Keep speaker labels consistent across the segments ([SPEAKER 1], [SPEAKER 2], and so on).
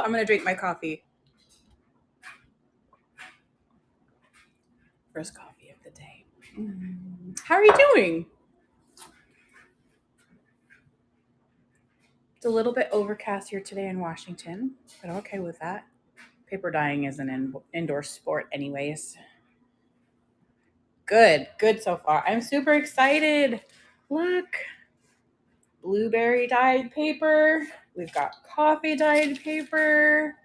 [SPEAKER 1] I'm going to drink my coffee. First coffee of the day. How are you doing? It's a little bit overcast here today in Washington, but I'm okay with that. Paper dyeing is an indoor sport anyways. Good so far. I'm super excited. Look, blueberry dyed paper. We've got coffee dyed paper.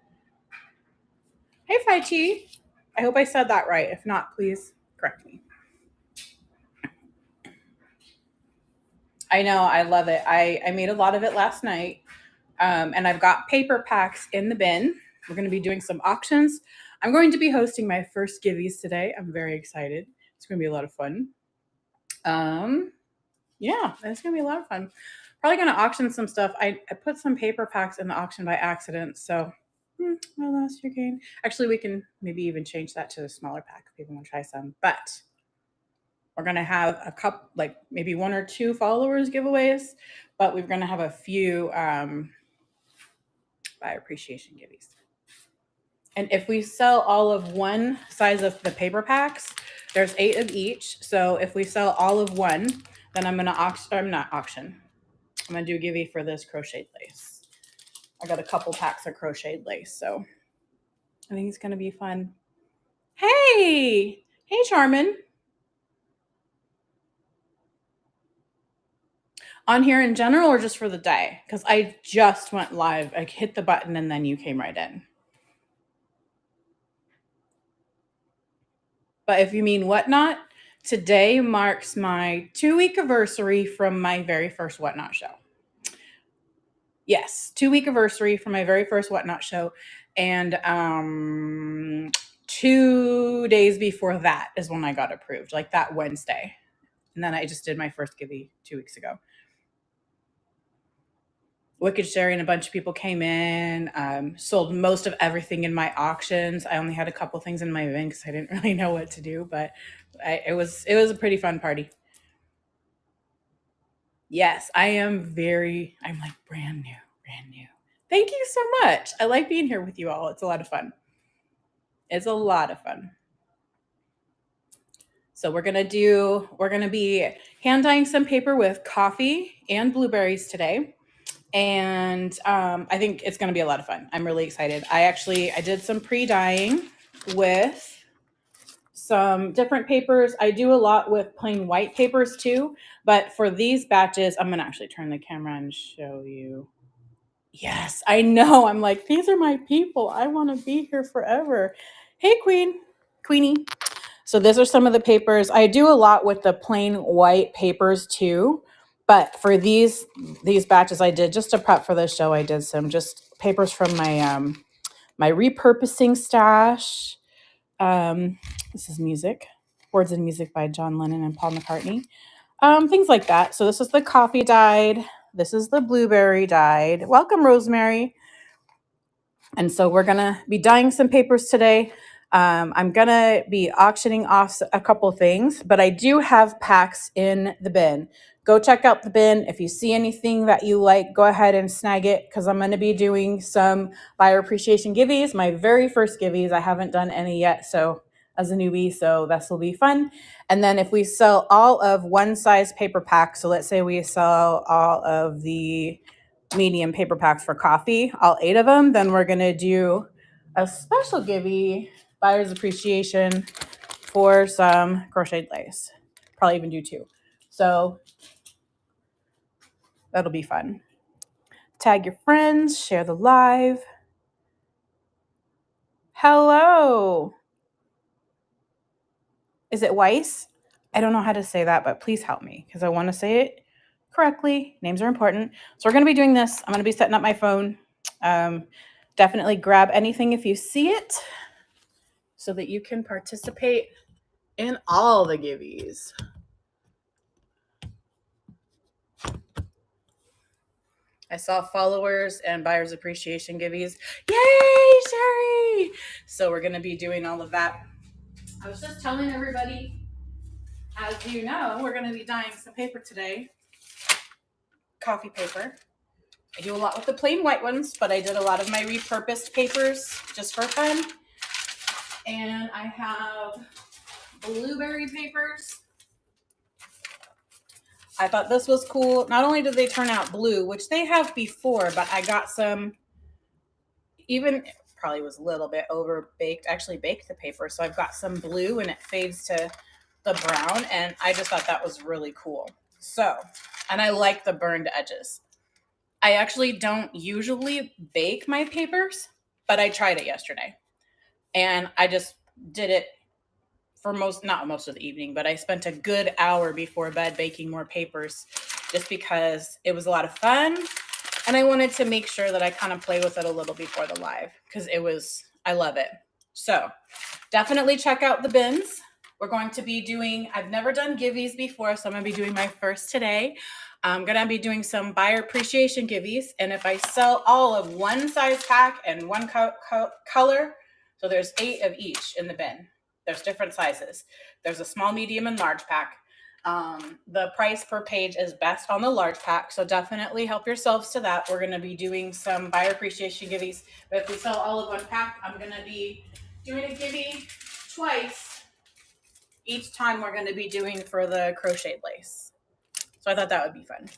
[SPEAKER 1] Hey, Fai Chi. I hope I said that right. If not, please correct me. I know, I love it. I made a lot of it last night, and I've got paper packs in the bin. We're going to be doing some auctions. I'm going to be hosting my first giveaways today. I'm very excited. It's going to be a lot of fun. Yeah, it's going to be a lot of fun. Probably going to auction some stuff. I put some paper packs in the auction by accident, so my loss, your gain. Actually, we can maybe even change that to a smaller pack if people want to try some. But we're going to have a couple, like maybe 1 or 2 followers giveaways, but we're going to have a few buy appreciation giveaways. And if we sell all of one size of the paper packs, there's 8 of each. So if we sell all of one, then I'm going to auction. I'm going to do a giveaway for this crocheted lace. I got a couple packs of crocheted lace, so I think it's going to be fun. Hey, Charmin. On here in general or just for the day? Because I just went live. I hit the button and then you came right in. But if you mean Whatnot, today marks my 2-week anniversary from my very first Whatnot show. Yes, 2-week anniversary from my very first Whatnot show. And 2 days before that is when I got approved, like that Wednesday. And then I just did my first giveaway 2 weeks ago. Wicked Sherry and a bunch of people came in, sold most of everything in my auctions. I only had a couple things in my bin because I didn't really know what to do, but it was a pretty fun party. Yes, I'm like brand new. Thank you so much. I like being here with you all. It's a lot of fun. So we're going to be hand dyeing some paper with coffee and blueberries today. And I think it's going to be a lot of fun. I'm really excited. I did some pre-dyeing with some different papers. I do a lot with plain white papers too, but for these batches, I'm going to actually turn the camera and show you. Yes, I know. I'm like, these are my people. I want to be here forever. Hey, Queenie. So these are some of the papers. I do a lot with the plain white papers too. But for these batches I did, just to prep for this show, I did some just papers from my my repurposing stash. This is music, words and music by John Lennon and Paul McCartney. Things like that. So this is the coffee dyed. This is the blueberry dyed. Welcome, Rosemary. And so we're going to be dyeing some papers today. I'm going to be auctioning off a couple things, but I do have packs in the bin. Go check out the bin. If you see anything that you like, go ahead and snag it because I'm going to be doing some buyer appreciation giveaways. My very first giveaways. I haven't done any yet, so as a newbie, so this will be fun. And then if we sell all of one size paper pack, so let's say we sell all of the medium paper packs for coffee, all 8 of them, then we're going to do a special giveaway, buyer's appreciation for some crocheted lace. Probably even do 2. So that'll be fun. Tag your friends, share the live. Hello. Is it Weiss? I don't know how to say that, but please help me because I want to say it correctly. Names are important. So we're going to be doing this. I'm going to be setting up my phone. Definitely grab anything if you see it so that you can participate in all the giveaways. I saw followers and buyers appreciation giveaways. Yay, Sherry! So we're going to be doing all of that. I was just telling everybody, as you know, we're going to be dyeing some paper today. Coffee paper. I do a lot with the plain white ones, but I did a lot of my repurposed papers just for fun. And I have blueberry papers. I thought this was cool. Not only did they turn out blue, which they have before, but I got some, even probably was a little bit over baked, actually baked the paper. So I've got some blue and it fades to the brown. And I just thought that was really cool. So, and I like the burned edges. I actually don't usually bake my papers, but I tried it yesterday. And I just did it for not most of the evening, but I spent a good hour before bed baking more papers just because it was a lot of fun. And I wanted to make sure that I kind of play with it a little before the live because I love it. So definitely check out the bins. We're going to be doing, I've never done giveaways before, so I'm going to be doing my first today. I'm going to be doing some buyer appreciation giveaways. And if I sell all of one size pack and one color, so there's 8 of each in the bin. There's different sizes. There's a small, medium, and large pack. The price per page is best on the large pack, so definitely help yourselves to that. We're going to be doing some buyer appreciation giveaways, but if we sell all of one pack, I'm going to be doing a giveaway twice. Each time we're going to be doing for the crocheted lace. So I thought that would be fun.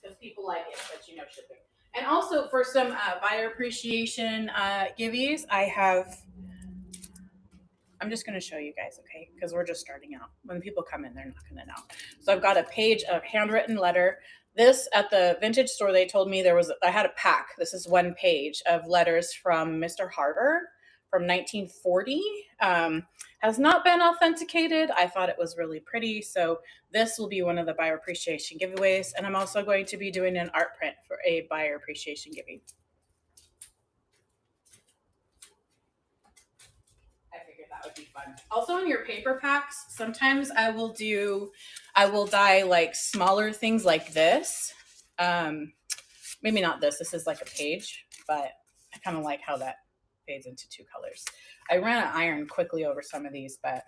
[SPEAKER 1] Because people like it, but shipping. And also for some buyer appreciation giveaways, I'm just going to show you guys, okay? Because we're just starting out. When people come in, they're not going to know. So I've got a page of handwritten letter. This, at the vintage store, they told me I had a pack. This is one page of letters from Mr. Harper from 1940. Has not been authenticated. I thought it was really pretty. So this will be one of the buyer appreciation giveaways. And I'm also going to be doing an art print for a buyer appreciation giveaway. Would be fun. Also in your paper packs, sometimes I will dye like smaller things like this. Maybe not this. This is like a page, but I kind of like how that fades into 2 colors. I ran an iron quickly over some of these, but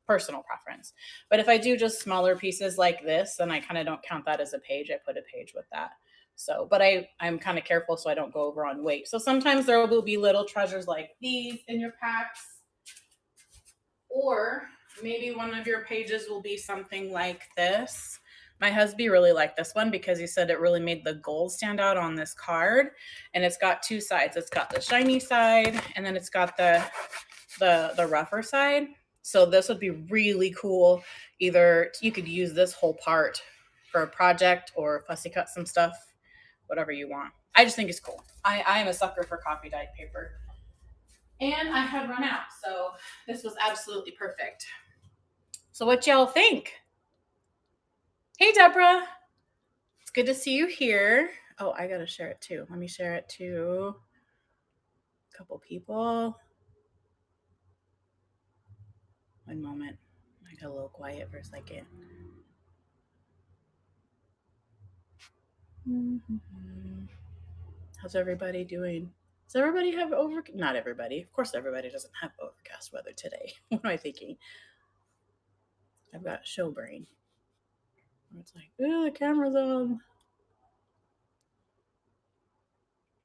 [SPEAKER 1] personal preference. But if I do just smaller pieces like this, then I kind of don't count that as a page. I put a page with that. So, but I'm kind of careful so I don't go over on weight. So sometimes there will be little treasures like these in your packs. Or maybe one of your pages will be something like this. My husband really liked this one because he said it really made the gold stand out on this card. And it's got 2 sides. It's got the shiny side and then it's got the rougher side. So this would be really cool. Either you could use this whole part for a project or fussy cut some stuff, whatever you want. I just think it's cool. I am a sucker for coffee dyed paper. And I had run out, so this was absolutely perfect. So what y'all think? Hey, Deborah. It's good to see you here. Oh, I got to share it too. Let me share it to a couple people. One moment. I got a little quiet for a second. How's everybody doing? Does everybody have not everybody. Of course, everybody doesn't have overcast weather today. What am I thinking? I've got show brain. It's like, oh, the camera's on.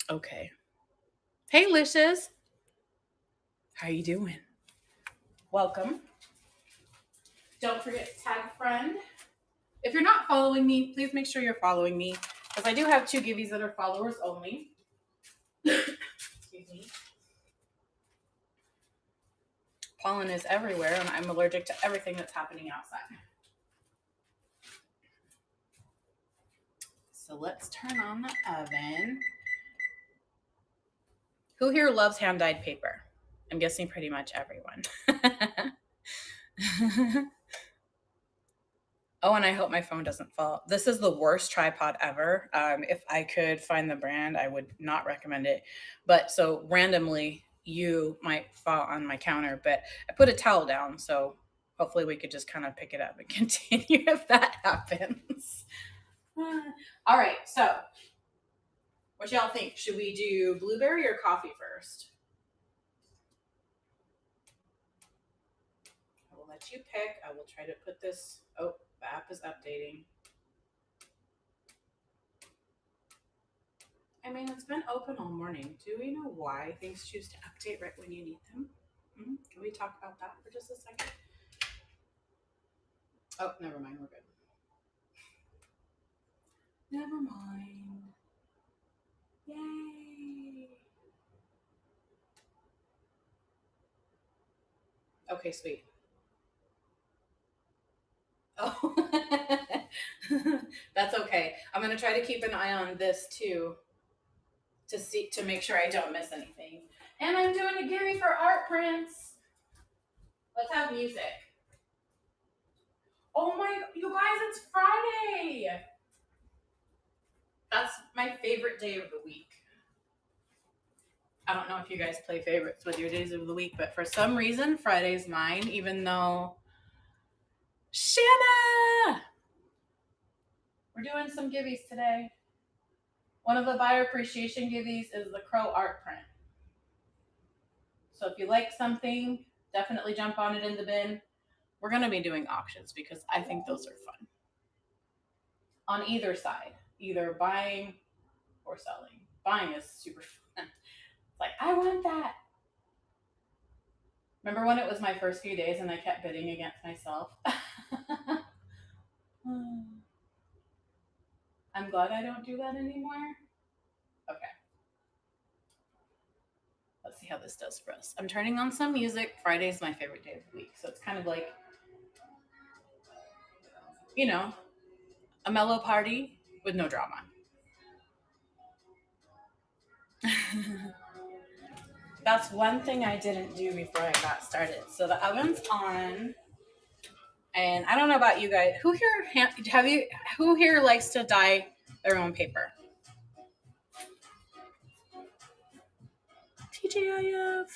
[SPEAKER 1] Okay. Hey, Licious. How you doing? Welcome. Don't forget to tag a friend. If you're not following me, please make sure you're following me because I do have 2 giveaways that are followers only. Excuse me. Pollen is everywhere and I'm allergic to everything that's happening outside. So let's turn on the oven. Who here loves hand-dyed paper? I'm guessing pretty much everyone. Oh, and I hope my phone doesn't fall. This is the worst tripod ever. If I could find the brand, I would not recommend it. But so randomly, you might fall on my counter, but I put a towel down. So hopefully we could just kind of pick it up and continue if that happens. All right. So what y'all think? Should we do blueberry or coffee first? I will let you pick. I will try to put this. Oh, the app is updating. I mean, it's been open all morning. Do we know why things choose to update right when you need them? Can we talk about that for just a second? Oh, never mind. We're good. Never mind. Yay. Okay, sweet. Oh, that's okay. I'm gonna try to keep an eye on this too to make sure I don't miss anything. And I'm doing a gimme for art prints. Let's have music. Oh my, you guys, it's Friday. That's my favorite day of the week. I don't know if you guys play favorites with your days of the week, but for some reason, Friday's mine, even though Shanna! We're doing some givvies today. One of the buyer appreciation givvies is the crow art print. So if you like something, definitely jump on it in the bin. We're going to be doing auctions because I think those are fun. On either side, either buying or selling. Buying is super fun. It's like, I want that. Remember when it was my first few days and I kept bidding against myself? I'm glad I don't do that anymore. Okay. Let's see how this does for us. I'm turning on some music. Friday's my favorite day of the week. So it's kind of like, you know, a mellow party with no drama. That's one thing I didn't do before I got started. So the oven's on. And I don't know about you guys. Who here likes to dye their own paper? TGIF.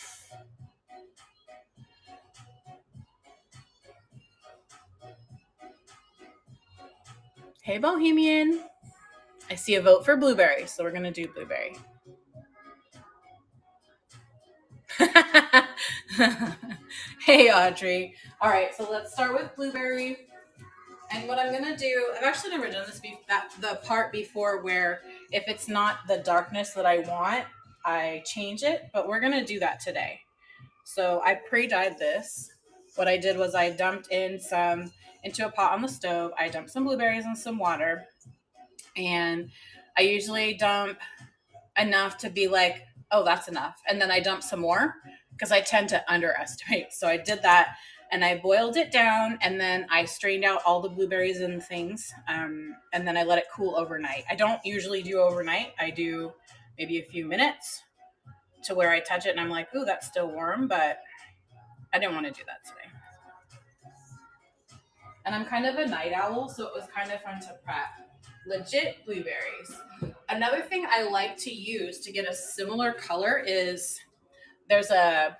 [SPEAKER 1] Hey, Bohemian. I see a vote for blueberry, so we're going to do blueberry. Hey, Audrey. All right, so let's start with blueberry. And what I'm going to do, I've actually never done this the part before where if it's not the darkness that I want, I change it, but we're going to do that today. So I pre-dyed this. What I did was I dumped into a pot on the stove. I dumped some blueberries and some water. And I usually dump enough to be like, oh, that's enough. And then I dump some more because I tend to underestimate. So I did that and I boiled it down and then I strained out all the blueberries and things. And then I let it cool overnight. I don't usually do overnight. I do maybe a few minutes to where I touch it and I'm like, ooh, that's still warm, but I didn't want to do that today. And I'm kind of a night owl, so it was kind of fun to prep. Legit blueberries. Another thing I like to use to get a similar color is there's a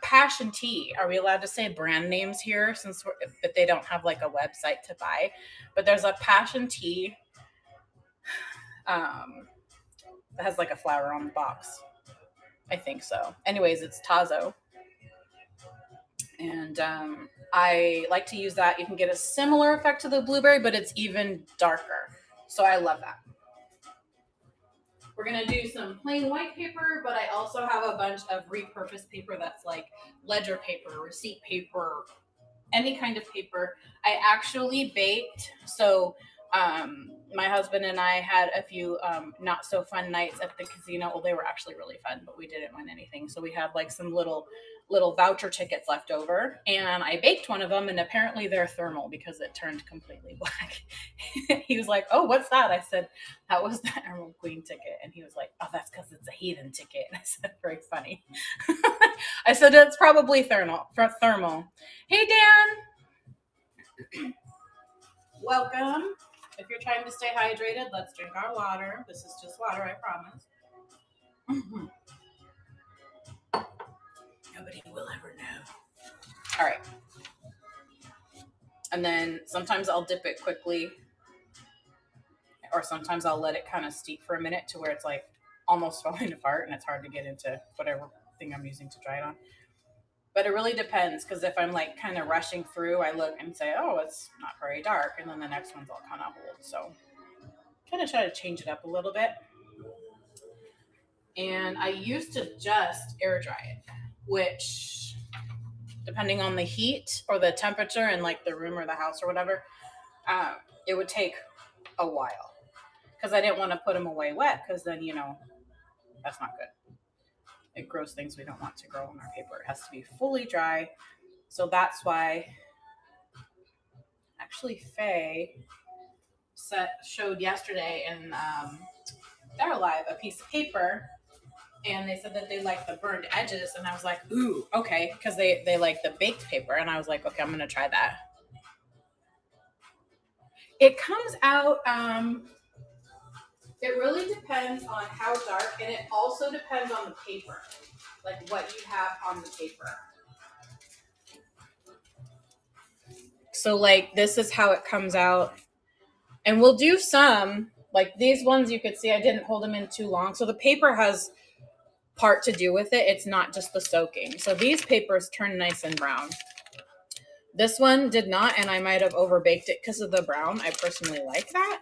[SPEAKER 1] passion tea. Are we allowed to say brand names here since if they don't have like a website to buy? But there's a passion tea that has like a flower on the box. I think so. Anyways, it's Tazo. And I like to use that. You can get a similar effect to the blueberry, but it's even darker. So I love that. We're going to do some plain white paper, but I also have a bunch of repurposed paper that's like ledger paper, receipt paper, any kind of paper. I actually baked. So my husband and I had a few not so fun nights at the casino. Well, they were actually really fun, but we didn't win anything. So we had like some little voucher tickets left over, and I baked one of them, and apparently they're thermal because it turned completely black. He was like, "Oh, what's that?" I said, "That was the Emerald Queen ticket," and he was like, "Oh, that's because it's a heathen ticket." And I said, "Very funny." I said, "It's probably thermal." Hey, Dan. Welcome. If you're trying to stay hydrated, let's drink our water. This is just water, I promise. Nobody will ever know. All right. And then sometimes I'll dip it quickly, or sometimes I'll let it kind of steep for a minute to where it's like almost falling apart and it's hard to get into whatever thing I'm using to dry it on. But it really depends, because if I'm like kind of rushing through, I look and say, oh, it's not very dark. And then the next one's all kind of hold. So kind of try to change it up a little bit. And I used to just air dry it, which, depending on the heat or the temperature in like the room or the house or whatever, um, it would take a while because I didn't want to put them away wet because then, that's not good. It grows things we don't want to grow on our paper. It has to be fully dry. So that's why, actually, Faye showed yesterday in their live a piece of paper, and they said that they like the burned edges, and I was like, ooh, okay, because they like the baked paper, and I was like, okay, I'm gonna try that. It comes out. It really depends on how dark, and it also depends on the paper, like what you have on the paper. So like this is how it comes out. And we'll do some, like these ones you could see I didn't hold them in too long. So the paper has part to do with it. It's not just the soaking. So these papers turn nice and brown. This one did not, and I might have overbaked it because of the brown. I personally like that.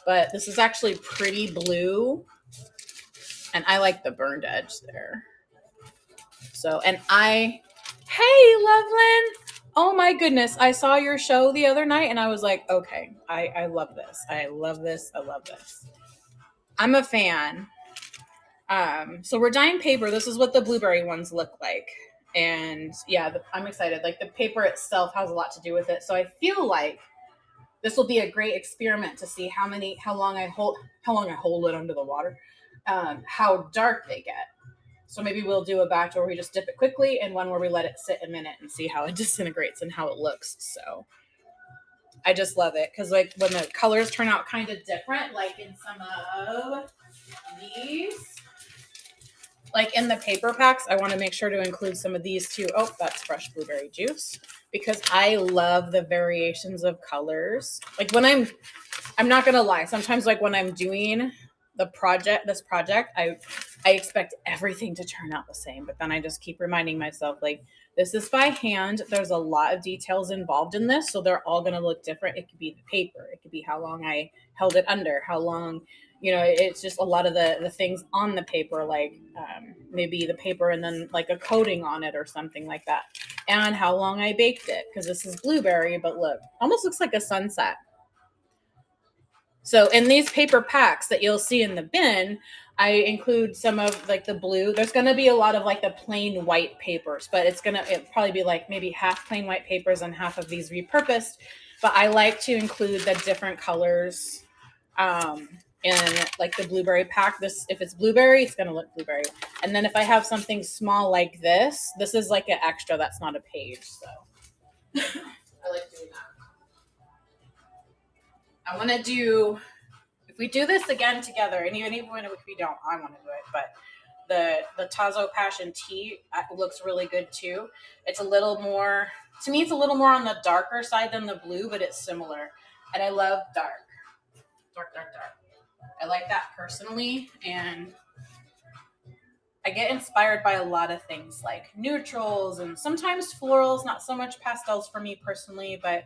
[SPEAKER 1] But this is actually pretty blue, and I like the burned edge there. So, and hey, Loveland. Oh my goodness. I saw your show the other night and I was like, okay, I love this. I love this. I love this. I'm a fan. So we're dyeing paper. This is what the blueberry ones look like. And yeah, I'm excited. Like the paper itself has a lot to do with it. So I feel like this will be a great experiment to see how long I hold it under the water, how dark they get. So maybe we'll do a batch where we just dip it quickly and one where we let it sit a minute and see how it disintegrates and how it looks. So I just love it because like when the colors turn out kind of different, like in some of these, like in the paper packs, I want to make sure to include some of these too. Oh, that's fresh blueberry juice because I love the variations of colors. Like when I'm not going to lie. Sometimes like when I'm doing this project, I expect everything to turn out the same, but then I just keep reminding myself, like, this is by hand. There's a lot of details involved in this, so they're all going to look different. It could be the paper. It could be how long I held it under, how long, it's just a lot of the things on the paper, like maybe the paper and then like a coating on it or something like that, and how long I baked it, because this is blueberry, but look, almost looks like a sunset. So in these paper packs that you'll see in the bin, I include some of like the blue. There's going to be a lot of like the plain white papers, but it'll probably be like maybe half plain white papers and half of these repurposed. But I like to include the different colors in like the blueberry pack. If it's blueberry, it's going to look blueberry. And then if I have something small like this is like an extra. That's not a page. So I like doing that. I want to do, if we do this again together, and even if we don't, I want to do it, but the Tazo Passion Tea looks really good too. It's a little more, to me, it's a little more on the darker side than the blue, but it's similar. And I love dark. I like that personally, and I get inspired by a lot of things like neutrals and sometimes florals, not so much pastels for me personally, but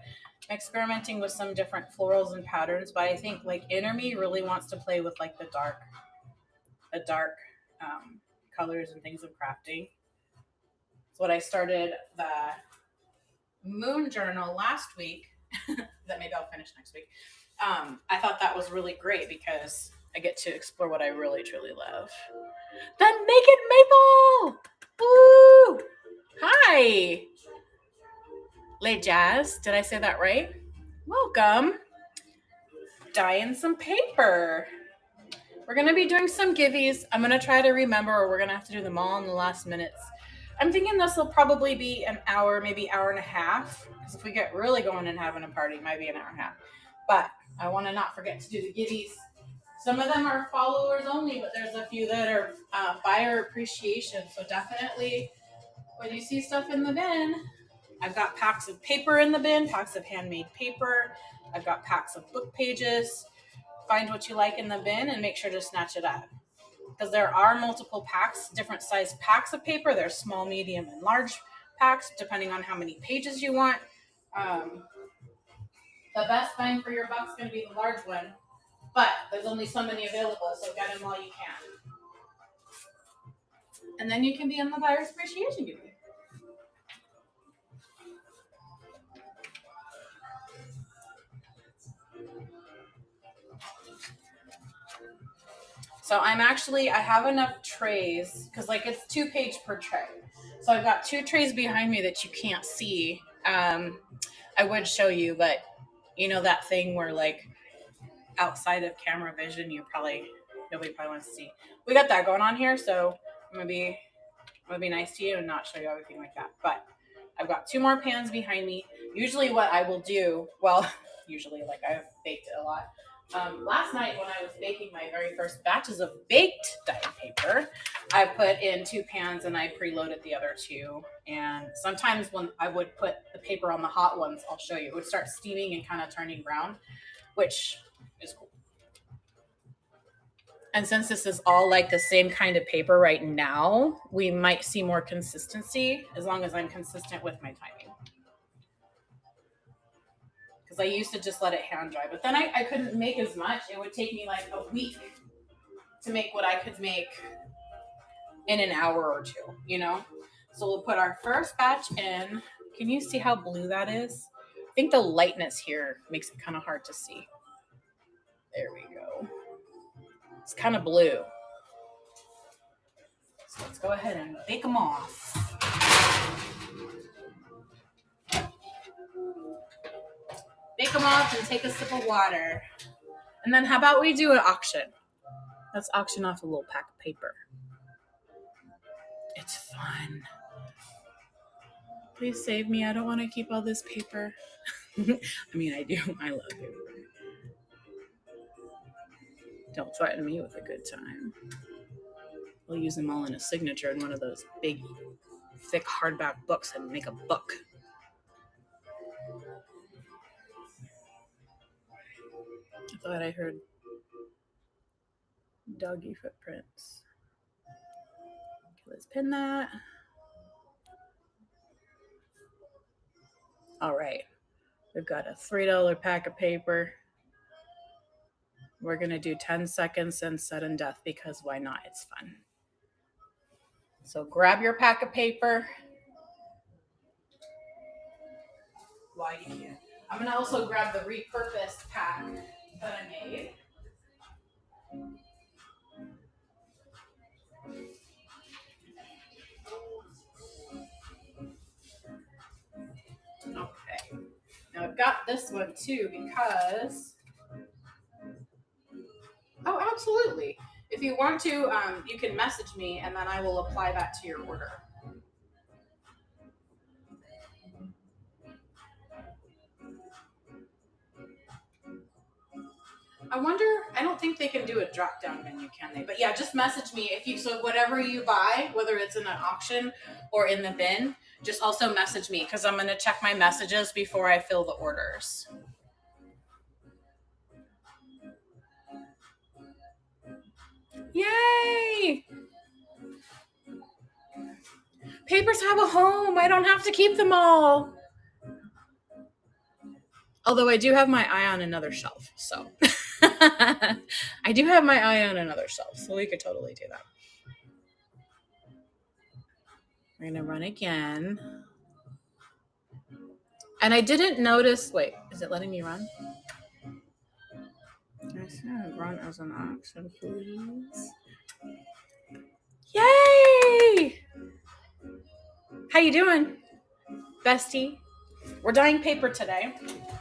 [SPEAKER 1] I'm experimenting with some different florals and patterns. But I think like inner me really wants to play with like the dark colors and things of crafting. That's what I started the moon journal last week that maybe I'll finish next week. I thought that was really great because I get to explore what I really truly love. The Naked Maple! Woo! Hi! Late Jazz, did I say that right? Welcome. Dyeing some paper. We're going to be doing some givvies. I'm going to try to remember, or we're going to have to do them all in the last minutes. I'm thinking this will probably be an hour, maybe hour and a half. Because if we get really going and having a party, it might be an hour and a half. But I want to not forget to do the givvies. Some of them are followers only, but there's a few that are buyer appreciation. So definitely, when you see stuff in the bin, I've got packs of paper in the bin, packs of handmade paper. I've got packs of book pages. Find what you like in the bin and make sure to snatch it up. Because there are multiple packs, different size packs of paper. There's small, medium, and large packs, depending on how many pages you want. The best bang for your buck is going to be the large one. but there's only so many available, so get them while you can. And then you can be in the buyer's appreciation giveaway. So I have enough trays because like it's 2 page per tray. So I've got 2 trays behind me that you can't see. I would show you, but you know that thing where like outside of camera vision, nobody probably wants to see. We got that going on here, so I'm gonna be nice to you and not show you everything like that. But I've got 2 more pans behind me. Usually what I will do, usually like I've baked it a lot. Last night when I was baking my very first batches of baked dyed paper, I put in 2 pans and I preloaded the other 2. And sometimes when I would put the paper on the hot ones, I'll show you, it would start steaming and kind of turning brown, which is cool. And since this is all like the same kind of paper right now, we might see more consistency as long as I'm consistent with my timing. Because I used to just let it hand dry, but then I couldn't make as much. It would take me like a week to make what I could make in an hour or 2, you know? So we'll put our first batch in. Can you see how blue that is? I think the lightness here makes it kind of hard to see. There we go. It's kind of blue. So let's go ahead and bake them off. Bake them off and take a sip of water. And then how about we do an auction? Let's auction off a little pack of paper. It's fun. Please save me. I don't want to keep all this paper. I mean, I do. I love paper. Don't threaten me with a good time. We'll use them all in a signature in one of those big, thick hardback books and make a book. I thought I heard doggy footprints. Okay, let's pin that. All right. We've got a $3 pack of paper. We're going to do 10 seconds and sudden death because why not? It's fun. So grab your pack of paper. Why you can. I'm going to also grab the repurposed pack that I made. Okay. Now I've got this one too because... Oh, absolutely. If you want to, you can message me and then I will apply that to your order. I wonder, I don't think they can do a drop down menu, can they? But yeah, just message me so whatever you buy, whether it's in an auction or in the bin, just also message me because I'm going to check my messages before I fill the orders. Yay! Papers have a home. I don't have to keep them all. Although I do have my eye on another shelf, so I do have my eye on another shelf, so we could totally do that. We're going to run again. And I didn't notice, wait, is it letting me run? Run as an auction, please. Yay! How you doing, bestie? We're dyeing paper today.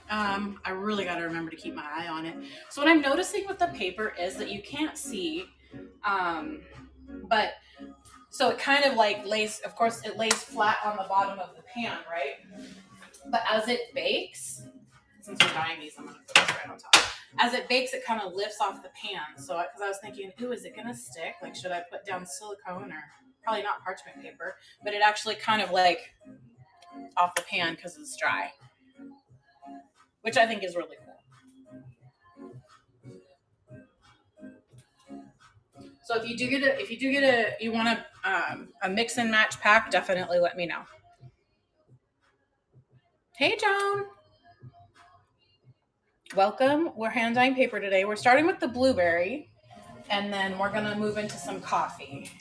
[SPEAKER 1] I really got to remember to keep my eye on it. So what I'm noticing with the paper is that you can't see, but so it kind of like lays, of course, it lays flat on the bottom of the pan, right? But as it bakes, since we're dyeing these, I'm going to put this right on top. As it bakes, it kind of lifts off the pan. So, because I was thinking, ooh, is it going to stick? Like, should I put down silicone or probably not parchment paper? But it actually kind of like off the pan because it's dry, which I think is really cool. So if you do get you want a mix and match pack, definitely let me know. Hey, Joan. Welcome. We're hand dyeing paper today. We're starting with the blueberry, and then we're gonna move into some coffee.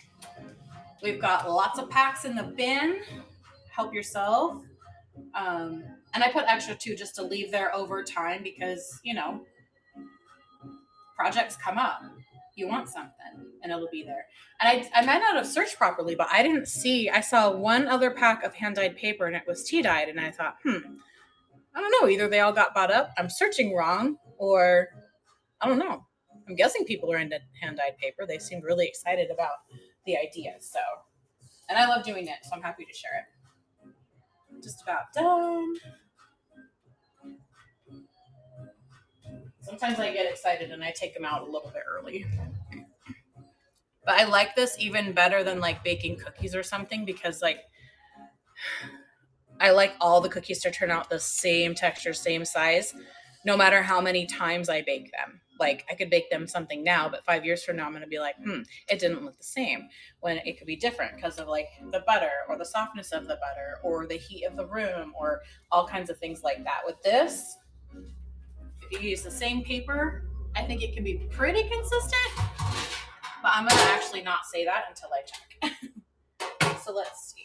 [SPEAKER 1] We've got lots of packs in the bin. Help yourself. And I put extra too, just to leave there over time because projects come up. You want something, and it'll be there. And I might not have searched properly, but I didn't see. I saw one other pack of hand dyed paper, and it was tea dyed, and I thought, I don't know. Either they all got bought up, I'm searching wrong, or I don't know. I'm guessing people are into hand dyed paper. They seemed really excited about the idea. So, and I love doing it, so I'm happy to share it. Just about done. Sometimes I get excited and I take them out a little bit early. But I like this even better than like baking cookies or something because like I like all the cookies to turn out the same texture, same size, no matter how many times I bake them. Like I could bake them something now, but 5 years from now, I'm going to be like, it didn't look the same, when it could be different because of like the butter or the softness of the butter or the heat of the room or all kinds of things like that. With this, if you use the same paper, I think it can be pretty consistent, but I'm going to actually not say that until I check. So let's see.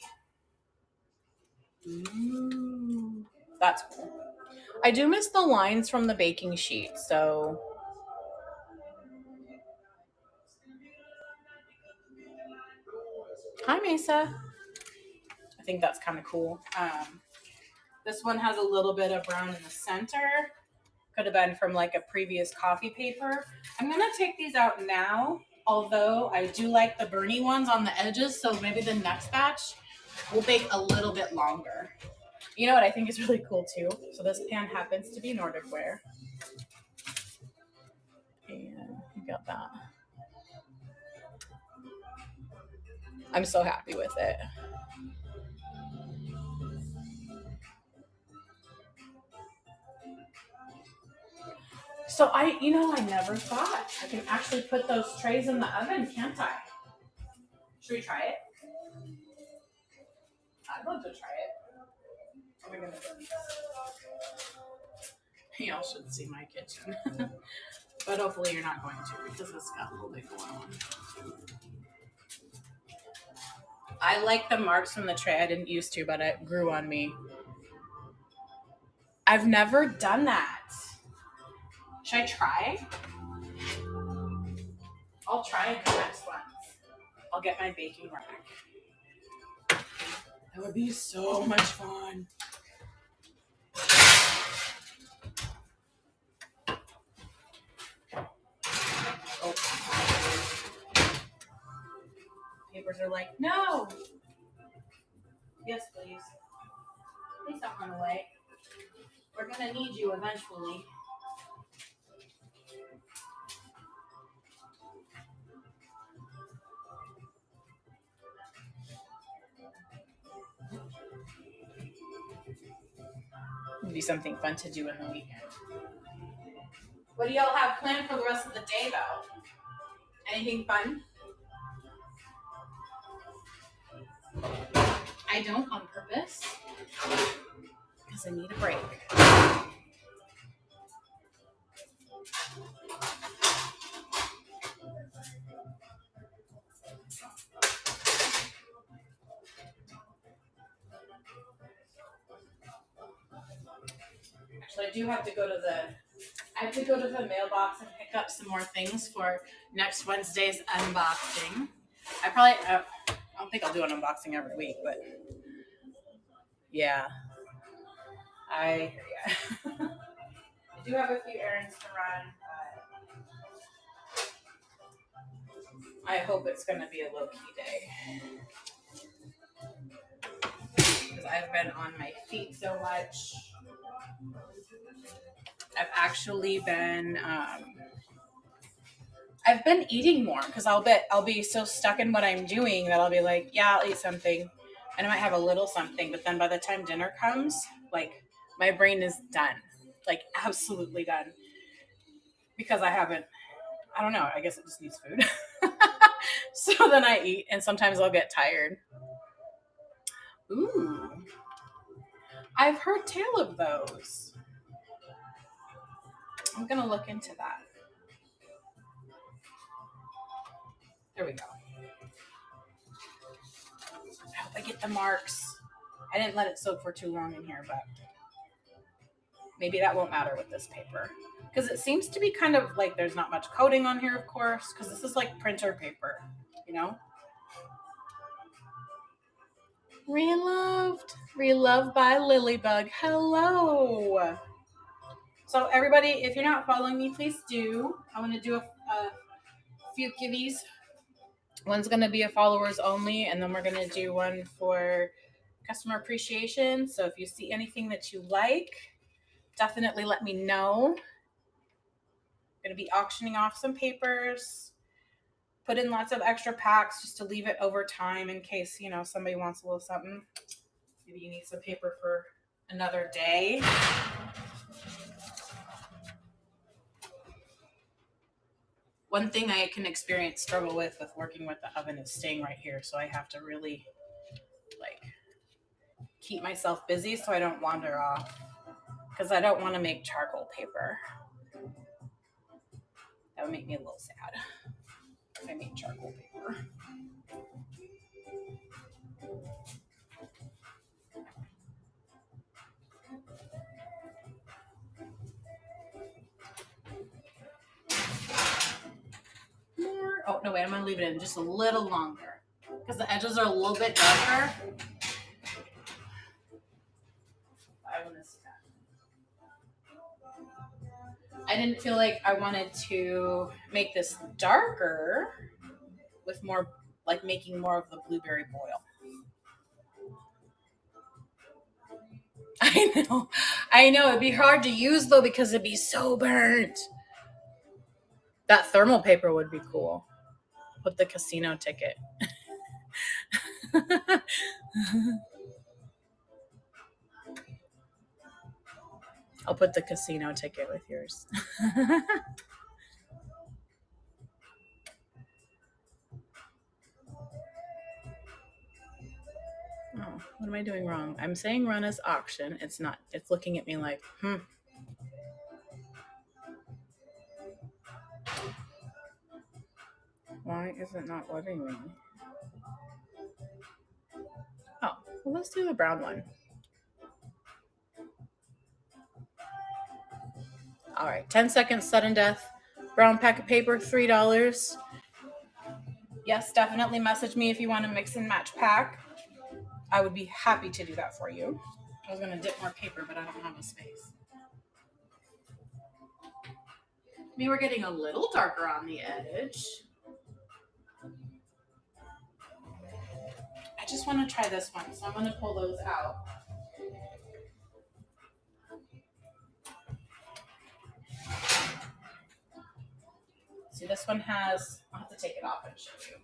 [SPEAKER 1] Ooh, that's cool. I do miss the lines from the baking sheet, so hi Mesa. I think that's kind of cool. This one has a little bit of brown in the center. Could have been from like a previous coffee paper. I'm gonna take these out now, although I do like the burny ones on the edges, so maybe the next batch will bake a little bit longer. You know what I think is really cool too? So this pan happens to be Nordic ware. And you got that. I'm so happy with it. So I never thought I can actually put those trays in the oven, can't I? Should we try it? I'd love to try it. Oh my goodness. Y'all should see my kitchen. But hopefully you're not going to because it's got a little bit going on. I like the marks from the tray. I didn't used to, but it grew on me. I've never done that. Should I try? I'll try it the next one. I'll get my baking rack. That would be so much fun. Oh. Papers are like, no. Yes, please. Please don't run away. We're going to need you eventually. It'd be something fun to do in the weekend. What do y'all have planned for the rest of the day, though? Anything fun? I don't on purpose because I need a break. Actually, I do have to go to the mailbox and pick up some more things for next Wednesday's unboxing. I don't think I'll do an unboxing every week, but yeah, I do have a few errands to run. I hope it's going to be a low-key day because I've been on my feet so much. I've actually been I've been eating more because I'll be so stuck in what I'm doing that I'll be like, yeah, I'll eat something, and I might have a little something, but then by the time dinner comes, like my brain is done, like absolutely done, because I don't know, I guess it just needs food. So then I eat, and sometimes I'll get tired. Ooh, I've heard tale of those. I'm going to look into that. There we go. I hope I get the marks. I didn't let it soak for too long in here, but maybe that won't matter with this paper. Because it seems to be kind of like there's not much coating on here, of course, because this is like printer paper, you know? Reloved by Lilybug. Hello. So everybody, if you're not following me, please do. I want to do a few giveaways. One's going to be a followers only, and then we're going to do one for customer appreciation. So if you see anything that you like, definitely let me know. I'm going to be auctioning off some papers. Put in lots of extra packs just to leave it over time in case, you know, somebody wants a little something. Maybe you need some paper for another day. One thing I can struggle with working with the oven is staying right here. So I have to really keep myself busy so I don't wander off, because I don't want to make charcoal paper. That would make me a little sad if I made charcoal paper. More. Oh, no, wait, I'm going to leave it in just a little longer because the edges are a little bit darker. I didn't feel like I wanted to make this darker with more, like making more of the blueberry boil. I know. It'd be hard to use though because it'd be so burnt. That thermal paper would be cool. Put the casino ticket. I'll put the casino ticket with yours. Oh, what am I doing wrong? I'm saying run as auction. It's not. It's looking at me like, Why is it not letting me? Oh, well, let's do the brown one. All right, 10 seconds, sudden death. Brown pack of paper, $3. Yes, definitely message me if you want to mix and match pack. I would be happy to do that for you. I was going to dip more paper, but I don't have a space. Maybe we're getting a little darker on the edge. I just want to try this one, so I'm going to pull those out. See, this one has, I'll have to take it off and show you.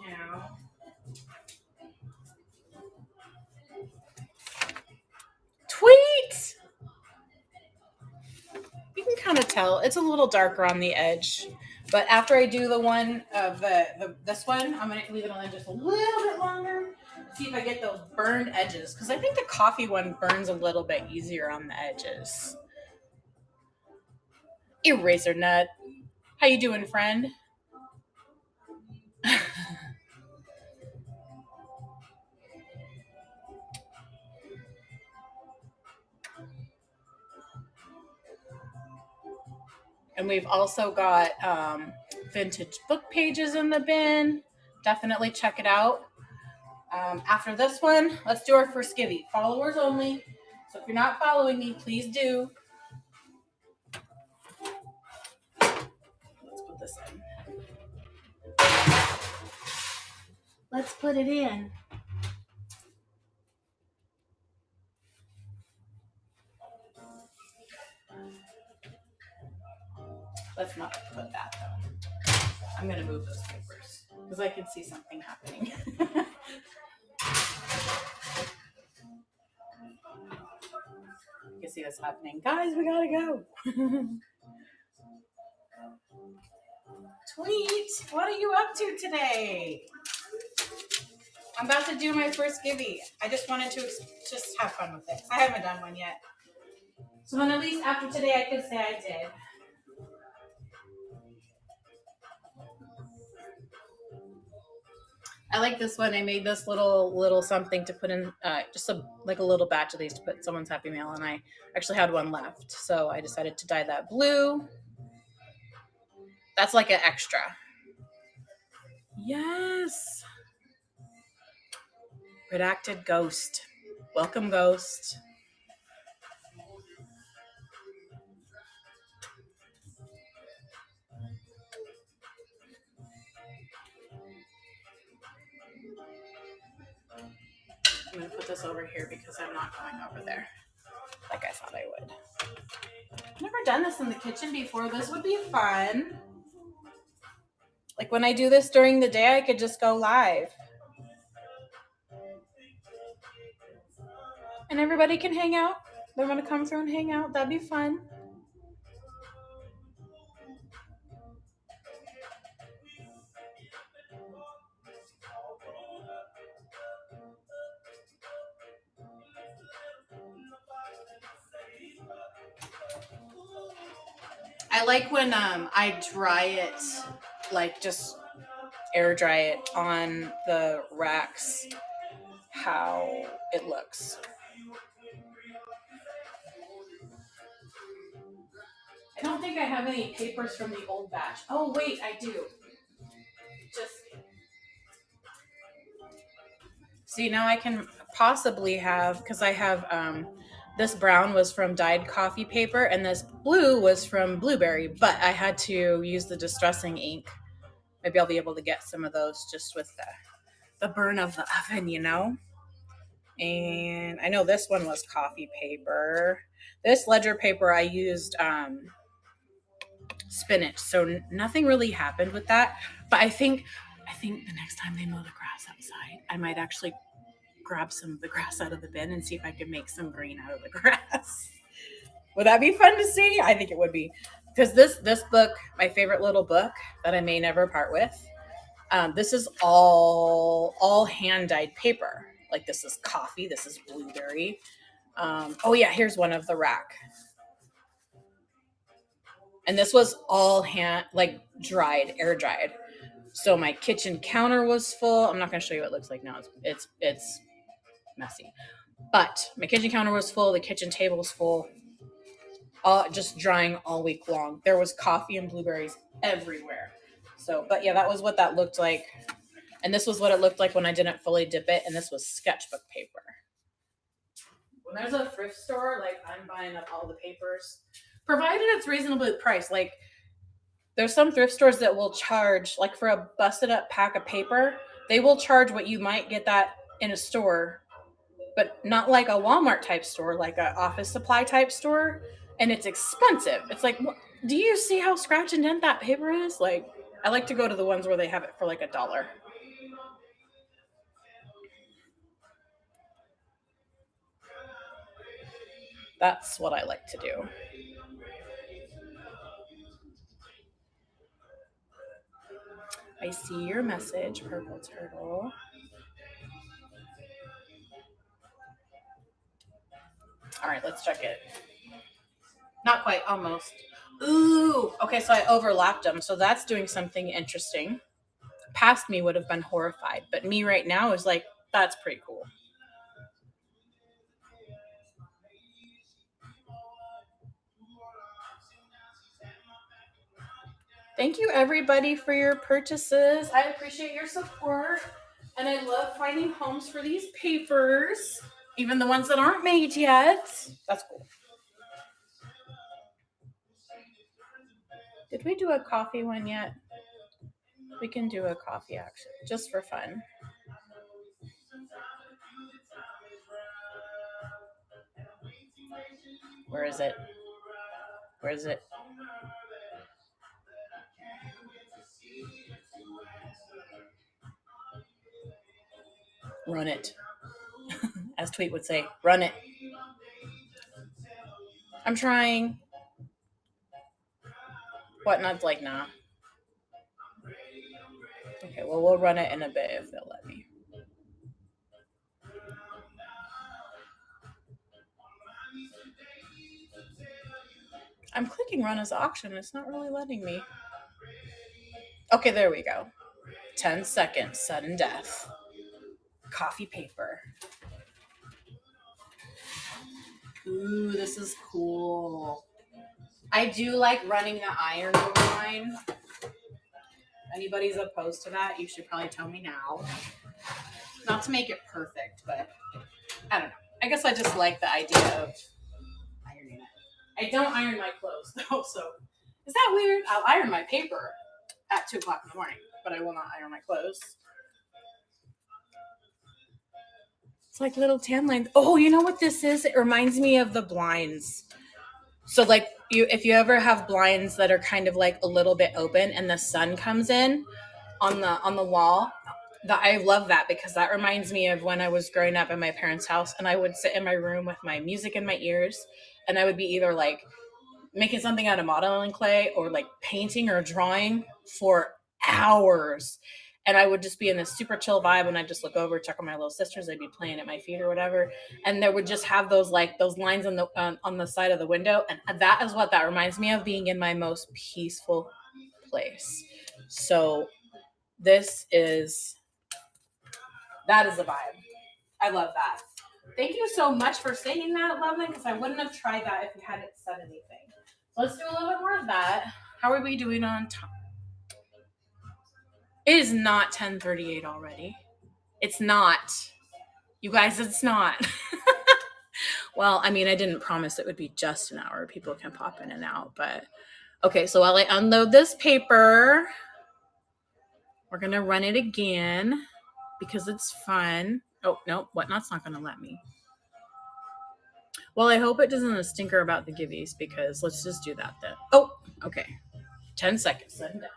[SPEAKER 1] Now, tweet! You can kind of tell it's a little darker on the edge, but after I do the one of this one, I'm going to leave it on just a little bit longer. See if I get those burned edges, because I think the coffee one burns a little bit easier on the edges. Eraser nut. How you doing, friend? And we've also got vintage book pages in the bin. Definitely check it out. After this one, let's do our first skivvy. Followers only. So if you're not following me, please do. Let's put this in. Let's put it in. Let's not put that though. I'm going to move those papers because I can see something happening. You can see this happening. Guys, we gotta go. Tweet, what are you up to today? I'm about to do my first givey. I just wanted to just have fun with it. I haven't done one yet. So then at least after today I could say I did. I like this one. I made this little something to put in, just like a little batch of these to put in someone's Happy Meal, and I actually had one left, so I decided to dye that blue. That's like an extra. Yes. Redacted ghost. Welcome, ghost. I'm gonna put this over here because I'm not going over there like I thought I would. I've never done this in the kitchen before. This would be fun. Like when I do this during the day, I could just go live. And everybody can hang out. They want to come through and hang out. That'd be fun. I like when I dry it, like just air dry it on the racks, how it looks. I don't think I have any papers from the old batch. Oh, wait, I do. Just see, now I can possibly have, because I have this brown was from dyed coffee paper and this blue was from blueberry, but I had to use the distressing ink. Maybe I'll be able to get some of those just with the burn of the oven, you know? And I know this one was coffee paper. This ledger paper I used spinach, so nothing really happened with that. But I think the next time they mow the grass outside, I might actually grab some of the grass out of the bin and see if I can make some green out of the grass. Would that be fun to see? I think it would be, because this book, my favorite little book that I may never part with. This is all hand dyed paper. Like this is coffee. This is blueberry. Oh yeah, here's one of the rack. And this was all hand like dried, air dried. So my kitchen counter was full. I'm not going to show you what it looks like now. It's messy. But my kitchen counter was full. The kitchen table was full. Just drying all week long. There was coffee and blueberries everywhere. So, but yeah, that was what that looked like. And this was what it looked like when I didn't fully dip it. And this was sketchbook paper. When there's a thrift store, like I'm buying up all the papers, provided it's reasonably priced. Like there's some thrift stores that will charge, like for a busted up pack of paper, they will charge what you might get that in a store, but not like a Walmart type store, like an office supply type store. And it's expensive. It's like, do you see how scratch and dent that paper is? Like, I like to go to the ones where they have it for like $1. That's what I like to do. I see your message, Purple Turtle. All right, let's check it. Not quite, almost. Ooh, okay, so I overlapped them. So that's doing something interesting. Past me would have been horrified, but me right now is like, that's pretty cool. Thank you, everybody, for your purchases. I appreciate your support. And I love finding homes for these papers, even the ones that aren't made yet. That's cool. Did we do a coffee one yet? We can do a coffee, actually, just for fun. Where is it? Where is it? Run it. As Tweet would say, run it. I'm trying. What? Not like, nah. Okay, well, we'll run it in a bit if they'll let me. I'm clicking run as auction. It's not really letting me. Okay, there we go. 10 seconds, sudden death. Coffee paper. Ooh, this is cool. I do like running the iron over mine. If anybody's opposed to that, you should probably tell me now. Not to make it perfect, but I don't know. I guess I just like the idea of ironing it. I don't iron my clothes though, so is that weird? I'll iron my paper at 2 o'clock in the morning, but I will not iron my clothes. It's like little tan lines. Oh, you know what this is? It reminds me of the blinds. So like if you ever have blinds that are kind of like a little bit open and the sun comes in on the wall, I love that because that reminds me of when I was growing up in my parents' house and I would sit in my room with my music in my ears and I would be either like making something out of modeling clay or like painting or drawing for hours. And I would just be in this super chill vibe and I'd just look over, check on my little sisters. They'd be playing at my feet or whatever. And there would just have those lines on the side of the window. And that is what that reminds me of, being in my most peaceful place. So that is a vibe. I love that. Thank you so much for saying that, Loveland, because I wouldn't have tried that if you hadn't said anything. So let's do a little bit more of that. How are we doing on time? It is not 10:38 already. It's not. You guys, it's not. Well, I mean, I didn't promise it would be just an hour. People can pop in and out. But okay, so while I unload this paper, we're going to run it again because it's fun. Oh, no, Whatnot's not going to let me. Well, I hope it doesn't stinker about the giveies because let's just do that then. Oh, okay. 10 seconds. Send down.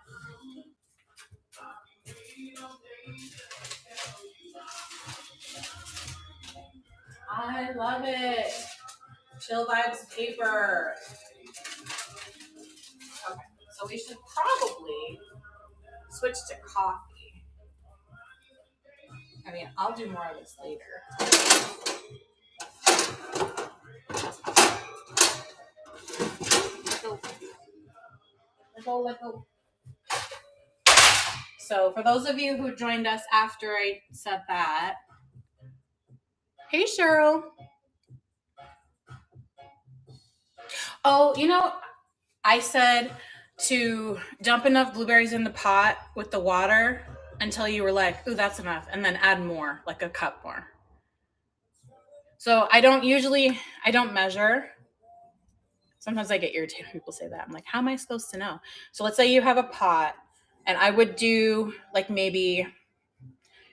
[SPEAKER 1] I love it. Chill vibes paper. Okay, so we should probably switch to coffee. I mean, I'll do more of this later. Let go. So for those of you who joined us after I said that, hey, Cheryl. Oh, I said to dump enough blueberries in the pot with the water until you were like, ooh, that's enough, and then add more, like a cup more. So I don't measure. Sometimes I get irritated when people say that. I'm like, how am I supposed to know? So let's say you have a pot, and I would do like maybe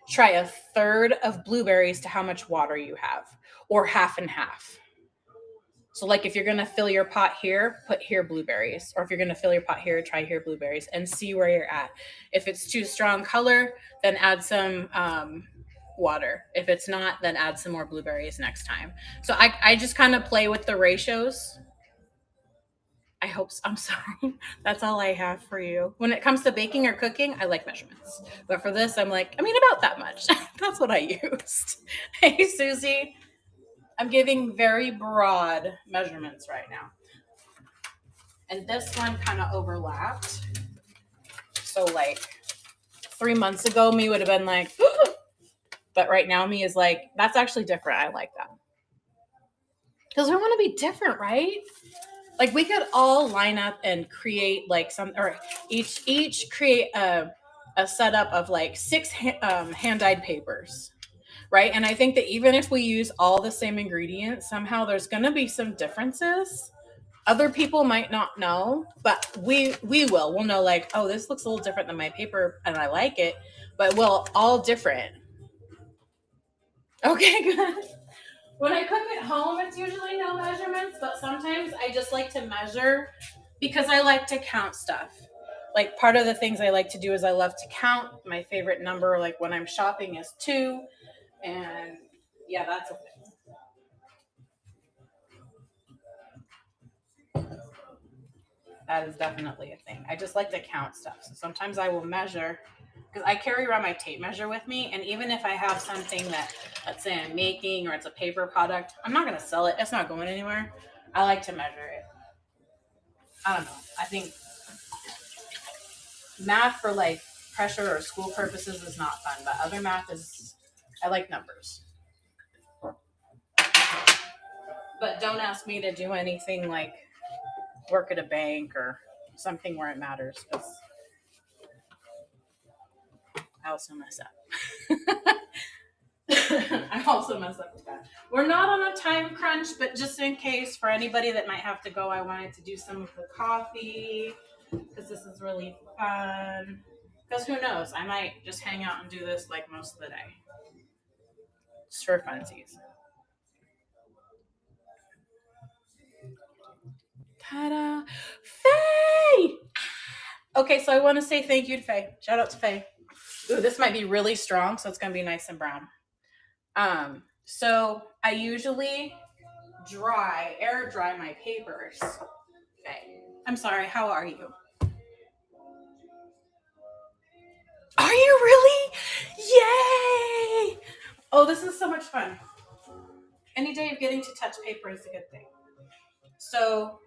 [SPEAKER 1] try a third of blueberries to how much water you have, or half and half. So like if you're going to fill your pot here, put here blueberries. Or if you're going to fill your pot here, try here blueberries and see where you're at. If it's too strong color, then add some water. If it's not, then add some more blueberries next time. So I just kind of play with the ratios. I hope so. I'm sorry. That's all I have for you. When it comes to baking or cooking, I like measurements. But for this, I'm like, about that much. That's what I used. Hey, Susie. I'm giving very broad measurements right now. And this one kind of overlapped. So like 3 months ago, me would have been like, but right now me is like, that's actually different. I like that. Because we want to be different, right? Like we could all line up and create like or each create a setup of like 6 hand-dyed papers. Right. And I think that even if we use all the same ingredients, somehow there's going to be some differences. Other people might not know, but we will. We'll know like, oh, this looks a little different than my paper and I like it, but we're all different. Okay, good. When I cook at home, it's usually no measurements, but sometimes I just like to measure because I like to count stuff. Like part of the things I like to do is I love to count. My favorite number, like when I'm shopping, is 2. And yeah, that's a thing. That is definitely a thing. I just like to count stuff. So sometimes I will measure because I carry around my tape measure with me. And even if I have something that, let's say I'm making or it's a paper product, I'm not going to sell it. It's not going anywhere. I like to measure it. I don't know. I think math for like pressure or school purposes is not fun, but other math is, I like numbers. But don't ask me to do anything like work at a bank or something where it matters, because I also mess up. I also mess up with that. We're not on a time crunch, but just in case for anybody that might have to go, I wanted to do some of the coffee because this is really fun. Because who knows, I might just hang out and do this like most of the day, just for funsies. Ta-da! Faye! Okay, so I want to say thank you to Faye. Shout out to Faye. Ooh, this might be really strong, so it's gonna be nice and brown. So I usually air dry my papers. Okay. I'm sorry, how are you? Are you really? Yay! Oh, this is so much fun. Any day of getting to touch paper is a good thing. So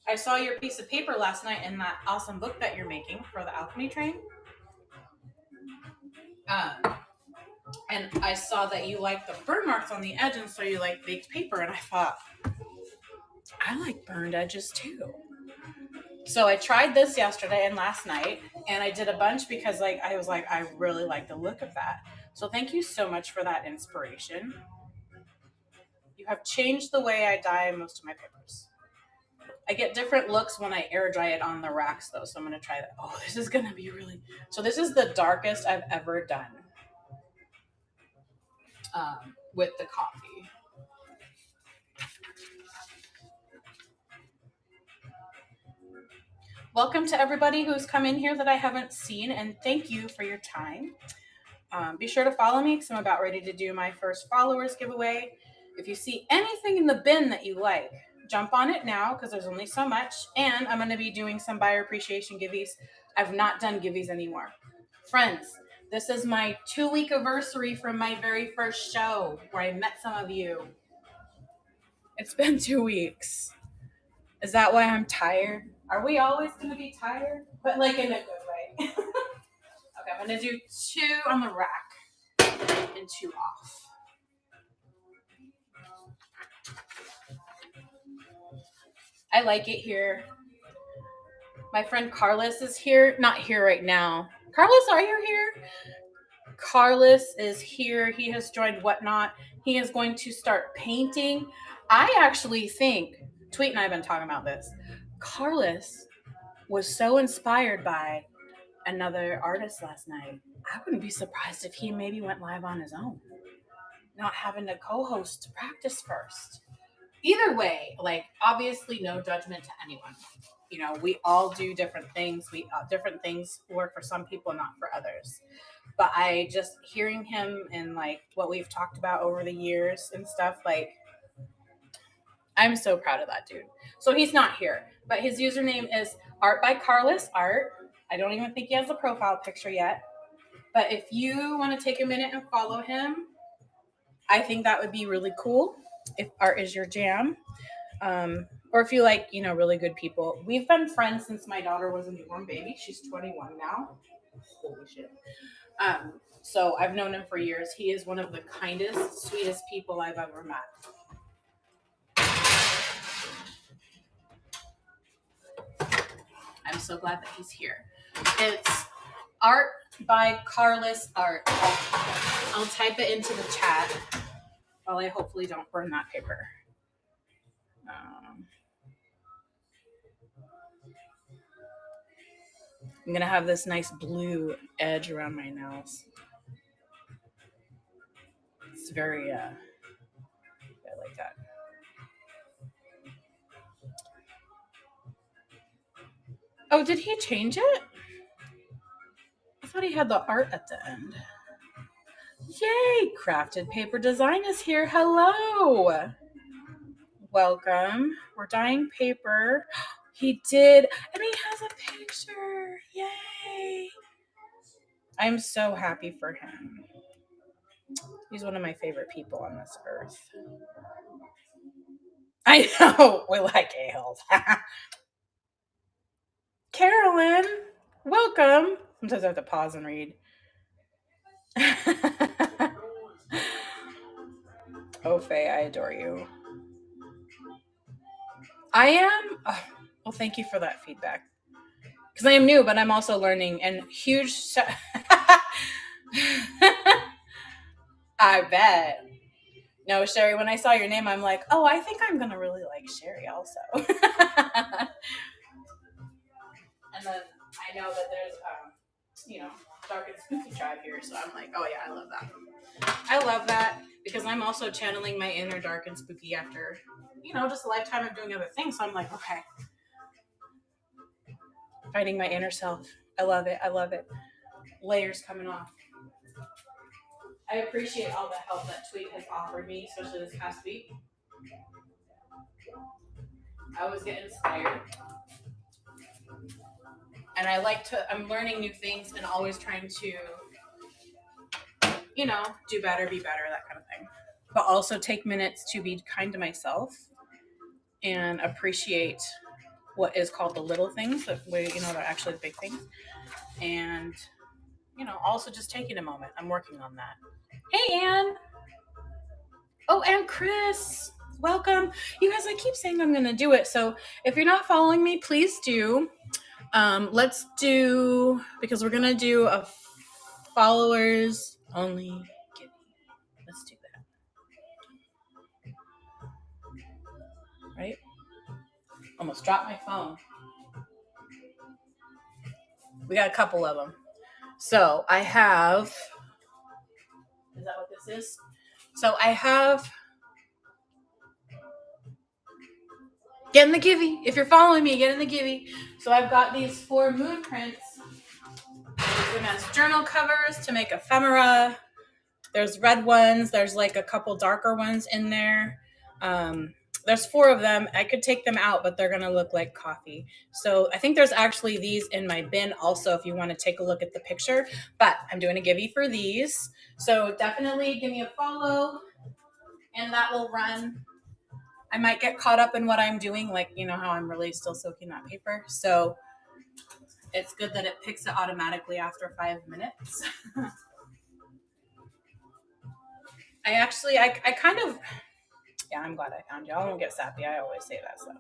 [SPEAKER 1] I saw your piece of paper last night in that awesome book that you're making for the alchemy train. And I saw that you like the burn marks on the edge, and so you like baked paper. And I thought, I like burned edges too. So I tried this yesterday and last night, and I did a bunch because I was like, I really like the look of that. So thank you so much for that inspiration. You have changed the way I dye most of my papers. I get different looks when I air dry it on the racks though, so I'm going to try that. Oh, this is going to be really... So this is the darkest I've ever done with the coffee. Welcome to everybody who's come in here that I haven't seen, and thank you for your time. Be sure to follow me because I'm about ready to do my first followers giveaway. If you see anything in the bin that you like, jump on it now because there's only so much. And I'm going to be doing some buyer appreciation giveaways. I've not done giveaways anymore. Friends, this is my 2-week anniversary from my very first show where I met some of you. It's been 2 weeks. Is that why I'm tired? Are we always going to be tired? But like in a good way. Okay, I'm going to do 2 on the rack and 2 off. I like it here. My friend Carlos is here. Not here right now. Carlos, are you here? Carlos is here. He has joined Whatnot. He is going to start painting. I actually think, Tweet and I have been talking about this. Carlos was so inspired by another artist last night. I wouldn't be surprised if he maybe went live on his own, not having a co-host to practice first. Either way, like, obviously no judgment to anyone. You know, we all do different things. Different things work for some people, not for others. But I just hearing him and like what we've talked about over the years and stuff, like, I'm so proud of that dude. So he's not here, but his username is Art by Carlos Art. I don't even think he has a profile picture yet. But if you want to take a minute and follow him, I think that would be really cool if art is your jam. Or if you like, you know, really good people. We've been friends since my daughter was a newborn baby. She's 21 now. Holy shit. So I've known him for years. He is one of the kindest, sweetest people I've ever met. I'm so glad that he's here. It's Art by Carlos Art. I'll type it into the chat while I hopefully don't burn that paper. I'm going to have this nice blue edge around my nails. It's very, I like that. Oh, did he change it? I thought he had the art at the end. Yay! Crafted Paper Design is here. Hello! Welcome. We're dyeing paper. He did, and he has a picture. Yay! I'm so happy for him. He's one of my favorite people on this earth. I know. We like ales. Carolyn, welcome. Sometimes I have to pause and read. Oh, Faye, I adore you. I am. Oh, well, thank you for that feedback. Because I am new, but I'm also learning. And huge. I bet. No, Sherry, when I saw your name, I'm like, oh, I think I'm going to really like Sherry also. And then I know that there's, dark and spooky tribe here. So I'm like, oh, yeah, I love that. I love that because I'm also channeling my inner dark and spooky after, just a lifetime of doing other things. So I'm like, okay, finding my inner self. I love it. I love it. Layers coming off. I appreciate all the help that Tweet has offered me, especially this past week. I always get inspired. And I'm learning new things and always trying to, do better, be better, that kind of thing. But also take minutes to be kind to myself and appreciate what is called the little things that they're actually the big things. And, also just taking a moment. I'm working on that. Hey, Anne. Oh, and Chris. Welcome. You guys, I keep saying I'm going to do it. So if you're not following me, please do. Let's do, because we're going to do a followers only giving. Let's do that. Right? Almost dropped my phone. We got a couple of them. So I have, is that what this is? So I have, get in the Givey. If you're following me, get in the Givey. So I've got these 4 moon prints. Use them as journal covers to make ephemera. There's red ones. There's like a couple darker ones in there. There's 4 of them. I could take them out, but they're going to look like coffee. So I think there's actually these in my bin also if you want to take a look at the picture. But I'm doing a Givey for these. So definitely give me a follow. And that will run. I might get caught up in what I'm doing, like, how I'm really still soaking that paper. So it's good that it picks it automatically after 5 minutes. I kind of, yeah, I'm glad I found you. I won't get sappy. I always say that stuff.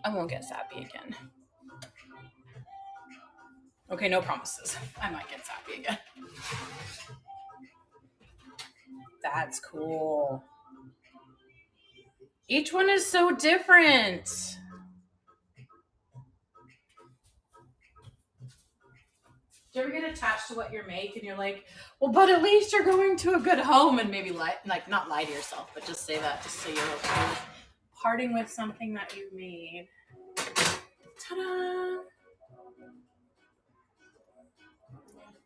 [SPEAKER 1] I won't get sappy again. Okay, no promises. I might get sappy again. That's cool. Each one is so different. Do you ever get attached to what you make and you're like, well, but at least you're going to a good home, and maybe not lie to yourself, but just say that just so you're okay with parting with something that you've made. Ta-da!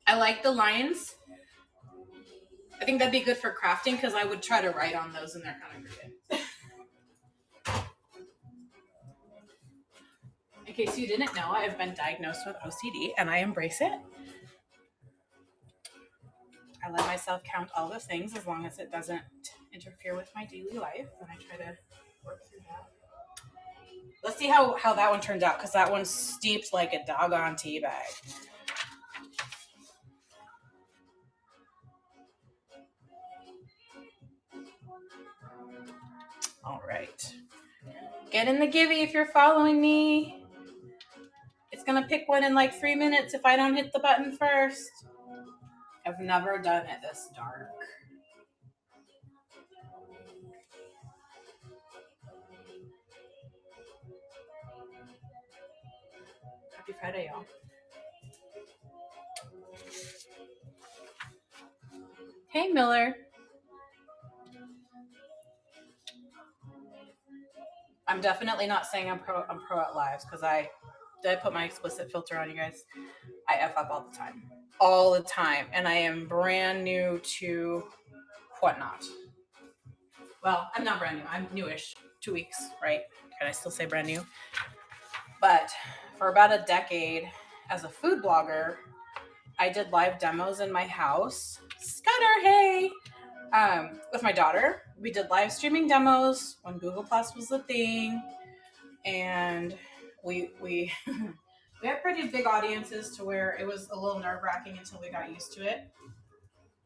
[SPEAKER 1] I like the lines. I think that'd be good for crafting because I would try to write on those and they're kind of great. In case you didn't know, I've been diagnosed with OCD and I embrace it. I let myself count all the things as long as it doesn't interfere with my daily life, and I try to work through that. Let's see how that one turns out because that one's steeped like a doggone tea bag. All right. Get in the Givey if you're following me. It's going to pick one in like 3 minutes if I don't hit the button first. I've never done it this dark. Happy Friday, y'all. Hey, Miller. I'm definitely not saying I'm pro at lives because did I put my explicit filter on, you guys? I F up all the time. All the time. And I am brand new to whatnot. Well, I'm not brand new. I'm newish. 2 weeks, right? Can I still say brand new? But for about a decade, as a food blogger, I did live demos in my house. Scudder, hey! with my daughter. We did live streaming demos when Google Plus was the thing, and we we had pretty big audiences to where it was a little nerve-wracking until we got used to it.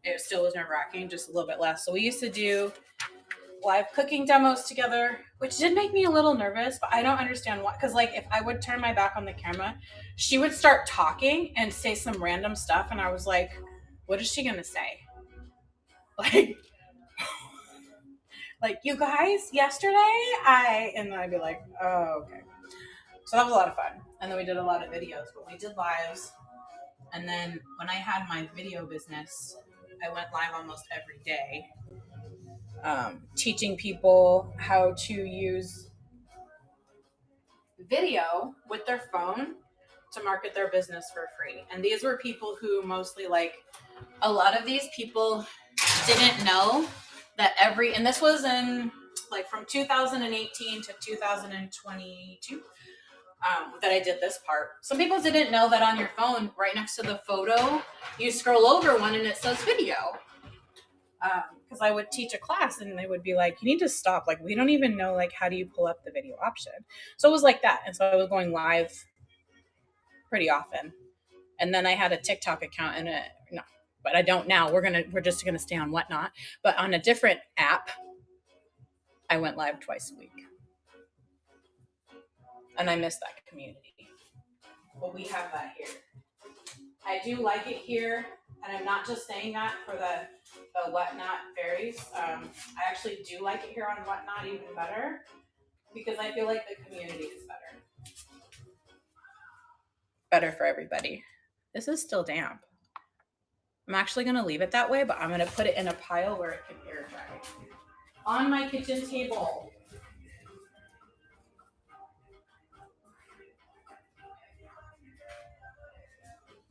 [SPEAKER 1] It still was nerve-wracking, just a little bit less. So we used to do live cooking demos together, which did make me a little nervous, but I don't understand why. Because like if I would turn my back on the camera, she would start talking and say some random stuff, and I was like, what is she gonna say? Like you guys, yesterday and then I'd be like, oh, okay. So that was a lot of fun. And then we did a lot of videos, but we did lives. And then when I had my video business, I went live almost every day, teaching people how to use video with their phone to market their business for free. And these were people who mostly a lot of these people didn't know that and this was in from 2018 to 2022, that I did this part. Some people didn't know that on your phone, right next to the photo, you scroll over one and it says video. Because I would teach a class and they would be like, you need to stop. Like, we don't even know, how do you pull up the video option? So it was like that. And so I was going live pretty often. And then I had a TikTok account but I don't now. We're just going to stay on Whatnot. But on a different app, I went live twice a week. And I miss that community. But we have that here. I do like it here. And I'm not just saying that for the Whatnot fairies. I actually do like it here on Whatnot even better, because I feel like the community is better. Better for everybody. This is still damp. I'm actually going to leave it that way, but I'm going to put it in a pile where it can air dry. On my kitchen table.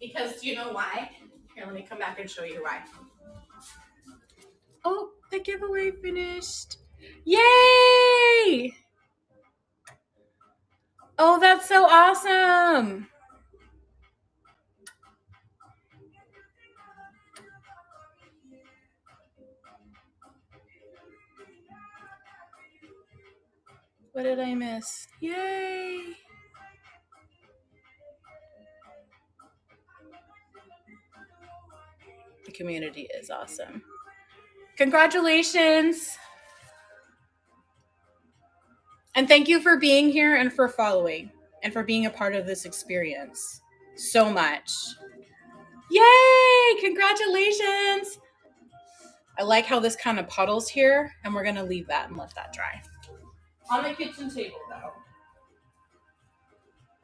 [SPEAKER 1] Because do you know why? Here, let me come back and show you why. Oh, the giveaway finished. Yay! Oh, that's so awesome. What did I miss? Yay! The community is awesome. Congratulations! And thank you for being here and for following and for being a part of this experience so much. Yay! Congratulations! I like how this kind of puddles here, and we're going to leave that and let that dry. On the kitchen table, though,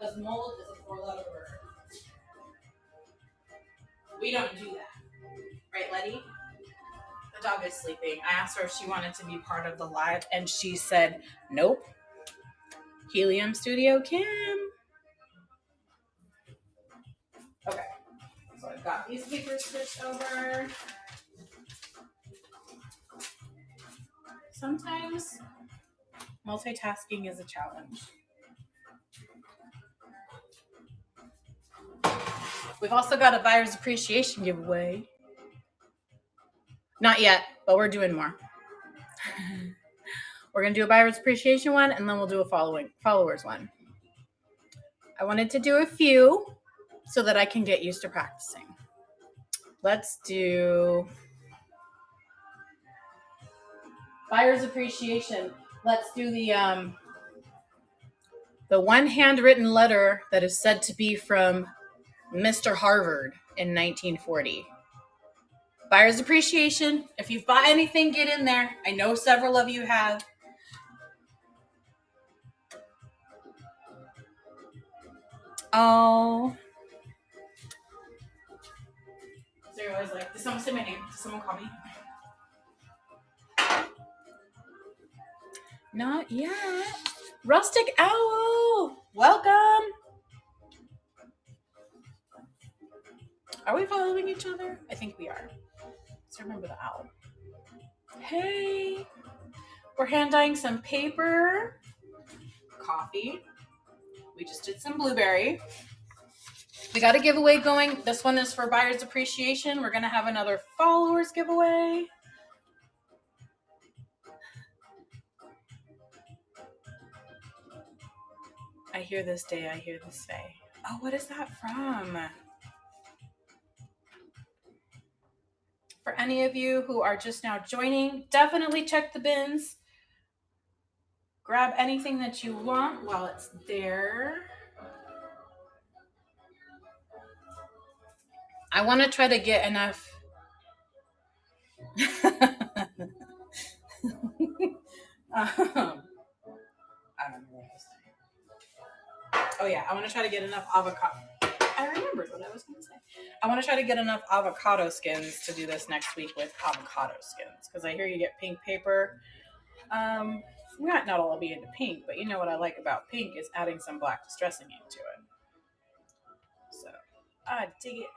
[SPEAKER 1] because mold is a 4-letter word. We don't do that. Right, Letty? The dog is sleeping. I asked her if she wanted to be part of the live, and she said, nope. Helium Studio Kim. Okay. So I've got these papers switched over. Sometimes multitasking is a challenge. We've also got a buyer's appreciation giveaway. Not yet, but we're doing more. We're going to do a buyer's appreciation one, and then we'll do a followers one. I wanted to do a few so that I can get used to practicing. Let's do buyer's appreciation. Let's do the one handwritten letter that is said to be from Mr. Harvard in 1940. Buyer's appreciation. If you've bought anything, get in there. I know several of you have. Oh. So you're always like, did someone say my name? Did someone call me? Not yet. Rustic Owl. Welcome. Are we following each other? I think we are. Let's remember the owl. Hey. We're hand dyeing some paper. Coffee. We just did some blueberry. We got a giveaway going. This one is for buyer's appreciation. We're going to have another followers giveaway. I hear this day, I hear this day. Oh, what is that from? For any of you who are just now joining, definitely check the bins. Grab anything that you want while it's there. I want to try to get enough. I don't know what I was saying. Oh yeah, I want to try to get enough avocado. I remembered what I was going to say. I want to try to get enough avocado skins to do this next week with avocado skins because I hear you get pink paper. We might not all be into pink, but you know what I like about pink is adding some black distressing ink to it. So I dig it.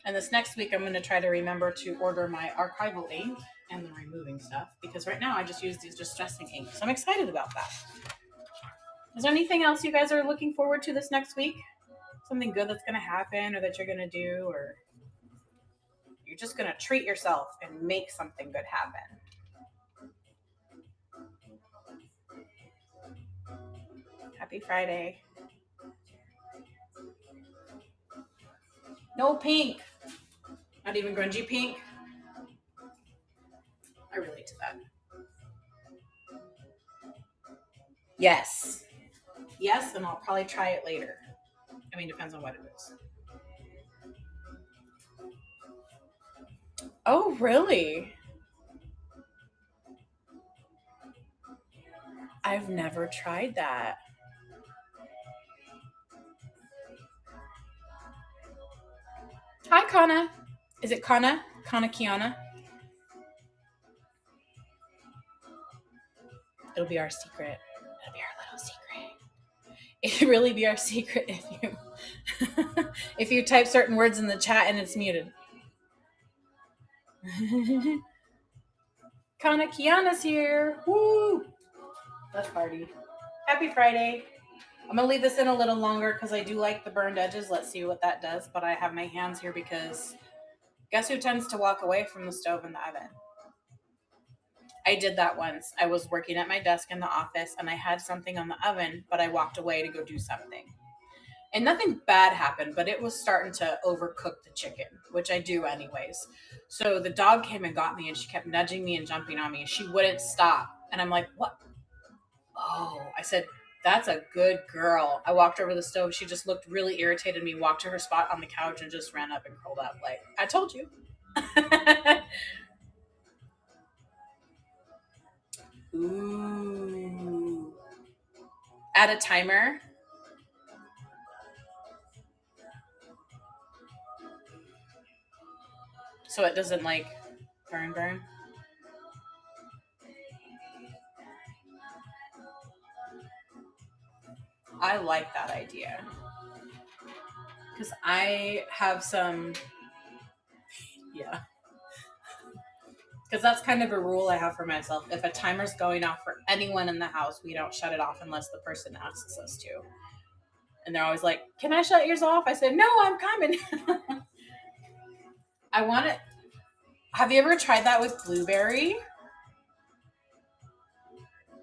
[SPEAKER 1] And this next week, I'm going to try to remember to order my archival ink and the removing stuff because right now I just use these distressing ink. So I'm excited about that. Is there anything else you guys are looking forward to this next week? Something good that's going to happen or that you're going to do, or you're just going to treat yourself and make something good happen? Happy Friday. No pink. Not even grungy pink. I relate to that. Yes. Yes, and I'll probably try it later. I mean, depends on what it is. Oh, really? I've never tried that. Hi, Kana. Is it Kana? Kana Kiana? It'll be our secret. It'll be our little secret. It'll really be our secret if you if you type certain words in the chat and it's muted. Kana Kiana's here. Woo! Let's party. Happy Friday. I'm going to leave this in a little longer because I do like the burned edges. Let's see what that does. But I have my hands here because guess who tends to walk away from the stove and the oven? I did that once. I was working at my desk in the office and I had something on the oven, but I walked away to go do something. And nothing bad happened, but it was starting to overcook the chicken, which I do anyways. So the dog came and got me and she kept nudging me and jumping on me and she wouldn't stop. And I'm like, what? Oh, I said, that's a good girl. I walked over the stove. She just looked really irritated at me, walked to her spot on the couch and just ran up and curled up. Like, I told you. Ooh. Add a timer. So it doesn't like burn. I like that idea. Because I have some, yeah. Because that's kind of a rule I have for myself. If a timer's going off for anyone in the house, we don't shut it off unless the person asks us to. And they're always like, can I shut yours off? I said, no, I'm coming. I want it. Have you ever tried that with blueberry?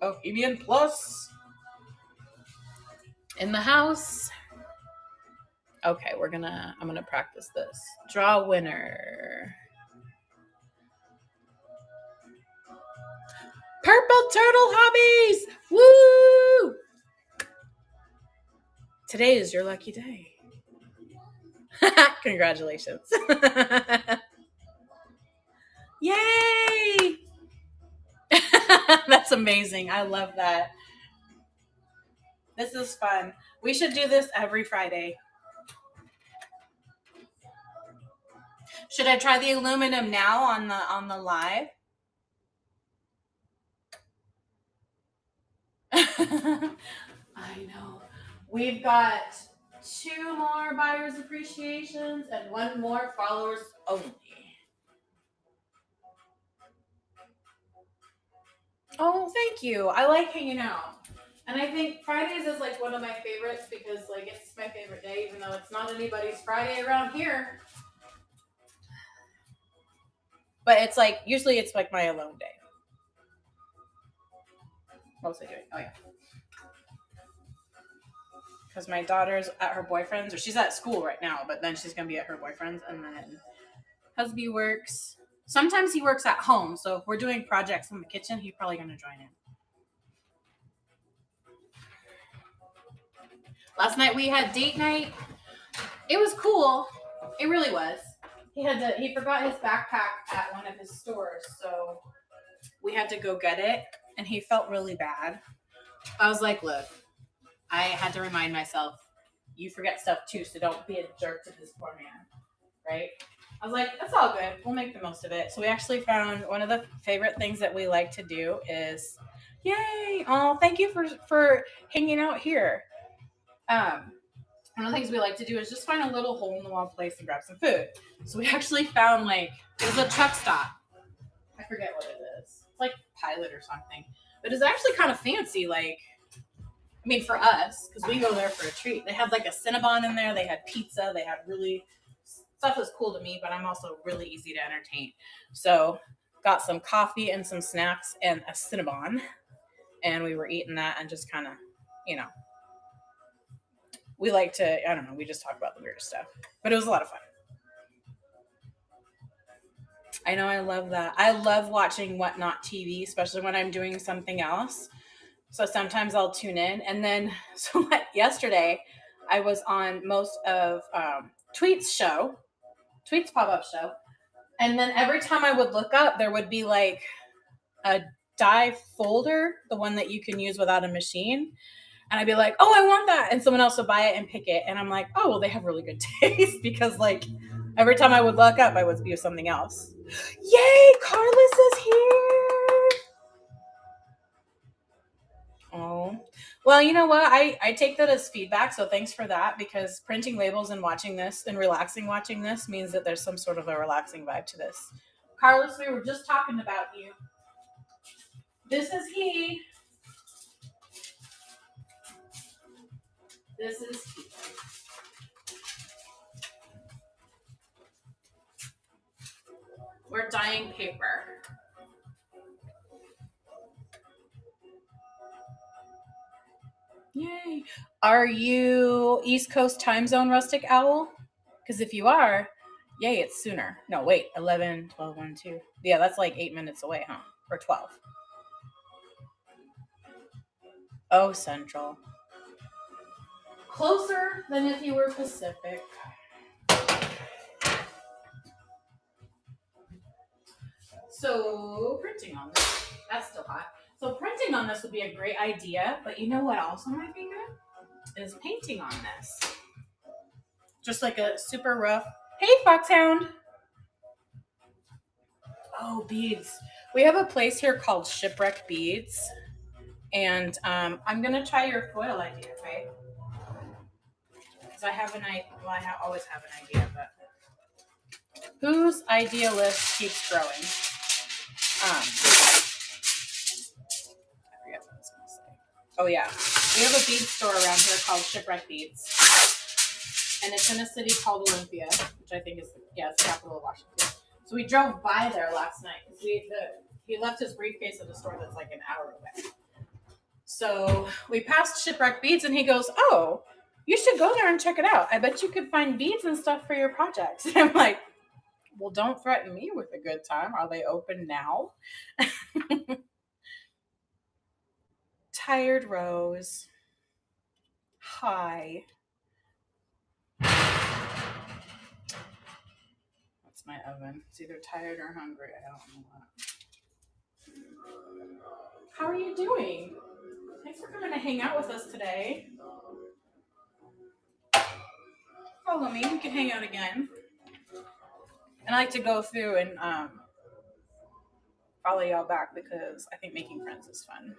[SPEAKER 1] Bohemian Plus. In the house. Okay, I'm gonna practice this. Draw winner. Purple Turtle Hobbies! Woo! Today is your lucky day. Congratulations. Yay! That's amazing. I love that. This is fun. We should do this every Friday. Should I try the aluminum now on the live? I know. We've got 2 more buyers appreciations and 1 more followers only. Oh, thank you. I like hanging out. And I think Fridays is like one of my favorites because like it's my favorite day, even though it's not anybody's Friday around here. But it's like, usually it's like my alone day. What was I doing? Oh, yeah. Because my daughter's at her boyfriend's, or she's at school right now, but then she's going to be at her boyfriend's, and then husband works. Sometimes he works at home, so if we're doing projects in the kitchen, he's probably going to join in. Last night we had date night. It was cool. It really was. He forgot his backpack at one of his stores, so we had to go get it, and he felt really bad. I was like, look, I had to remind myself, you forget stuff too, so don't be a jerk to this poor man, right? I was like, that's all good. We'll make the most of it. So we actually found one of the favorite things that we like to do is, yay! Oh, thank you for hanging out here. One of the things we like to do is just find a little hole in the wall place and grab some food. So we actually found it was a truck stop. I forget what it is. It's like Pilot or something. But it's actually kind of fancy. For us, because we go there for a treat. They had a Cinnabon in there. They had pizza. They had stuff was cool to me, but I'm also really easy to entertain. So got some coffee and some snacks and a Cinnabon. And we were eating that and just kind of, we like to, I don't know, we just talk about the weird stuff. But it was a lot of fun. I know, I love that. I love watching Whatnot TV, especially when I'm doing something else. So sometimes I'll tune in. And then, yesterday, I was on most of Tweet's pop-up show. And then every time I would look up, there would be a dye folder, the one that you can use without a machine. And I'd be like, oh, I want that. And someone else would buy it and pick it. And I'm like, oh, well, they have really good taste because every time I would look up, I would view something else. Yay, Carlos is here. Oh, well, you know what? I take that as feedback. So thanks for that, because printing labels and watching this and relaxing watching this means that there's some sort of a relaxing vibe to this. Carlos, we were just talking about you. This is he. This is he. We're dyeing paper. Yay. Are you East Coast time zone rustic owl? Because if you are, yay, it's sooner. No, wait, 11, 12, 1, 2. Yeah, that's 8 minutes away, huh? Or 12. Oh, Central. Closer than if you were Pacific. So printing on this, that's still hot. So printing on this would be a great idea, but you know what also might be good? Is painting on this. Just a super rough, hey Foxhound. Oh, beads. We have a place here called Shipwreck Beads. And I'm going to try your foil idea, okay? Because I have an idea. Well, I always have an idea, but whose idea list keeps growing? I forget what I was going to say. Oh, yeah. We have a bead store around here called Shipwreck Beads. And it's in a city called Olympia, which I think is, it's the capital of Washington. So we drove by there last night because he left his briefcase at a store that's an hour away. So we passed Shipwreck Beads and he goes, oh, you should go there and check it out. I bet you could find beads and stuff for your projects. And I'm like, well, don't threaten me with a good time. Are they open now? Tired Rose. Hi. That's my oven. It's either tired or hungry. I don't know what. How are you doing? Thanks for coming to hang out with us today. Follow me. We can hang out again. And I like to go through and follow y'all back because I think making friends is fun.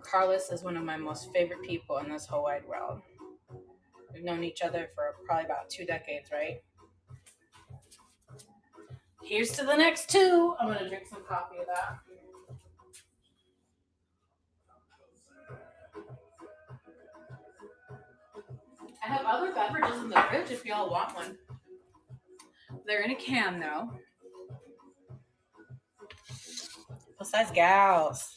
[SPEAKER 1] Carlos is one of my most favorite people in this whole wide world. We've known each other for probably about 2 decades, right? Here's to the next 2. I'm going to drink some coffee of that. I have other beverages in the fridge if y'all want one. They're in a can though. Plus size gals.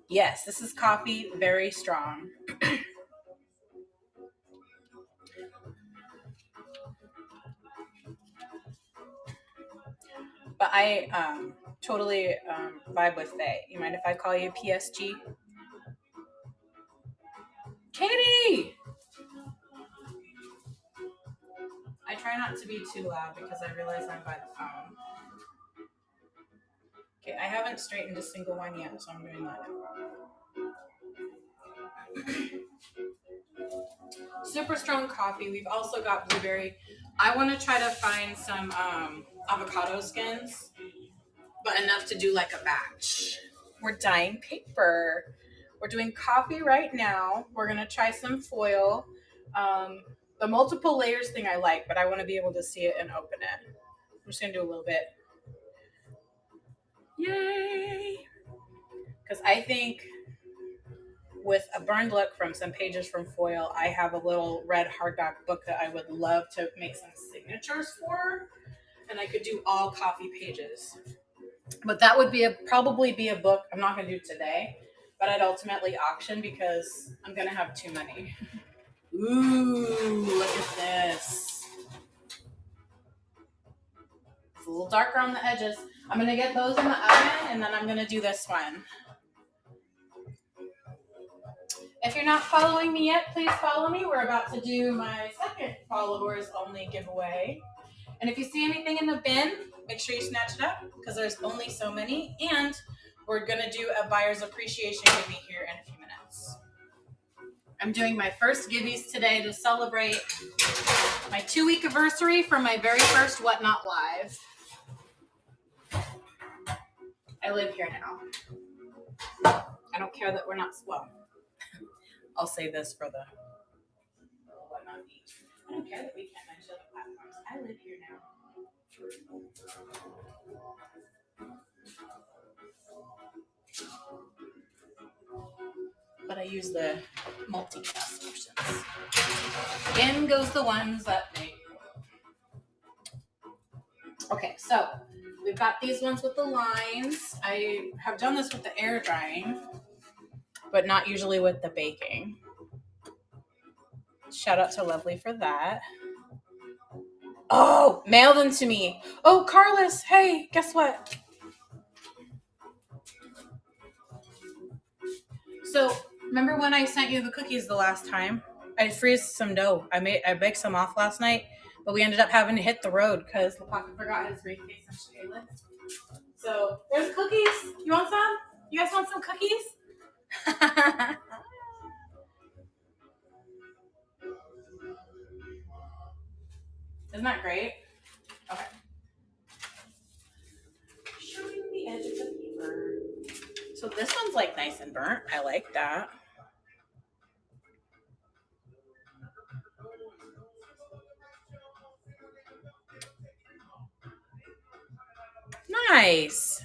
[SPEAKER 1] Yes, this is coffee, very strong. But I totally vibe with Faye. You mind if I call you PSG? Katie! I try not to be too loud because I realize I'm by the phone. Okay, I haven't straightened a single one yet, so I'm doing that now. Super strong coffee. We've also got blueberry. I want to try to find some avocado skins, but enough to do like a batch. We're dyeing paper. We're doing coffee right now. We're going to try some foil. The multiple layers thing I like, but I want to be able to see it and open it. I'm just going to do a little bit. Yay! Because I think with a burned look from some pages from foil, I have a little red hardback book that I would love to make some signatures for, and I could do all coffee pages. But that would probably be a book I'm not going to do today, but I'd ultimately auction because I'm going to have too many. Ooh, look at this. It's a little darker on the edges. I'm going to get those in the oven, and then I'm going to do this one. If you're not following me yet, please follow me. We're about to do my second followers only giveaway. And if you see anything in the bin, make sure you snatch it up because there's only so many. And we're going to do a buyer's appreciation givey here in a few minutes. I'm doing my first givvies today to celebrate my 2-week anniversary from my very first Whatnot Live. I live here now. I don't care that we're not, well, I'll say this for the Whatnot Beach. I don't care that we can't mention other platforms. I live here now. But I use the multicast options. In goes the ones that make. Okay, so we've got these ones with the lines. I have done this with the air drying, but not usually with the baking. Shout out to Lovely for that. Oh, mail them to me. Oh, Carlos, hey, guess what? So remember when I sent you the cookies the last time? I freeze some dough. I baked some off last night, but we ended up having to hit the road because Lapaka forgot his briefcase and Shayla. So there's cookies. You want some? You guys want some cookies? Isn't that great? Okay. Showing the edge of the paper. So this one's like nice and burnt. I like that. Nice.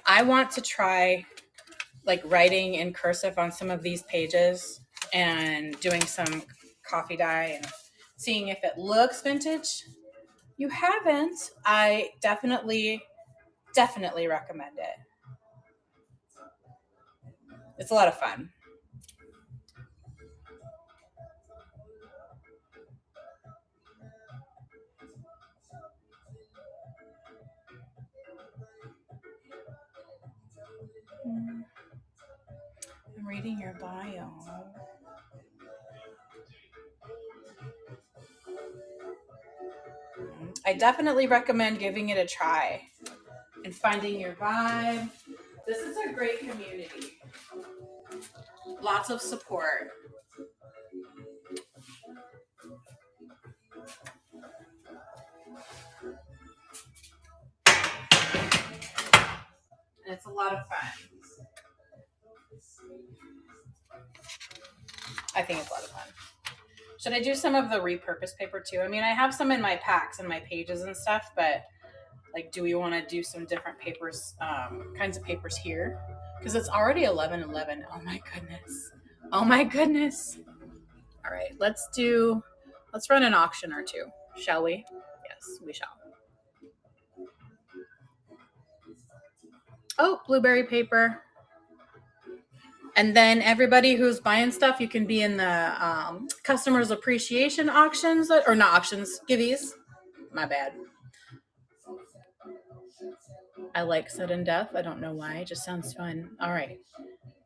[SPEAKER 1] I want to try like writing in cursive on some of these pages and doing some coffee dye and seeing if it looks vintage. You haven't? I definitely recommend it. It's a lot of fun. I'm reading your bio. I definitely recommend giving it a try and finding your vibe. This is a great community. Lots of support. And it's a lot of fun. I think it's a lot of fun. Should I do some of the repurposed paper too? I mean, I have some in my packs and my pages and stuff, but like, do we want to do some different papers, kinds of papers here? Because it's already 11:11. Oh my goodness. Oh my goodness. All right, let's run an auction or two, shall we? Yes, we shall. Oh, blueberry paper. And then everybody who's buying stuff, you can be in the customers appreciation auctions, or not auctions, giveies. My bad. I like sudden death. I don't know why. It just sounds fun. All right.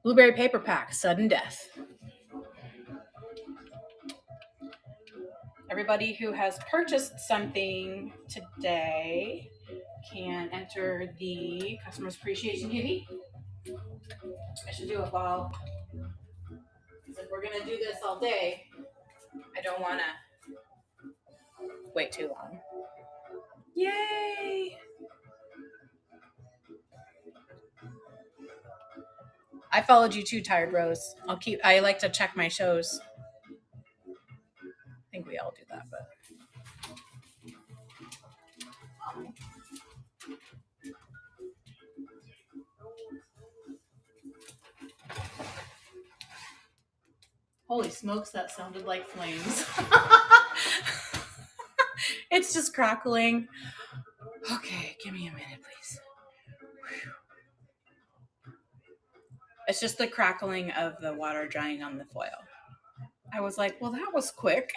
[SPEAKER 1] Blueberry paper pack, sudden death. Everybody who has purchased something today can enter the customers appreciation givey. I should do it while, because if we're going to do this all day, I don't want to wait too long. Yay! I followed you too, Tired Rose. I like to check my shows. I think we all do that, but. Holy smokes, that sounded like flames. It's just crackling. Okay, give me a minute, please. It's just the crackling of the water drying on the foil. I was like, well, that was quick.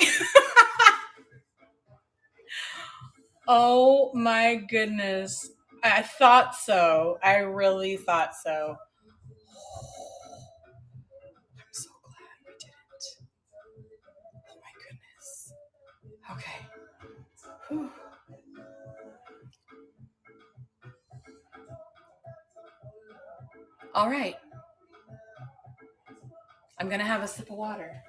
[SPEAKER 1] Oh my goodness. I thought so. I really thought so. I'm so glad we didn't. Oh my goodness. Okay. Whew. All right. I'm going to have a sip of water.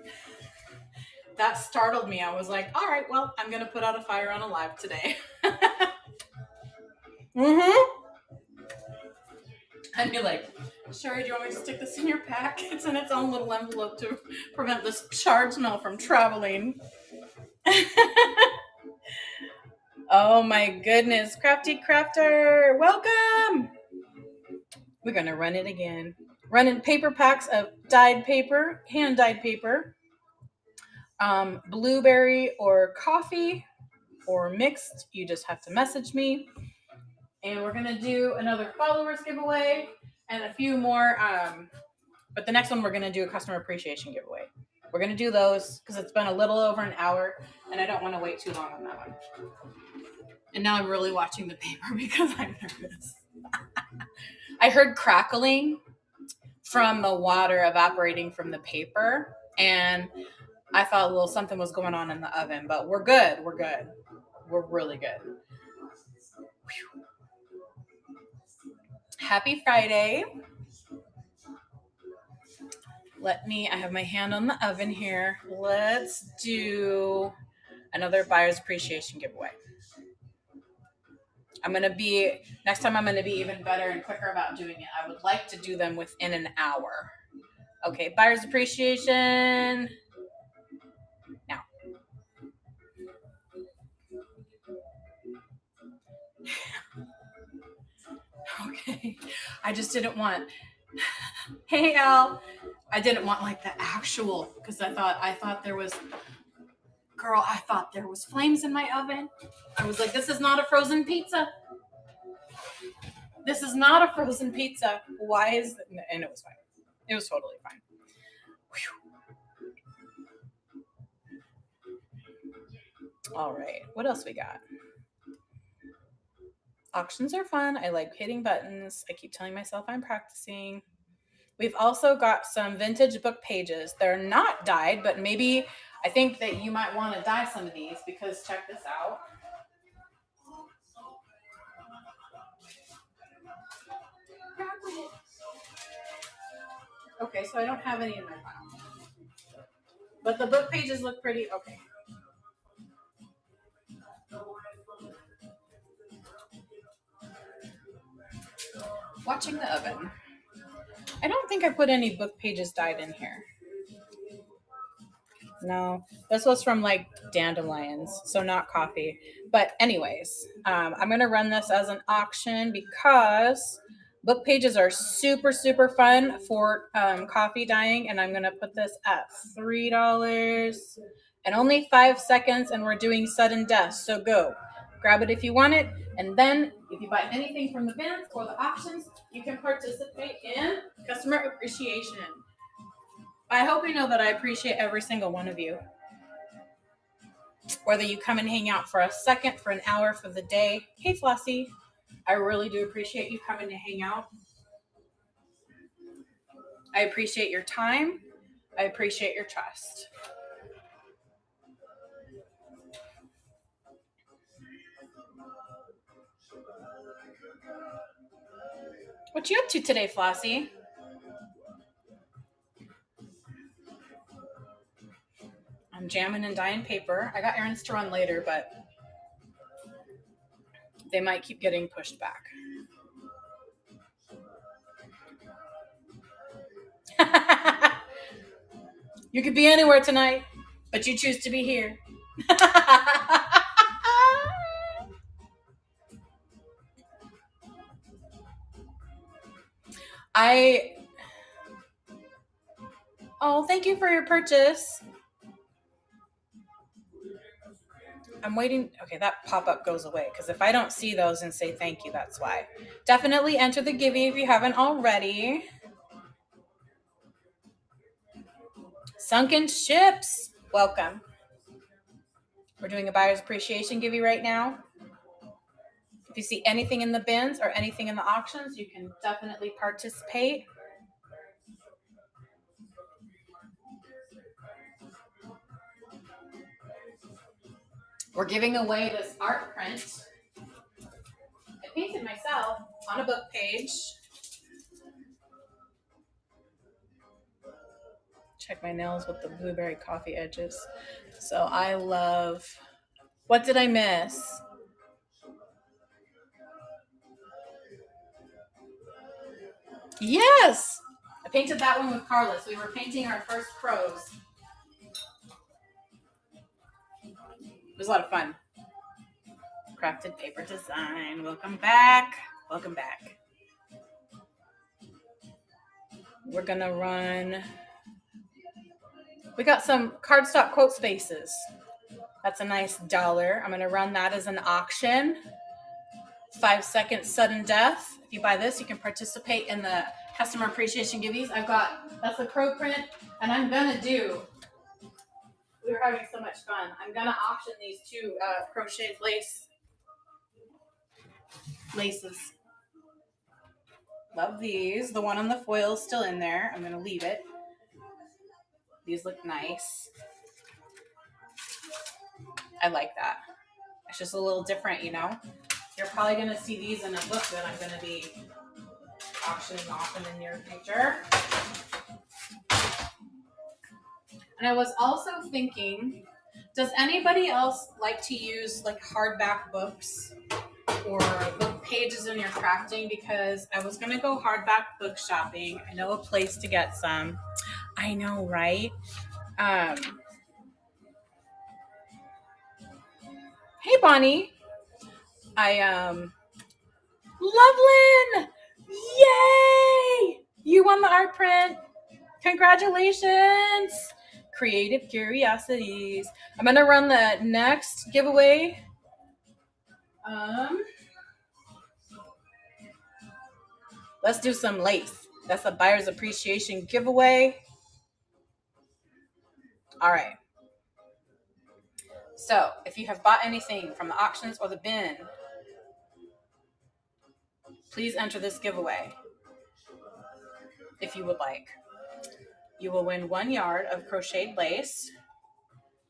[SPEAKER 1] That startled me. I was like, all right, well, I'm going to put out a fire on a live today. I'd be like, Sherry, do you want me to stick this in your pack? It's in its own little envelope to prevent this charred smell from traveling. Oh my goodness. Crafty Crafter, welcome. We're going to run it again. Running paper packs of dyed paper, hand-dyed paper, blueberry or coffee or mixed. You just have to message me. And we're going to do another followers giveaway and a few more. But the next one, we're going to do a customer appreciation giveaway. We're going to do those because it's been a little over an hour and I don't want to wait too long on that one. And now I'm really watching the paper because I'm nervous. I heard crackling from the water evaporating from the paper. And I thought a little something was going on in the oven, but we're good. We're good. We're really good. Whew. Happy Friday. I have my hand on the oven here. Let's do another buyer's appreciation giveaway. Next time I'm going to be even better and quicker about doing it. I would like to do them within an hour. Okay, buyer's appreciation. Now. Okay, I just didn't want, hey Al, I didn't want like the actual, because I thought there was flames in my oven. I was like, this is not a frozen pizza. This is not a frozen pizza. Why is it? And it was fine. It was totally fine. Whew. All right, what else we got? Auctions are fun. I like hitting buttons. I keep telling myself I'm practicing. We've also got some vintage book pages. They're not dyed, but maybe I think that you might want to dye some of these because check this out. Okay, so I don't have any in my file. But the book pages look pretty okay. Watching the oven. I don't think I put any book pages dyed in here. No, this was from like dandelions, so not coffee. But anyways, I'm going to run this as an auction because Book pages are super, super fun for coffee dyeing, and I'm going to put this at $3 and only 5 seconds, and we're doing sudden death. So go. Grab it if you want it, and then if you buy anything from the bins or the options, you can participate in customer appreciation. I hope you know that I appreciate every single one of you. Whether you come and hang out for a second, for an hour, for the day. Hey, Flossie. I really do appreciate you coming to hang out. I appreciate your time. I appreciate your trust. What you up to today, Flossie? I'm jamming and dyeing paper. I got errands to run later, but they might keep getting pushed back. You could be anywhere tonight, but you choose to be here. Oh, thank you for your purchase. I'm waiting. Okay, that pop-up goes away because if I don't see those and say thank you, that's why. Definitely enter the Givey if you haven't already. Sunken Ships, welcome. We're doing a buyer's appreciation Givey right now. If you see anything in the bins or anything in the auctions, you can definitely participate. We're giving away this art print. I painted myself on a book page. Check my nails with the blueberry coffee edges. So I love, what did I miss? Yes, I painted that one with Carlos. We were painting our first crows. It was a lot of fun. Crafted paper design. Welcome back. Welcome back. We're gonna run. We got some cardstock quote spaces. That's a nice $1. I'm gonna run that as an auction. 5-second sudden death. If you buy this, you can participate in the customer appreciation giveaways. That's the crow print, and I'm gonna do. We were having so much fun. I'm gonna auction these two crocheted laces. Love these. The one on the foil is still in there. I'm gonna leave it. These look nice. I like that. It's just a little different, you know. You're probably gonna see these in a book that I'm gonna be auctioning off in the near future. And I was also thinking, does anybody else like to use like hardback books or book pages in your crafting? Because I was gonna go hardback book shopping. I know a place to get some. I know, right? Hey, Bonnie. Loveland! Yay! You won the art print. Congratulations! Creative Curiosities. I'm gonna run the next giveaway. Let's do some lace. That's a buyer's appreciation giveaway. All right. So if you have bought anything from the auctions or the bin, please enter this giveaway if you would like. You will win 1 yard of crocheted lace.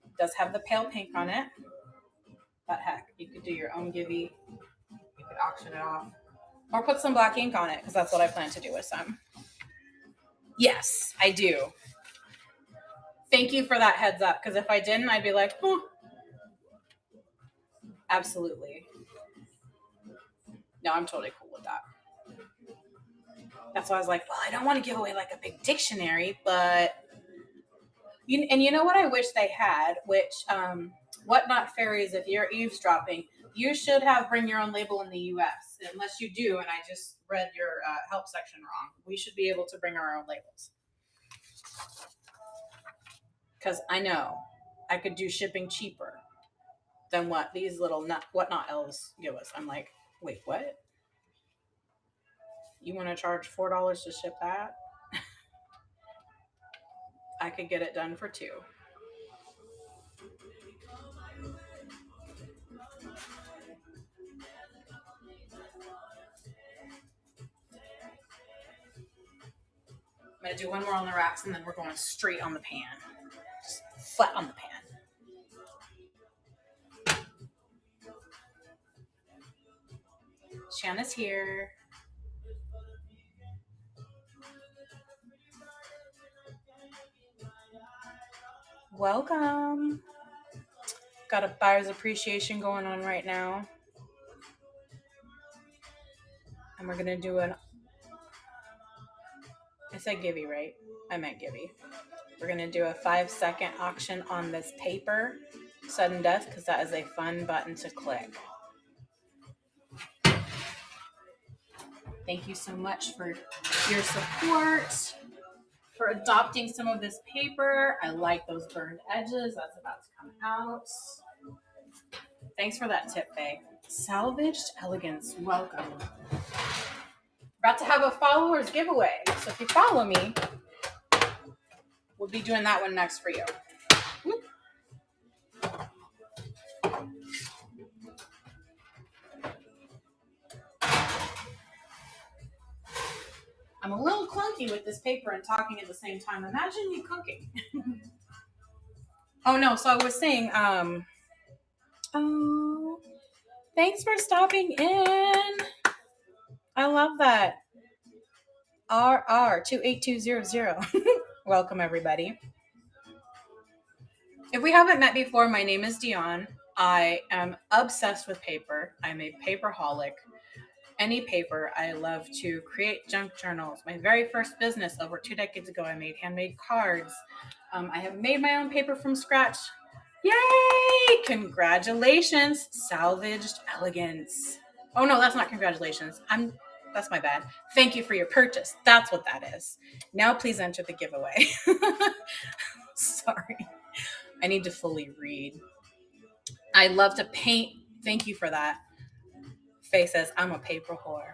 [SPEAKER 1] It does have the pale pink on it. But heck, you could do your own givey. You could auction it off. Or put some black ink on it, because that's what I plan to do with some. Yes, I do. Thank you for that heads up, because if I didn't, I'd be like, oh. Absolutely. No, I'm totally cool with that. That's why I was like, well, I don't want to give away like a big dictionary, but you know what I wish they had, which Whatnot Fairies, if you're eavesdropping, You should have bring your own label in the US, unless you do, and I just read your help section wrong. We should be able to bring our own labels. Because I know I could do shipping cheaper than what these little whatnot elves give us. I'm like, wait, what? You want to charge $4 to ship that? I could get it done for $2. I'm gonna do one more on the racks, and then we're going straight on the pan, just flat on the pan. Shanna's here. Welcome. Got a buyer's appreciation going on right now. And we're gonna do I said givey, right? I meant givey. We're gonna do a 5-second auction on this paper, sudden death, because that is a fun button to click. Thank you so much for your support, for adopting some of this paper. I like those burned edges. That's about to come out. Thanks for that tip, Faye. Salvaged Elegance, welcome. About to have a followers giveaway. So if you follow me, we'll be doing that one next for you. Whoop. I'm a little clunky with this paper and talking at the same time. Imagine you cooking. Oh no, so I was saying, oh, thanks for stopping in. I love that. RR28200. Welcome, everybody. If we haven't met before, my name is Dion. I am obsessed with paper. I'm a paperholic. Any paper. I love to create junk journals. My very first business over 2 decades ago, I made handmade cards. I have made my own paper from scratch. Yay! Congratulations, Salvaged Elegance. Oh no, that's not congratulations. That's my bad. Thank you for your purchase. That's what that is. Now please enter the giveaway. Sorry. I need to fully read. I love to paint. Thank you for that. Faye says, I'm a paper whore.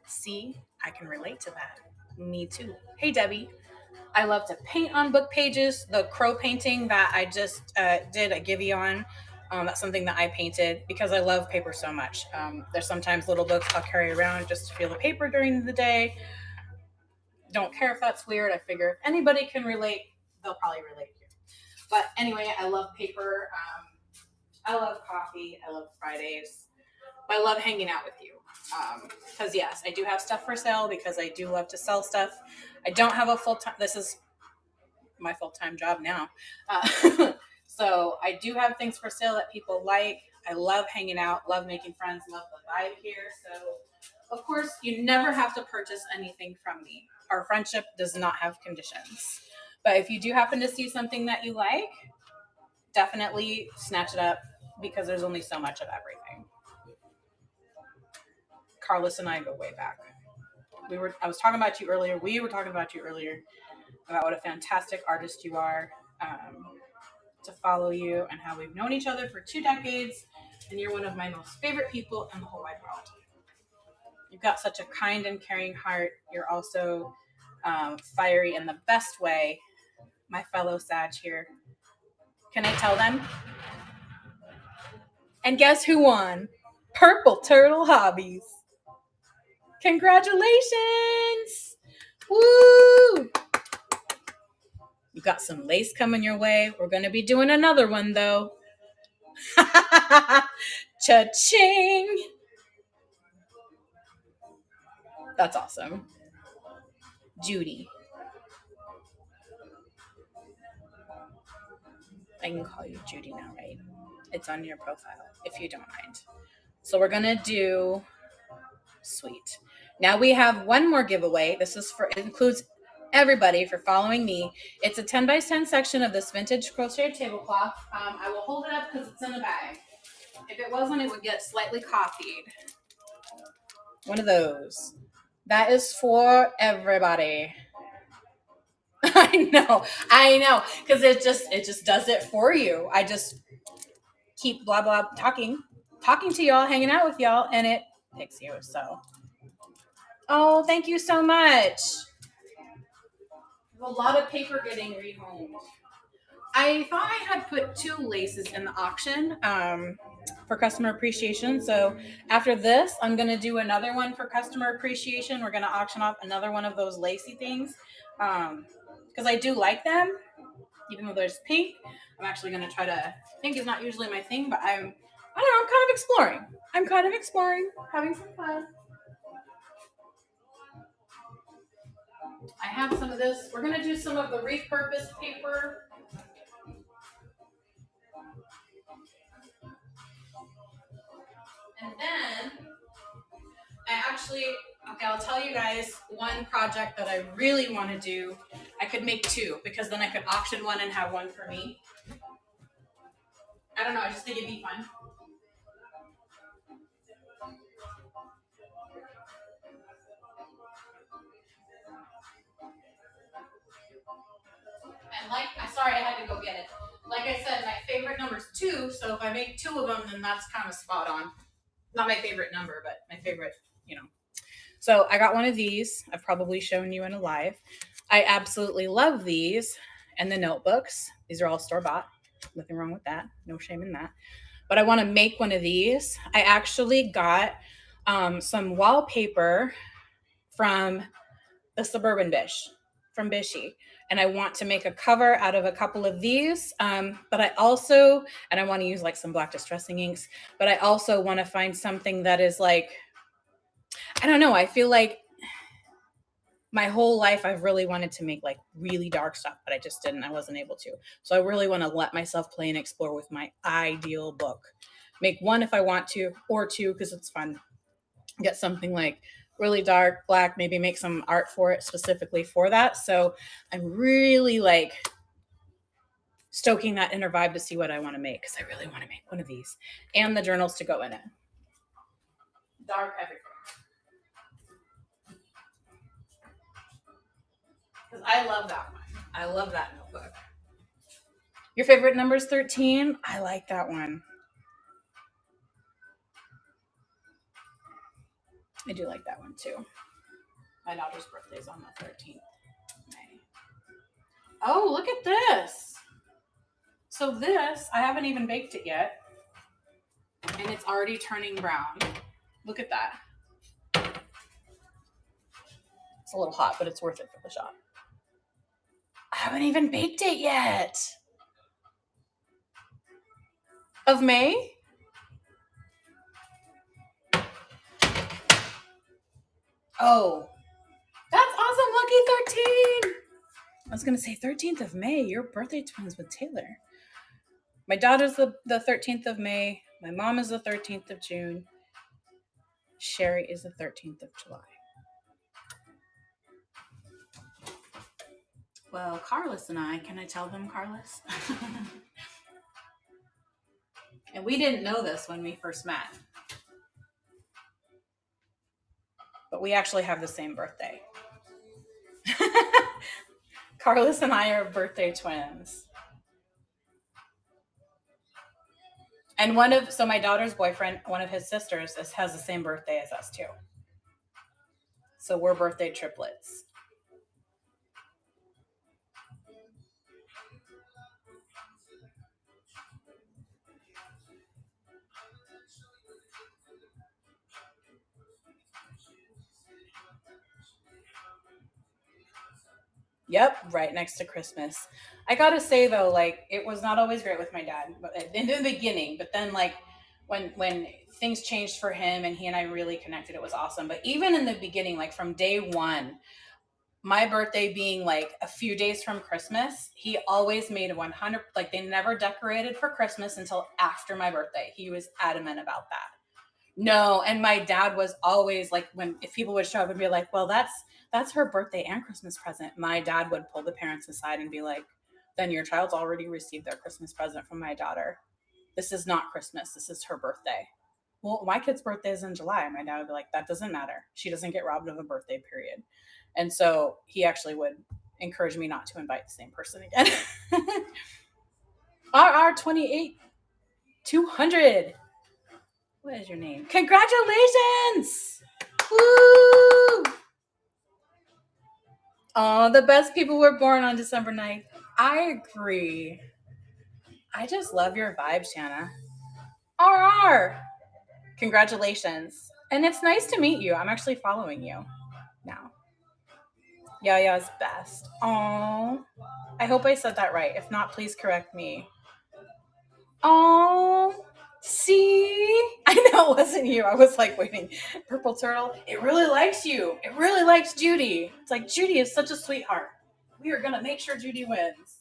[SPEAKER 1] See, I can relate to that. Me too. Hey, Debbie. I love to paint on book pages. The crow painting that I just did a givey on, that's something that I painted because I love paper so much. There's sometimes little books I'll carry around just to feel the paper during the day. Don't care if that's weird. I figure if anybody can relate, they'll probably relate here. But anyway, I love paper. I love coffee. I love Fridays. But I love hanging out with you. Because yes, I do have stuff for sale because I do love to sell stuff. I don't have a full-time, this is my full-time job now. So I do have things for sale that people like. I love hanging out, love making friends, love the vibe here. So of course, you never have to purchase anything from me. Our friendship does not have conditions. But if you do happen to see something that you like, definitely snatch it up because there's only so much of everything. Carlos and I go way back. I was talking about you earlier. We were talking about you earlier about what a fantastic artist you are, to follow you and how we've known each other for 2 decades. And you're one of my most favorite people in the whole wide world. You've got such a kind and caring heart. You're also fiery in the best way. My fellow Sag here. Can I tell them? And guess who won? Purple Turtle Hobbies. Congratulations! Woo! You got some lace coming your way. We're going to be doing another one, though. Cha-ching! That's awesome. Judy. I can call you Judy now, right? It's on your profile, if you don't mind. So we're going to do... Sweet. Now we have one more giveaway. This is it includes everybody for following me. It's a 10x10 section of this vintage crocheted tablecloth. I will hold it up because it's in a bag. If it wasn't, it would get slightly coffeed. One of those. That is for everybody. I know, because it just does it for you. I just keep blah blah talking to y'all, hanging out with y'all, and it picks you. So, oh, thank you so much. A lot of paper getting rehomed. I thought I had put 2 laces in the auction for customer appreciation. So after this, I'm going to do another one for customer appreciation. We're going to auction off another one of those lacy things because I do like them, even though there's pink. I'm actually going to try to. Pink is not usually my thing, but I don't know. I'm kind of exploring. Having some fun. I have some of this. We're going to do some of the repurposed paper. And then I'll tell you guys one project that I really want to do. I could make 2 because then I could auction one and have one for me. I don't know. I just think it'd be fun. And sorry, I had to go get it. Like I said, my favorite number is 2. So if I make 2 of them, then that's kind of spot on. Not my favorite number, but my favorite, So I got one of these. I've probably shown you in a live. I absolutely love these and the notebooks. These are all store-bought. Nothing wrong with that. No shame in that. But I want to make one of these. I actually got some wallpaper from the Suburban Bish, from Bishy. And I want to make a cover out of a couple of these. But I also, and I want to use like some black distressing inks, but I also want to find something that is like, I don't know. I feel like my whole life I've really wanted to make like really dark stuff, but I just didn't. I wasn't able to. So I really want to let myself play and explore with my ideal book. Make 1 if I want to, or 2 because it's fun. Get something like really dark, black, maybe make some art for it specifically for that. So I'm really like stoking that inner vibe to see what I want to make because I really want to make one of these and the journals to go in it. Dark everything. Because I love that one. I love that notebook. Your favorite number is 13? I like that one. I do like that one too. My daughter's birthday is on the 13th of May. Oh, look at this. So this, I haven't even baked it yet. And it's already turning brown. Look at that. It's a little hot, but it's worth it for the shop. I haven't even baked it yet. Of May? Oh, that's awesome. Lucky 13. I was going to say 13th of May. Your birthday twins with Taylor. My daughter's the 13th of May. My mom is the 13th of June. Sherry is the 13th of July. Well, Carlos and I, can I tell them, Carlos? And we didn't know this when we first met. But we actually have the same birthday. Carlos and I are birthday twins. And so my daughter's boyfriend, one of his sisters, has the same birthday as us too. So we're birthday triplets. Yep, right next to Christmas. I gotta say though, like it was not always great with my dad, but in the beginning. But then, like when things changed for him and he and I really connected, it was awesome. But even in the beginning, like from day 1, my birthday being like a few days from Christmas, he always made a 100. Like they never decorated for Christmas until after my birthday. He was adamant about that. No, and my dad was always like, if people would show up and be like, well, that's her birthday and Christmas present. My dad would pull the parents aside and be like, then your child's already received their Christmas present from my daughter. This is not Christmas. This is her birthday. Well, my kid's birthday is in July. My dad would be like, that doesn't matter. She doesn't get robbed of a birthday, period. And so he actually would encourage me not to invite the same person again. RR28 200. What is your name? Congratulations! Woo! Oh, the best people were born on December 9th. I agree. I just love your vibes, Shanna. RR! Congratulations. And it's nice to meet you. I'm actually following you now. Yaya's best. Oh, I hope I said that right. If not, please correct me. Oh, see? I know it wasn't you. I was like waiting. Purple Turtle, it really likes you. It really likes Judy. It's like, Judy is such a sweetheart. We are going to make sure Judy wins.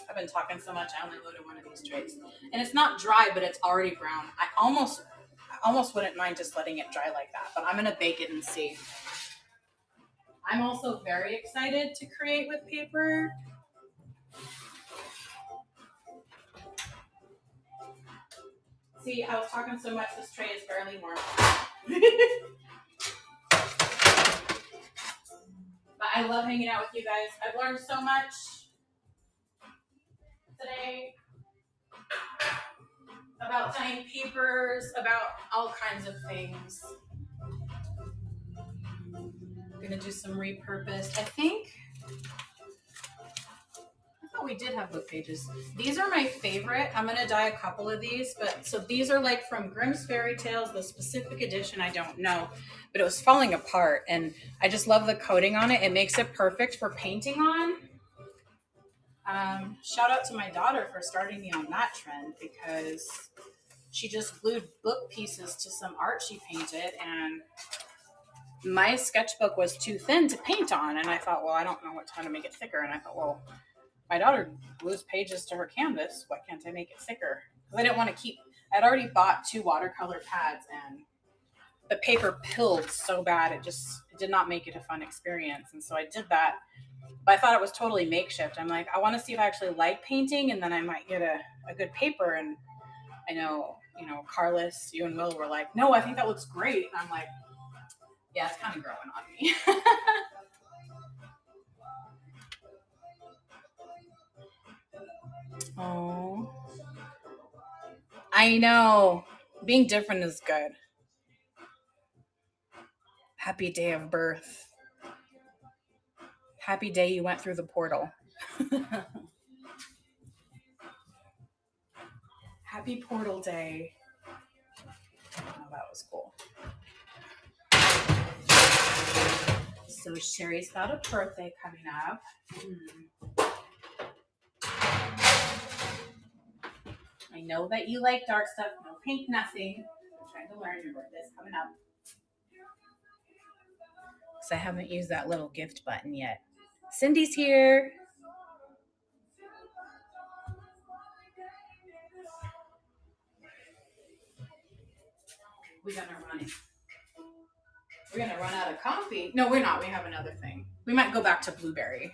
[SPEAKER 1] I've been talking so much, I only loaded one of these trays. And it's not dry, but it's already brown. I almost wouldn't mind just letting it dry like that, but I'm going to bake it and see. I'm also very excited to create with paper. See, I was talking so much, this tray is barely warm. But I love hanging out with you guys. I've learned so much today about dyeing papers, about all kinds of things. I'm gonna do some repurposed. I thought we did have book pages. These are my favorite. I'm gonna dye a couple of these, but so these are like from Grimm's Fairy Tales, the specific edition I don't know, but it was falling apart, and I just love the coating on it. It makes it perfect for painting on. Shout out to my daughter for starting me on that trend, because she just glued book pieces to some art she painted, and my sketchbook was too thin to paint on, and I thought, well, I don't know how to make it thicker, and I thought, well, my daughter glues pages to her canvas, why can't I make it thicker? Because I didn't want to I'd already bought 2 watercolor pads, and the paper pilled so bad, it did not make it a fun experience, and so I did that. But I thought it was totally makeshift. I'm like, I want to see if I actually like painting, and then I might get a good paper. And I know, Carlos, you and Will were like, no, I think that looks great. And I'm like, yeah, it's kind of growing on me. Oh, I know. Being different is good. Happy day of birth. Happy day you went through the portal. Happy portal day. Oh, that was cool. So Sherry's got a birthday coming up. I know that you like dark stuff. No pink, nothing. I'm trying to learn. Your birthday's coming up. Because I haven't used that little gift button yet. Cindy's here. We're gonna run out of coffee. No, we're not. We have another thing. We might go back to blueberry.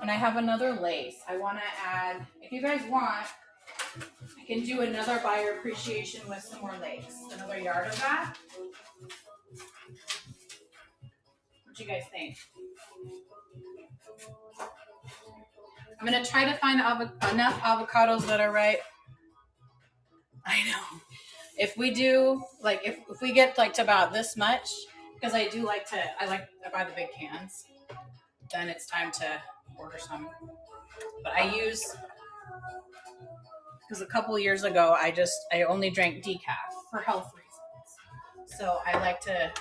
[SPEAKER 1] And I have another lace. I want to add, if you guys want, I can do another buyer appreciation with some more lace. Another yard of that. What do you guys think? I'm going to try to find enough avocados that are right. I know. If we do, like, if we get like to about this much, because I buy the big cans, then it's time to order some. But because a couple of years ago, I only drank decaf for health reasons. So I like to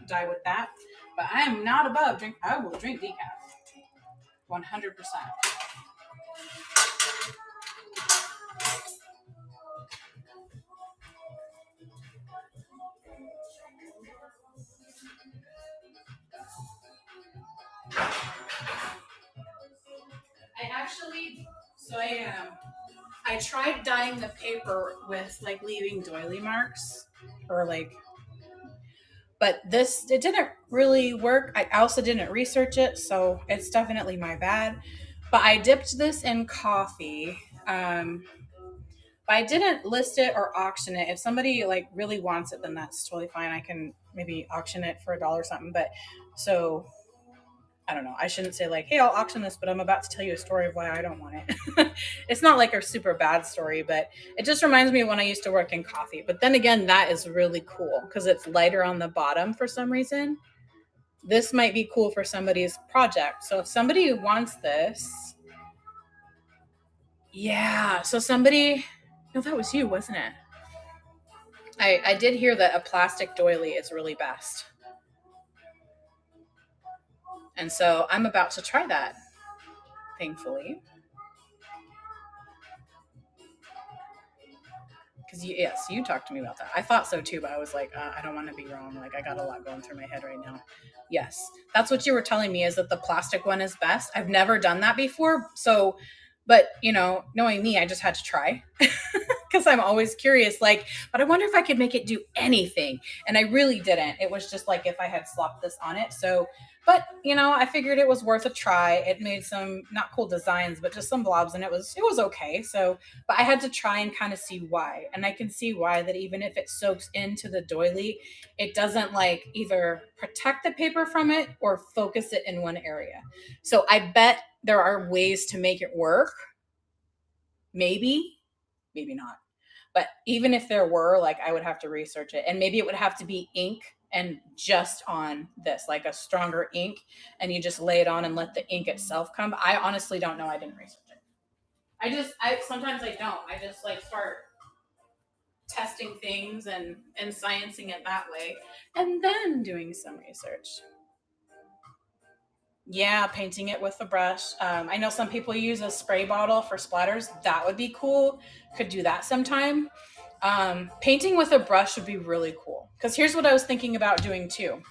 [SPEAKER 1] dye with that. But I am not above I will drink decaf. 100%. I tried dyeing the paper with like leaving doily marks, or like, But it didn't really work. I also didn't research it, so it's definitely my bad. But I dipped this in coffee. But I didn't list it or auction it. If somebody like really wants it, then that's totally fine. I can maybe auction it for $1 or something. But so I don't know. I shouldn't say like, hey, I'll auction this, but I'm about to tell you a story of why I don't want it. It's not like a super bad story, but it just reminds me of when I used to work in coffee. But then again, that is really cool because it's lighter on the bottom for some reason. This might be cool for somebody's project. So if somebody wants this, yeah. So somebody, no, that was you, wasn't it? I did hear that a plastic doily is really best. And so I'm about to try that, thankfully. Because yes, you talked to me about that. I thought so too, but I was like, I don't want to be wrong. Like I got a lot going through my head right now. Yes, that's what you were telling me is that the plastic one is best. I've never done that before. So, but knowing me, I just had to try because I'm always curious. Like, but I wonder if I could make it do anything. And I really didn't. It was just like if I had slopped this on it. So, but I figured it was worth a try. It made some not cool designs, but just some blobs, and it was okay. So, but I had to try and kind of see why. And I can see why that even if it soaks into the doily, it doesn't like either protect the paper from it or focus it in one area. So I bet there are ways to make it work. Maybe, maybe not. But even if there were, like I would have to research it. And maybe it would have to be ink and just on this, like a stronger ink, and you just lay it on and let the ink itself come. I honestly don't know. I didn't research it. I sometimes I don't. I just like start testing things and sciencing it that way, and then doing some research. Yeah, painting it with a brush. I know some people use a spray bottle for splatters. That would be cool. Could do that sometime. Painting with a brush would be really cool. Because here's what I was thinking about doing too.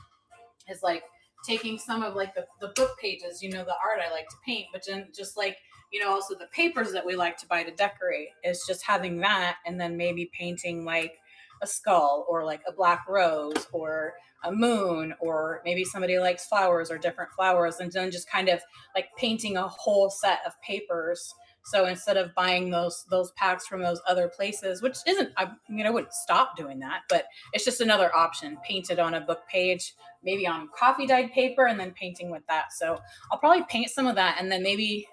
[SPEAKER 1] Is like taking some of like the book pages, the art I like to paint, but then just like, also the papers that we like to buy to decorate is just having that and then maybe painting like a skull or like a black rose or a moon, or maybe somebody likes flowers or different flowers, and then just kind of like painting a whole set of papers. So instead of buying those packs from those other places, which isn't, I wouldn't stop doing that, but it's just another option. Painted on a book page, maybe on coffee dyed paper, and then painting with that. So I'll probably paint some of that, and then maybe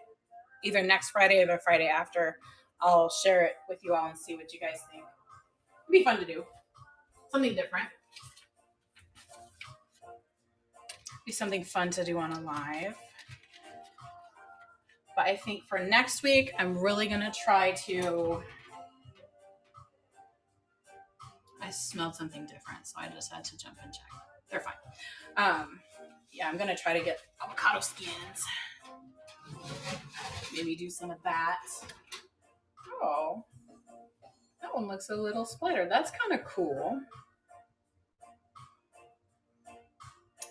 [SPEAKER 1] either next Friday or the Friday after, I'll share it with you all and see what you guys think. It'd be fun to do. Something different. Be something fun to do on a live. But I think for next week, I'm really going to try to... I smelled something different, so I just had to jump and check. They're fine. Yeah, I'm going to try to get avocado skins. Maybe do some of that. Oh, that one looks a little splattered. That's kind of cool.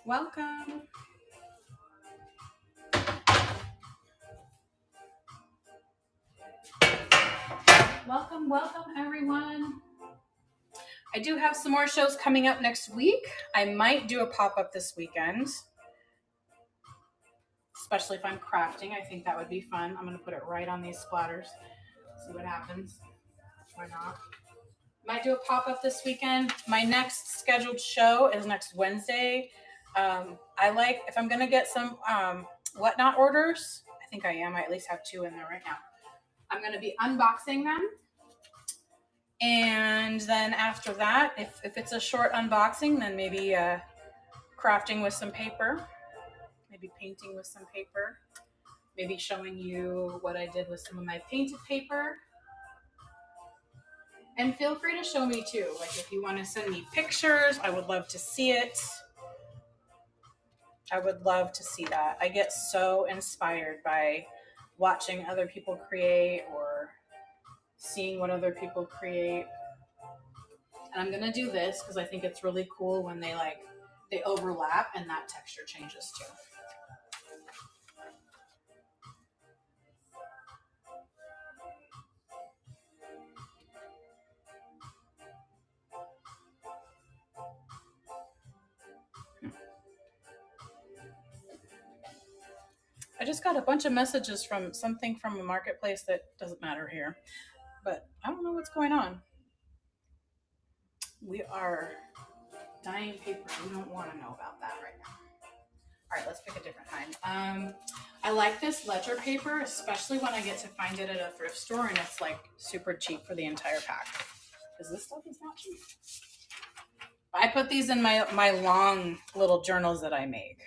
[SPEAKER 1] Welcome. Welcome, everyone. I do have some more shows coming up next week. I might do a pop-up this weekend, especially if I'm crafting. I think that would be fun. I'm going to put it right on these splatters. See what happens. Why not? Might do a pop-up this weekend. My next scheduled show is next Wednesday. If I'm going to get some whatnot orders, I think I am. I at least have 2 in there right now. I'm going to be unboxing them. And then after that, if it's a short unboxing, then maybe crafting with some paper, maybe painting with some paper, maybe showing you what I did with some of my painted paper. And feel free to show me too. Like if you want to send me pictures, I would love to see it. I would love to see that. I get so inspired by watching other people create or seeing what other people create. And I'm going to do this because I think it's really cool when they overlap and that texture changes too. I just got a bunch of messages from something from a marketplace that doesn't matter here, but I don't know what's going on. We are dyeing paper. We don't want to know about that right now. All right, let's pick a different kind. I like this ledger paper, especially when I get to find it at a thrift store and it's like super cheap for the entire pack. Because this stuff is not cheap. I put these in my long little journals that I make.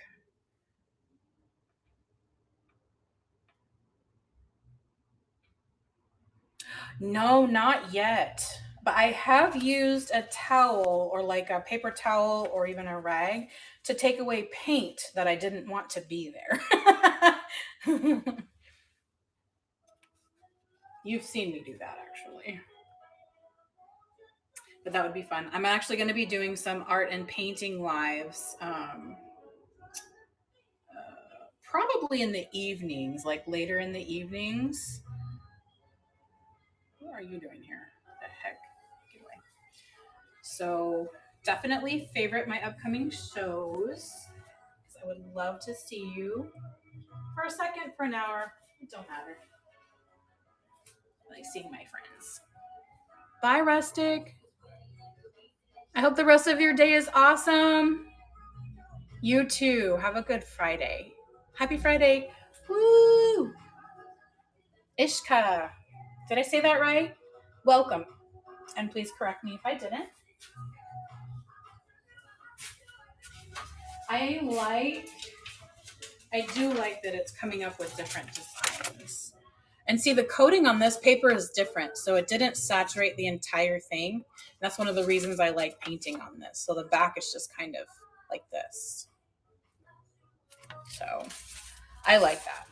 [SPEAKER 1] No, not yet. But I have used a towel or like a paper towel or even a rag to take away paint that I didn't want to be there. You've seen me do that actually. But that would be fun. I'm actually going to be doing some art and painting lives. Probably in the evenings, like later in the evenings. What are you doing here? What the heck? Get away. So definitely favorite my upcoming shows. I would love to see you for a second, for an hour. It don't matter. I like seeing my friends. Bye, Rustic. I hope the rest of your day is awesome. You too. Have a good Friday. Happy Friday. Woo! Ishka. Did I say that right? Welcome. And please correct me if I didn't. I do like that it's coming up with different designs. And see, the coating on this paper is different, so it didn't saturate the entire thing. That's one of the reasons I like painting on this. So the back is just kind of like this. So I like that.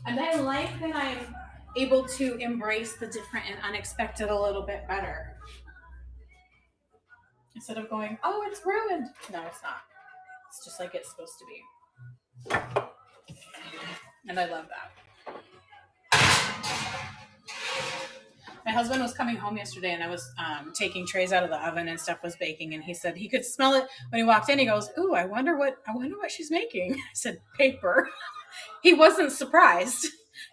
[SPEAKER 1] And I like that I'm able to embrace the different and unexpected a little bit better. Instead of going, oh, it's ruined. No, it's not. It's just like it's supposed to be. And I love that. My husband was coming home yesterday and I was taking trays out of the oven and stuff was baking. And he said he could smell it when he walked in. He goes, ooh, I wonder what she's making. I said, paper. He wasn't surprised.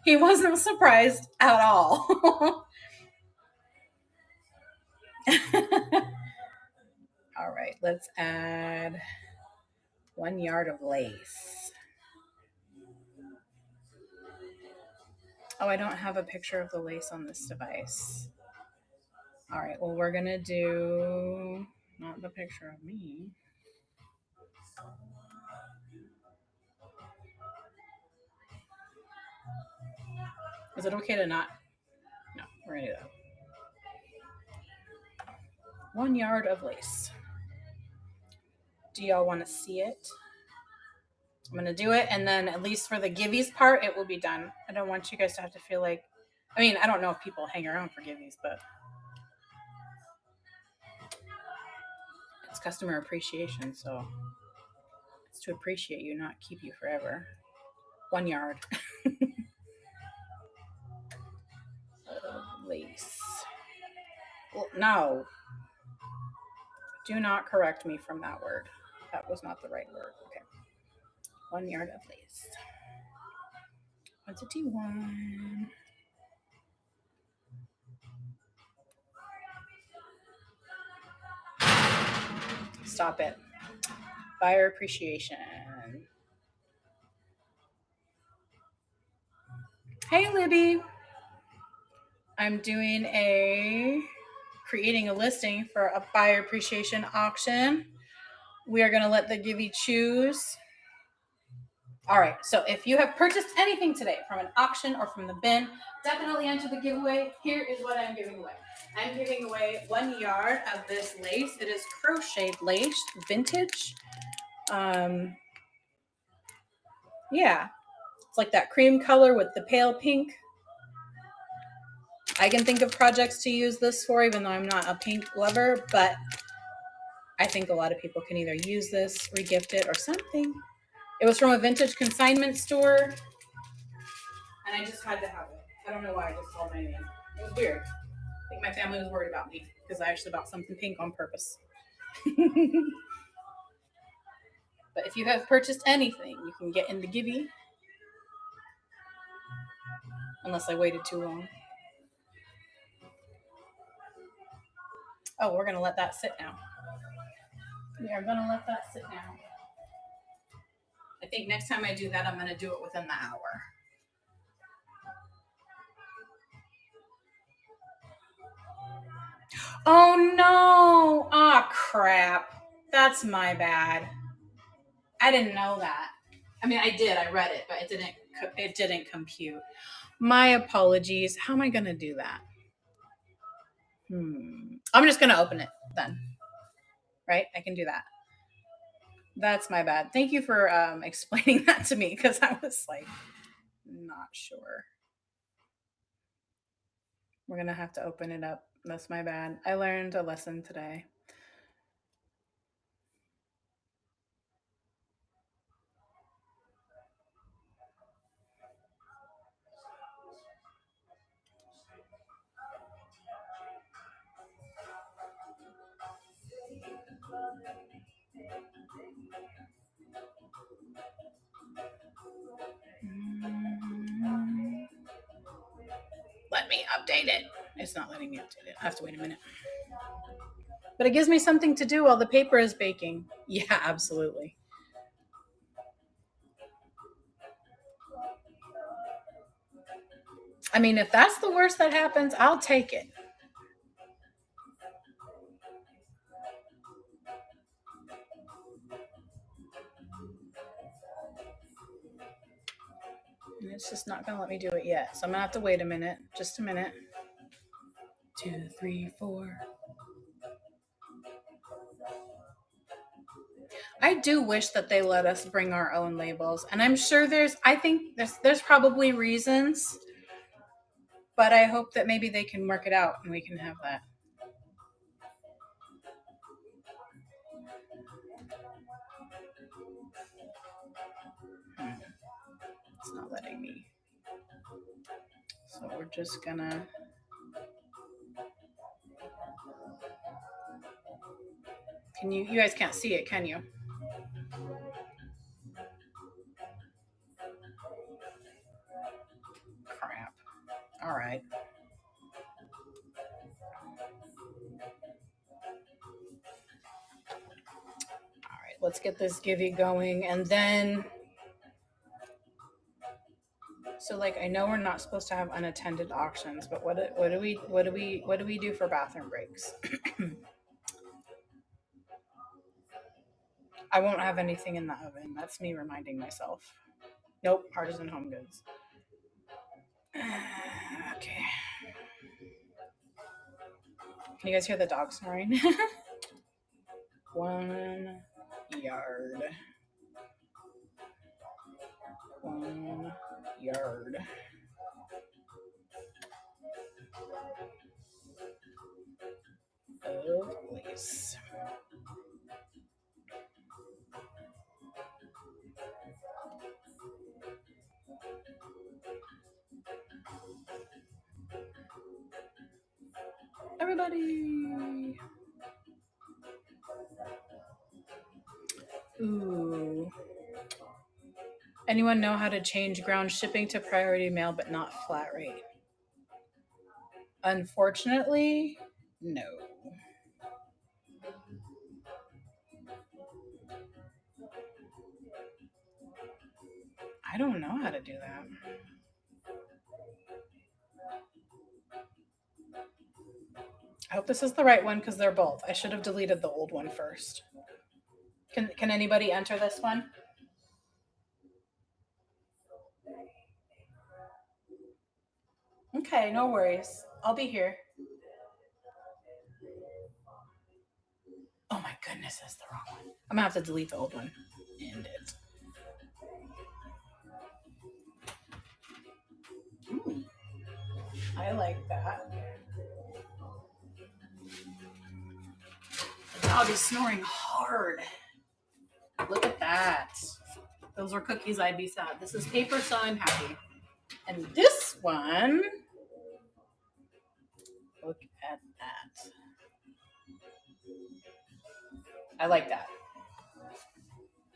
[SPEAKER 1] He wasn't surprised at all. All right, let's add 1 yard of lace. Oh, I don't have a picture of the lace on this device. All right, well, we're going to do not the picture of me. Is it okay to not? No, we're going to do that. 1 yard of lace. Do y'all want to see it? I'm going to do it, and then at least for the giveies part, it will be done. I don't want you guys to have to feel like, I mean, I don't know if people hang around for giveies, but it's customer appreciation, so it's to appreciate you, not keep you forever. 1 yard. Lace. Well, no. Do not correct me from that word. That was not the right word. Okay. 1 yard of lace. Quantity 1. Stop it. Buyer appreciation. Hey, Libby. I'm creating a listing for a buyer appreciation auction. We are going to let the givey choose. All right, so if you have purchased anything today from an auction or from the bin, definitely enter the giveaway. Here is what I'm giving away. I'm giving away 1 yard of this lace. It is crocheted lace, vintage. Yeah, it's like that cream color with the pale pink. I can think of projects to use this for, even though I'm not a pink lover, but I think a lot of people can either use this, regift it, or something. It was from a vintage consignment store, and I just had to have it. I don't know why I just called my name. It was weird. I think my family was worried about me because I actually bought something pink on purpose. But if you have purchased anything, you can get in the Gibby. Unless I waited too long. Oh, we're going to let that sit now. We are going to let that sit now. I think next time I do that, I'm going to do it within the hour. Oh no! Ah, crap. That's my bad. I didn't know that. I mean, I did. I read it, but it didn't compute. My apologies. How am I going to do that? I'm just going to open it then. Right? I can do that. That's my bad. Thank you for explaining that to me, because I was like not sure. We're going to have to open it up. That's my bad. I learned a lesson today. Let me update it. It's not letting me update it. I have to wait a minute. But it gives me something to do while the paper is baking. Yeah, absolutely. I mean, if that's the worst that happens, I'll take it. And it's just not going to let me do it yet. So I'm going to have to wait a minute. Just a minute. 2, 3, 4. I do wish that they let us bring our own labels. And I'm sure I think there's probably reasons. But I hope that maybe they can work it out and we can have that. It's not letting me. So we're just gonna. You guys can't see it, can you? Crap. All right. All right, let's get this Givy going, and then. So, like, I know we're not supposed to have unattended auctions, but what do we do for bathroom breaks? I won't have anything in the oven. That's me reminding myself. Nope, artisan home goods. Okay. Can you guys hear the dog snoring? 1 yard. 1 yard. Of lace. Everybody. Ooh. Anyone know how to change ground shipping to priority mail but not flat rate? Unfortunately, no. I don't know how to do that. I hope this is the right one because they're both. I should have deleted the old one first. Can anybody enter this one? Okay, no worries. I'll be here. Oh my goodness, that's the wrong one. I'm gonna have to delete the old one. End it. Ooh, I like that. The dog is snoring hard. Look at that. Those were cookies, I'd be sad. This is paper, so I'm happy. And this one, look at that. I like that.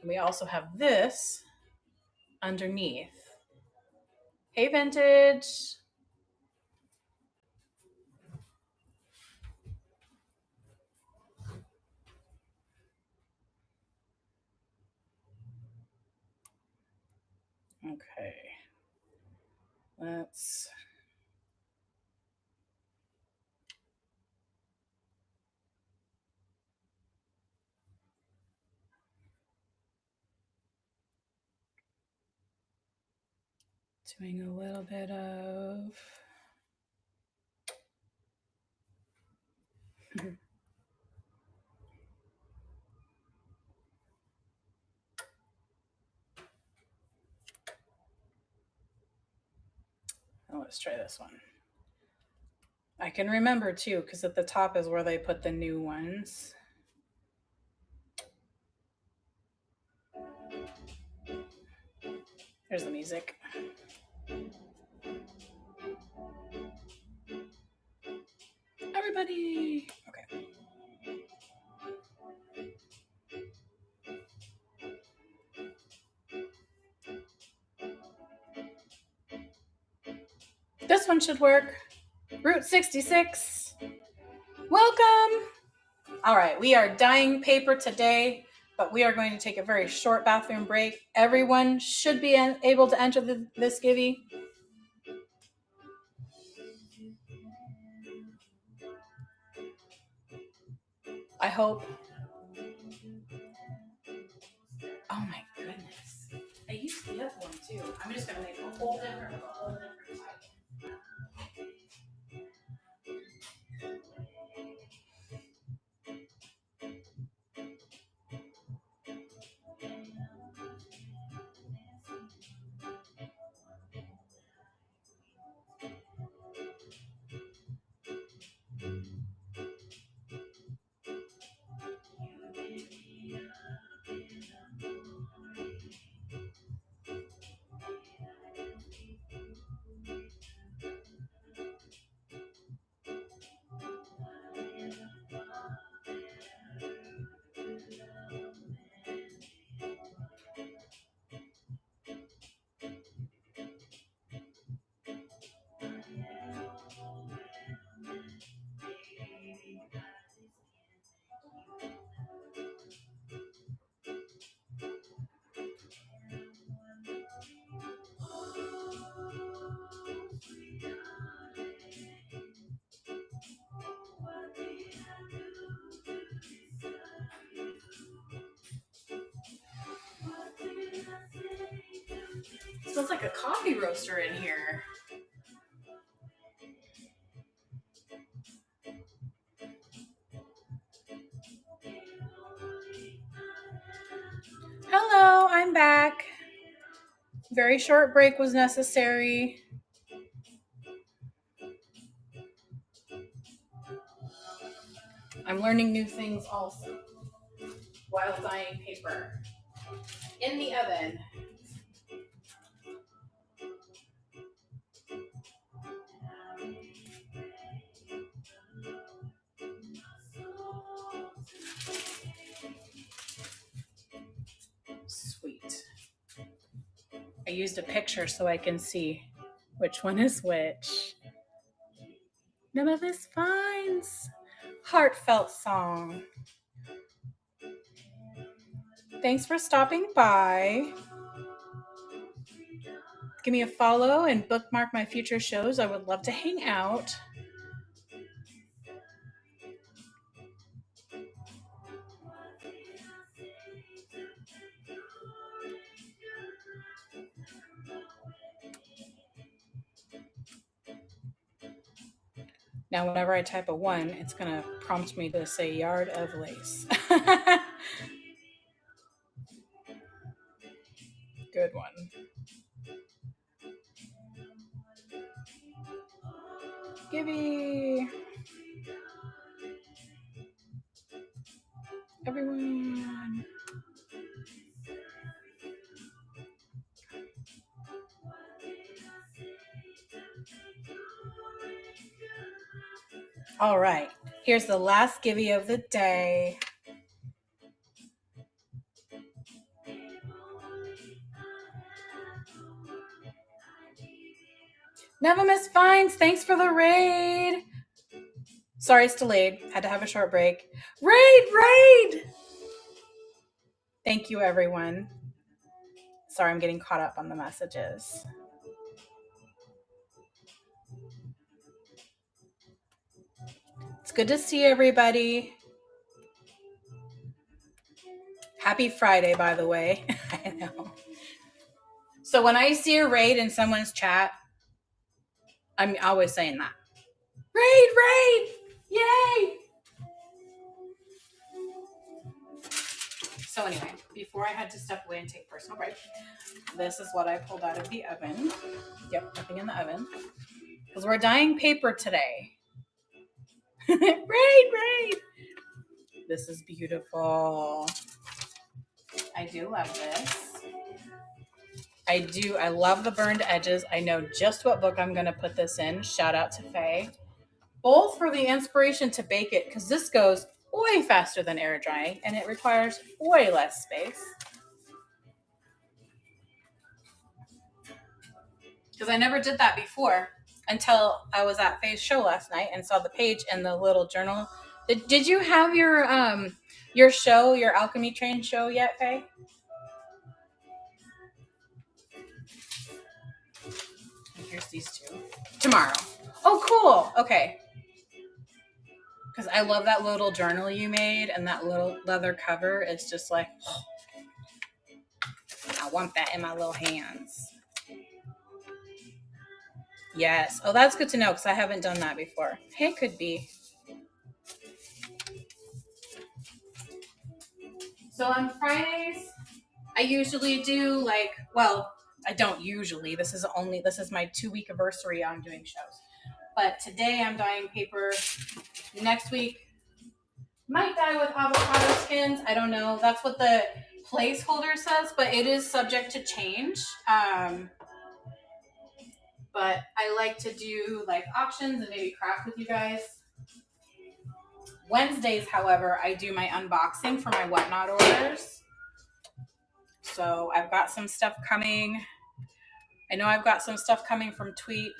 [SPEAKER 1] We also have this underneath. Hey, Vintage. Okay. Let's doing a little bit of oh, let's try this one. I can remember too, because at the top is where they put the new ones. There's the music. Everybody. Okay. This one should work. Route 66. Welcome. All right, we are dyeing paper today, but we are going to take a very short bathroom break. Everyone should be able to enter this givey. I hope. Oh my goodness. I used the other one too. I'm just going to make a whole different type. It smells like a coffee roaster in here. Hello, I'm back. Very short break was necessary. I'm learning new things also while dyeing paper. In the oven. Sweet. I used a picture so I can see which one is which. None of this finds. Heartfelt song. Thanks for stopping by. Give me a follow and bookmark my future shows. I would love to hang out. Now, whenever I type a 1, it's going to prompt me to say yard of lace. Good one. Gibby. Everyone. All right. Here's the last givey of the day. Never Miss Fines, thanks for the raid. Sorry it's delayed. Had to have a short break. Raid! Thank you, everyone. Sorry, I'm getting caught up on the messages. It's good to see everybody. Happy Friday, by the way. I know. So when I see a raid in someone's chat, I'm always saying that. Raid! Yay! So anyway, before I had to step away and take personal break, this is what I pulled out of the oven. Yep, nothing in the oven. Because we're dyeing paper today. Raid! This is beautiful. I do love this. I love the burned edges. I know just what book I'm going to put this in. Shout out to Faye. Both for the inspiration to bake it, because this goes way faster than air drying and it requires way less space. Because I never did that before until I was at Faye's show last night and saw the page and the little journal. Did you have your show, your Alchemy Train show yet, Faye? Here's these two. Tomorrow. Oh, cool. Okay. Because I love that little journal you made and that little leather cover. It's just like, oh, I want that in my little hands. Yes. Oh, that's good to know because I haven't done that before. Hey, could be. So on Fridays, I usually do I don't usually. This is my 2-week anniversary on doing shows. But today I'm dyeing paper. Next week, might dye with avocado skins. I don't know. That's what the placeholder says, but it is subject to change. But I like to do auctions and maybe craft with you guys. Wednesdays, however, I do my unboxing for my whatnot orders. So I've got some stuff coming. I know I've got some stuff coming from Tweet.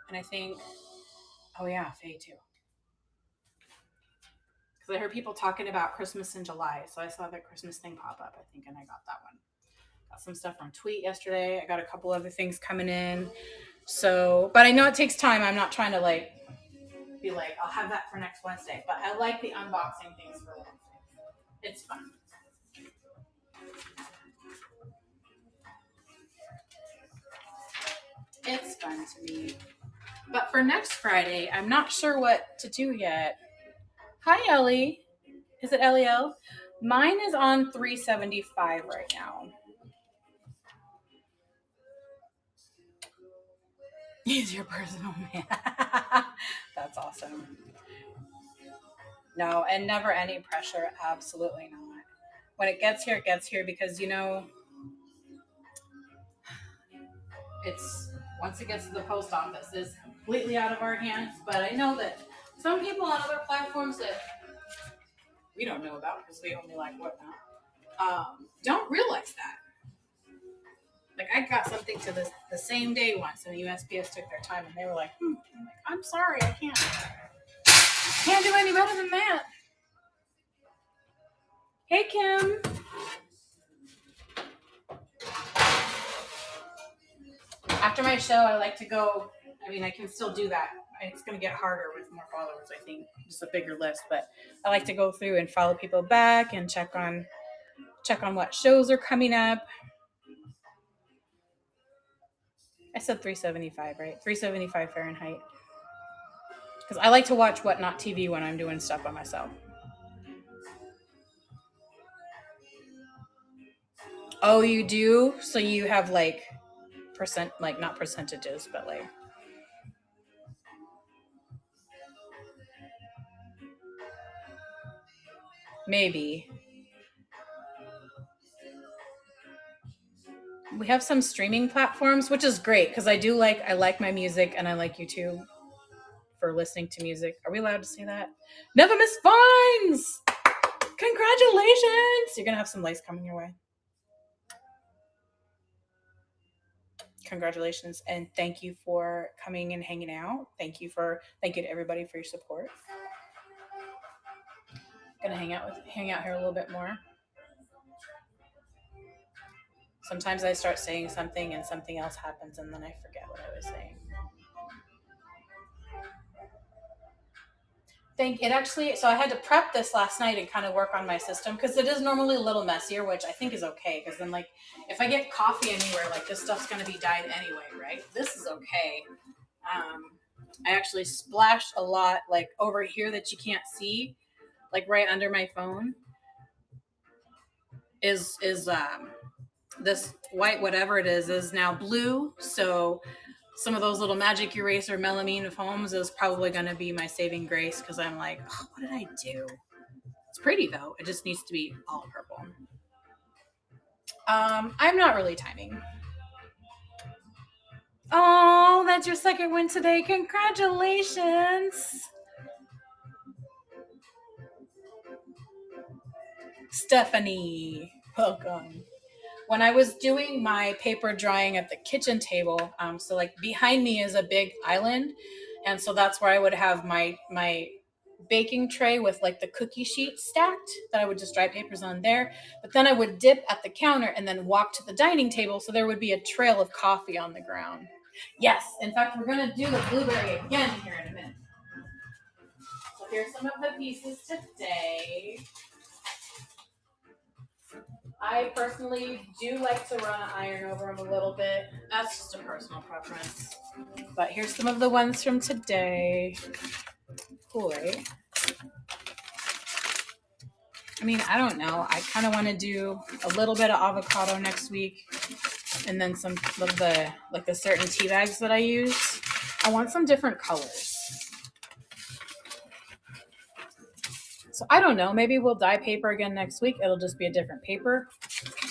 [SPEAKER 1] And I think, oh yeah, Faye too. Because I heard people talking about Christmas in July. So I saw that Christmas thing pop up, I think, and I got that one. Got some stuff from Tweet yesterday. I got a couple other things coming in. So, but I know it takes time. I'm not trying to be I'll have that for next Wednesday. But I like the unboxing things for Wednesday. It's fun. It's fun to me. But for next Friday, I'm not sure what to do yet. Hi, Ellie. Is it L? Mine is on 375 right now. He's your personal man. That's awesome. No, and never any pressure. Absolutely not. When it gets here because, it's once it gets to the post office, it's completely out of our hands. But I know that some people on other platforms that we don't know about because we only like whatnot, don't realize that. I got something to the same day once, and the USPS took their time, and they were like, I'm sorry, I can't do any better than that. Hey, Kim. After my show, I like to go. I can still do that. It's going to get harder with more followers, I think. Just a bigger list, but I like to go through and follow people back and check on what shows are coming up. I said 375, right? 375 Fahrenheit. Because I like to watch Whatnot TV when I'm doing stuff by myself. Oh, you do? So you have percent, not percentages, but maybe. We have some streaming platforms, which is great because I like my music and I like YouTube for listening to music. Are we allowed to say that? Never Miss Fines! Congratulations! You're going to have some lace coming your way. congratulations, and thank you for coming and hanging out. Thank you to everybody for your support. Gonna hang out here a little bit more. Sometimes I start saying something and something else happens, and then I forget what I was saying. Think it actually, so I had to prep this last night and kind of work on my system because it is normally a little messier, which I think is okay. Because then, like, if I get coffee anywhere, like this stuff's gonna be dyed anyway, right? This is okay. Um, I actually splashed a lot, like over here that you can't see, like right under my phone, is this white whatever it is now blue. So some of those little magic eraser melamine foams is probably going to be my saving grace because I'm like, oh, what did I do? It's pretty though. It just needs to be all purple. I'm not really timing. Oh, that's your second win today. Congratulations. Stephanie, welcome. When I was doing my paper drying at the kitchen table, so like behind me is a big island, and so that's where I would have my baking tray with like the cookie sheet stacked that I would just dry papers on there. But then I would dip at the counter and then walk to the dining table, so there would be a trail of coffee on the ground. Yes, in fact, we're gonna do the blueberry again here in a minute. So here's some of the pieces today. I personally do like to run an iron over them a little bit. That's just a personal preference. But here's some of the ones from today. Cool, right? I mean, I don't know. I kind of want to do a little bit of avocado next week. And then some of the, like the certain tea bags that I use. I want some different colors. So I don't know. Maybe we'll dye paper again next week. It'll just be a different paper.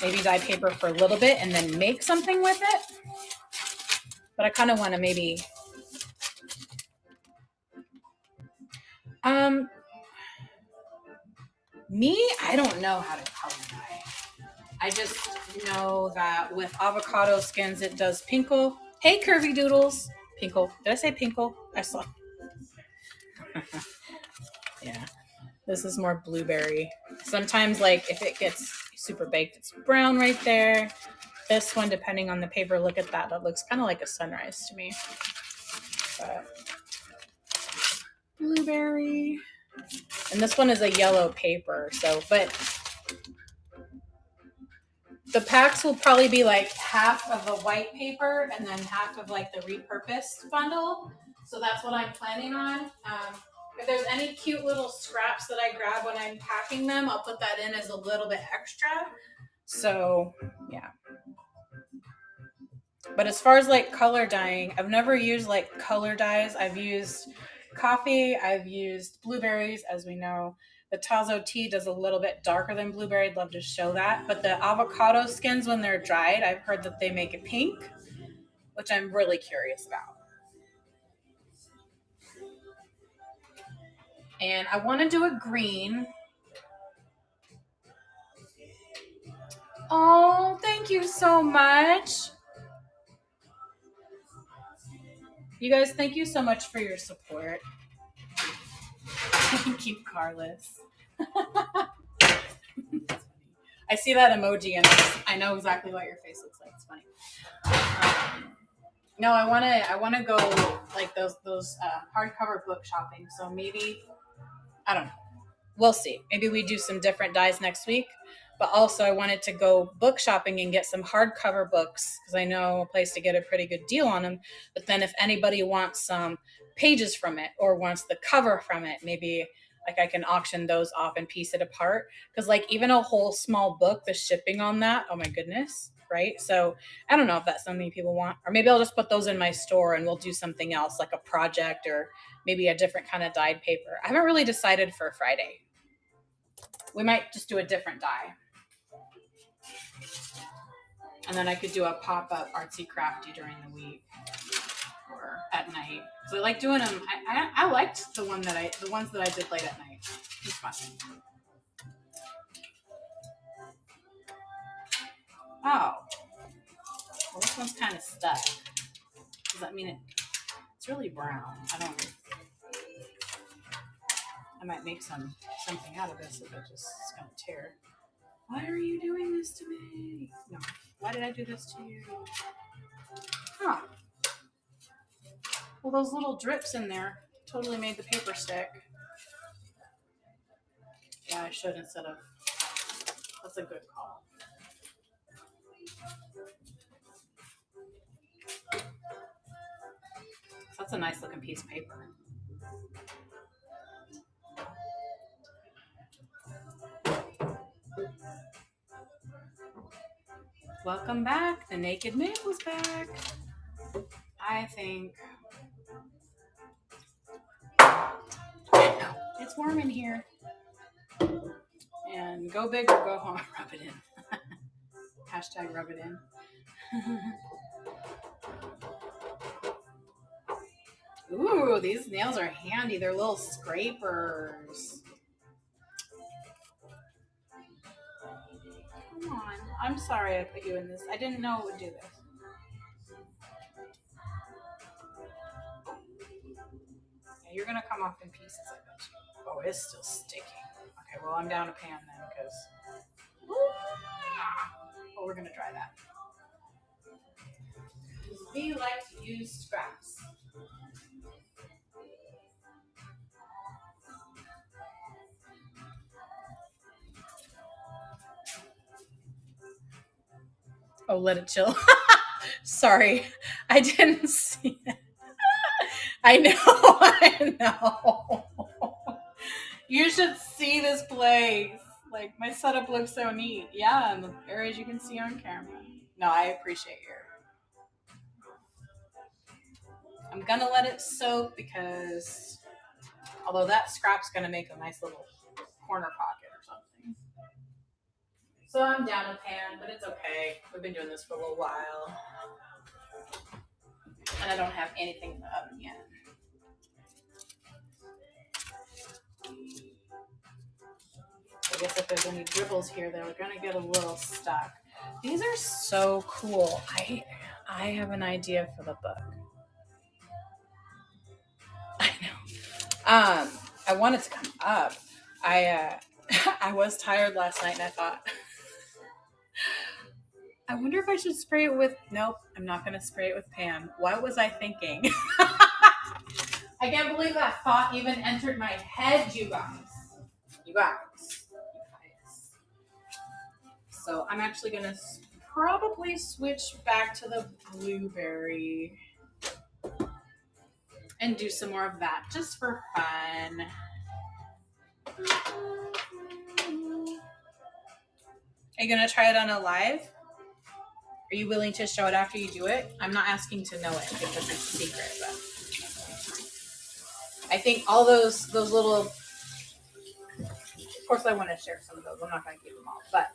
[SPEAKER 1] Maybe dye paper for a little bit and then make something with it. But I kind of want to maybe... Me, I don't know how to color dye. I just know that with avocado skins, it does pinkle. Hey, Curvy Doodles. Pinkle. Did I say pinkle? I saw. Yeah. This is more blueberry. Sometimes, like, if it gets super baked, it's brown right there. This one, depending on the paper, look at that. That looks kind of like a sunrise to me. But blueberry. And this one is a yellow paper. So, but the packs will probably be like half of the white paper and then half of like the repurposed bundle. So that's what I'm planning on. If there's any cute little scraps that I grab when I'm packing them, I'll put that in as a little bit extra. So, yeah. But as far as like color dyeing, I've never used like color dyes. I've used coffee. I've used blueberries, as we know. The Tazo tea does a little bit darker than blueberry. I'd love to show that. But the avocado skins, when they're dried, I've heard that they make it pink, which I'm really curious about. And I want to do a green. Oh, thank you so much. You guys, thank you so much for your support. Thank you, Carlos. I see that emoji and I know exactly what your face looks like. It's funny. No, I want to go like those hardcover book shopping. So maybe, I don't know. We'll see. Maybe we do some different dyes next week. But also I wanted to go book shopping and get some hardcover books because I know a place to get a pretty good deal on them. But then if anybody wants some pages from it or wants the cover from it, maybe like I can auction those off and piece it apart. Because like even a whole small book, the shipping on that, oh my goodness, right? So I don't know if that's something people want. Or maybe I'll just put those in my store and we'll do something else like a project or maybe a different kind of dyed paper. I haven't really decided for Friday. We might just do a different dye. And then I could do a pop-up artsy crafty during the week or at night. So I like doing them. I liked the ones that I did late at night. It was fun. Oh. Well, this one's kind of stuck. Does that mean it's really brown? I might make something out of this if it just is gonna tear. Why are you doing this to me? No. Why did I do this to you? Huh. Well, those little drips in there totally made the paper stick. Yeah, I should instead of. That's a good call. That's a nice looking piece of paper. Welcome back. The naked man was back. I think it's warm in here. And go big or go home. Rub it in. Hashtag rub it in. Ooh, these nails are handy. They're little scrapers. Come on. I'm sorry I put you in this. I didn't know it would do this. Yeah, you're going to come off in pieces, I bet you. Oh, it's still sticking. Okay, well, I'm down a pan then because... Oh, we're going to dry that. Because we like to use scraps. Oh, let it chill. Sorry, I didn't see it. I know. You should see this place. Like, my setup looks so neat. Yeah, and the areas you can see on camera. No, I appreciate your... I'm gonna let it soak because although that scrap's gonna make a nice little corner pocket or something. So I'm down a pan, but it's okay. We've been doing this for a little while. And I don't have anything in the oven yet. I guess if there's any dribbles here, they're gonna get a little stuck. These are so cool. I have an idea for the book. I know. I wanted to come up. I was tired last night and I thought, I wonder if I should spray it with... Nope, I'm not going to spray it with Pam. What was I thinking? I can't believe that thought even entered my head, you guys. You guys. So I'm actually going to probably switch back to the blueberry and do some more of that just for fun. Are you going to try it on a live? Are you willing to show it after you do it? I'm not asking to know it because it's a secret, but I think all those little, of course I want to share some of those. I'm not going to keep them all, but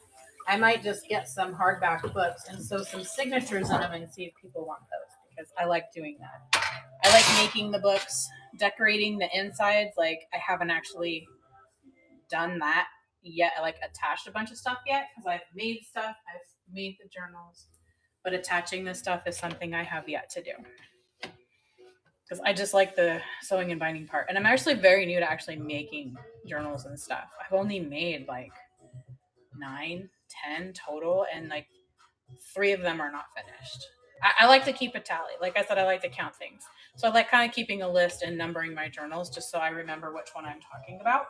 [SPEAKER 1] I might just get some hardback books and sew some signatures in them and see if people want those because I like doing that. I like making the books, decorating the insides. Like I haven't actually done that yet. I like attached a bunch of stuff yet because I've made stuff. I've made the journals. But attaching this stuff is something I have yet to do. Because I just like the sewing and binding part. And I'm actually very new to actually making journals and stuff. I've only made like 9, 10 total. And like 3 of them are not finished. I like to keep a tally. Like I said, I like to count things. So I like kind of keeping a list and numbering my journals just so I remember which one I'm talking about.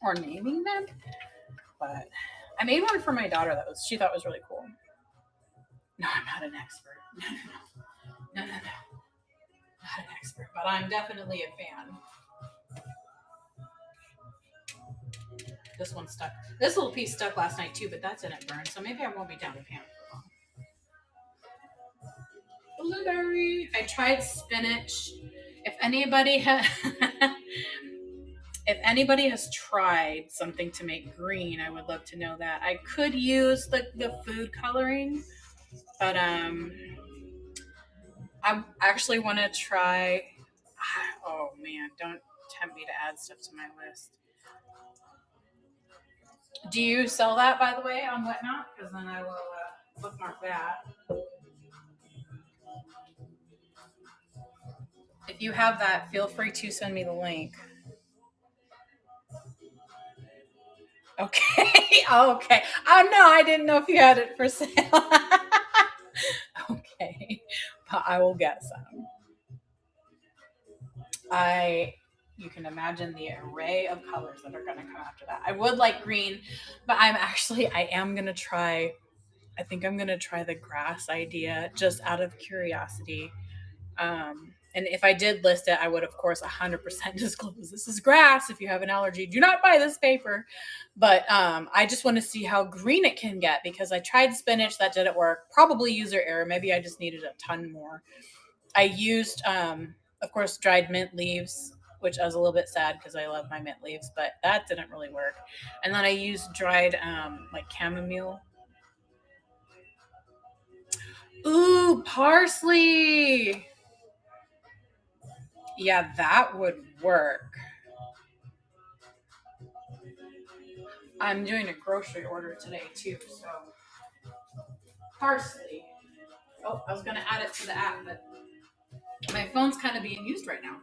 [SPEAKER 1] Or naming them. But I made one for my daughter that she thought was really cool. No, I'm not an expert. No. Not an expert, but I'm definitely a fan. This one stuck. This little piece stuck last night too, but that didn't burn, so maybe I won't be down a pan for long. Blueberry. I tried spinach. If anybody has tried something to make green, I would love to know that. I could use the food coloring. But I actually want to try. Oh man, don't tempt me to add stuff to my list. Do you sell that, by the way, on Whatnot? Because then I will bookmark that. If you have that, feel free to send me the link. Okay. Okay. Oh no, I didn't know if you had it for sale. Okay. But I will get some. You can imagine the array of colors that are going to come after that. I would like green, but I am going to try, I think I'm going to try the grass idea just out of curiosity. And if I did list it, I would, of course, 100% disclose this is grass. If you have an allergy, do not buy this paper. But I just want to see how green it can get because I tried spinach. That didn't work. Probably user error. Maybe I just needed a ton more. I used, of course, dried mint leaves, which I was a little bit sad because I love my mint leaves, but that didn't really work. And then I used dried, like chamomile. Ooh, parsley. Yeah, that would work. I'm doing a grocery order today too, so parsley. Oh, I was gonna add it to the app, but my phone's kind of being used right now.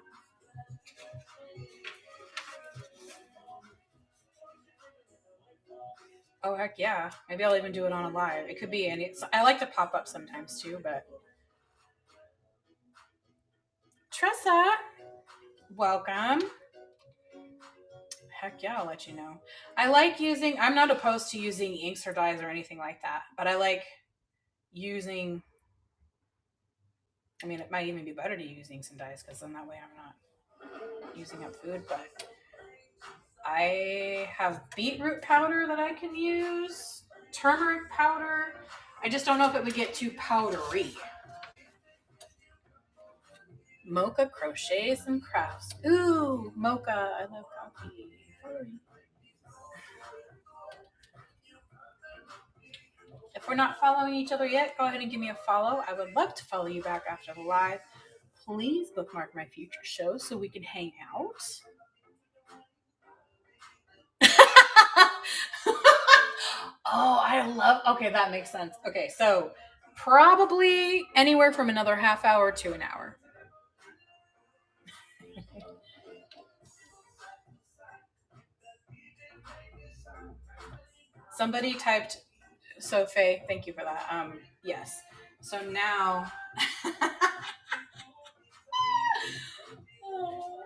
[SPEAKER 1] Oh heck yeah! Maybe I'll even do it on a live. It could be any. I like to pop up sometimes too, but Tressa, welcome. Heck yeah, I'll let you know. I like using. I'm not opposed to using inks or dyes or anything like that, but I like using. I mean, it might even be better to use inks and dyes because then that way I'm not using up food, but I have beetroot powder that I can use, turmeric powder. I just don't know if it would get too powdery. Mocha crochets and crafts. Ooh, mocha. I love coffee. If we're not following each other yet, go ahead and give me a follow. I would love to follow you back after the live. Please bookmark my future shows so we can hang out. Oh, I love. Okay, that makes sense. Okay, so probably anywhere from another half hour to an hour. Somebody typed, so Faye, thank you for that. Yes. So now,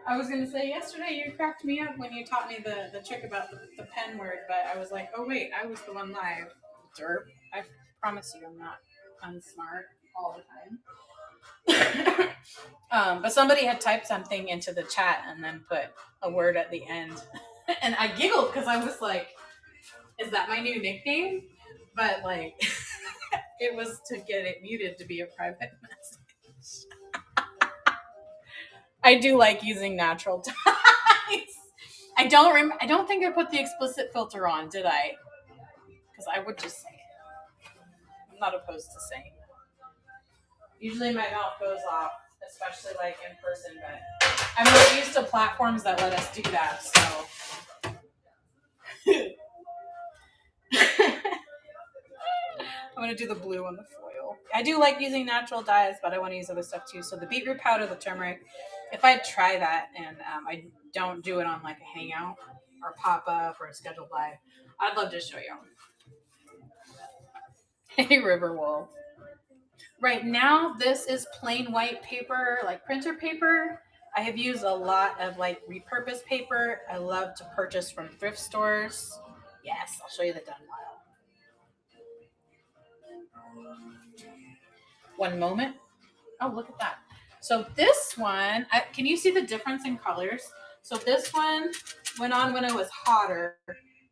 [SPEAKER 1] I was going to say yesterday you cracked me up when you taught me the trick about the pen word, but I was like, oh wait, I was the one live. Derp. I promise you I'm not unsmart all the time. But somebody had typed something into the chat and then put a word at the end. And I giggled because I was like, is that my new nickname? But like, it was to get it muted to be a private message. I do like using natural dyes. I don't think I put the explicit filter on, did I? Because I would just say it. I'm not opposed to saying it. Usually my mouth goes off, especially like in person, but I'm not used to platforms that let us do that, so. I'm going to do the blue on the foil. I do like using natural dyes, but I want to use other stuff too. So the beetroot powder, the turmeric, if I try that and I don't do it on like a hangout or pop-up or a scheduled live, I'd love to show you. Hey, Riverwolf. Right now, this is plain white paper, like printer paper. I have used a lot of like repurposed paper. I love to purchase from thrift stores. Yes, I'll show you the done pile. One moment. Oh, look at that. So this one, can you see the difference in colors? So this one went on when it was hotter.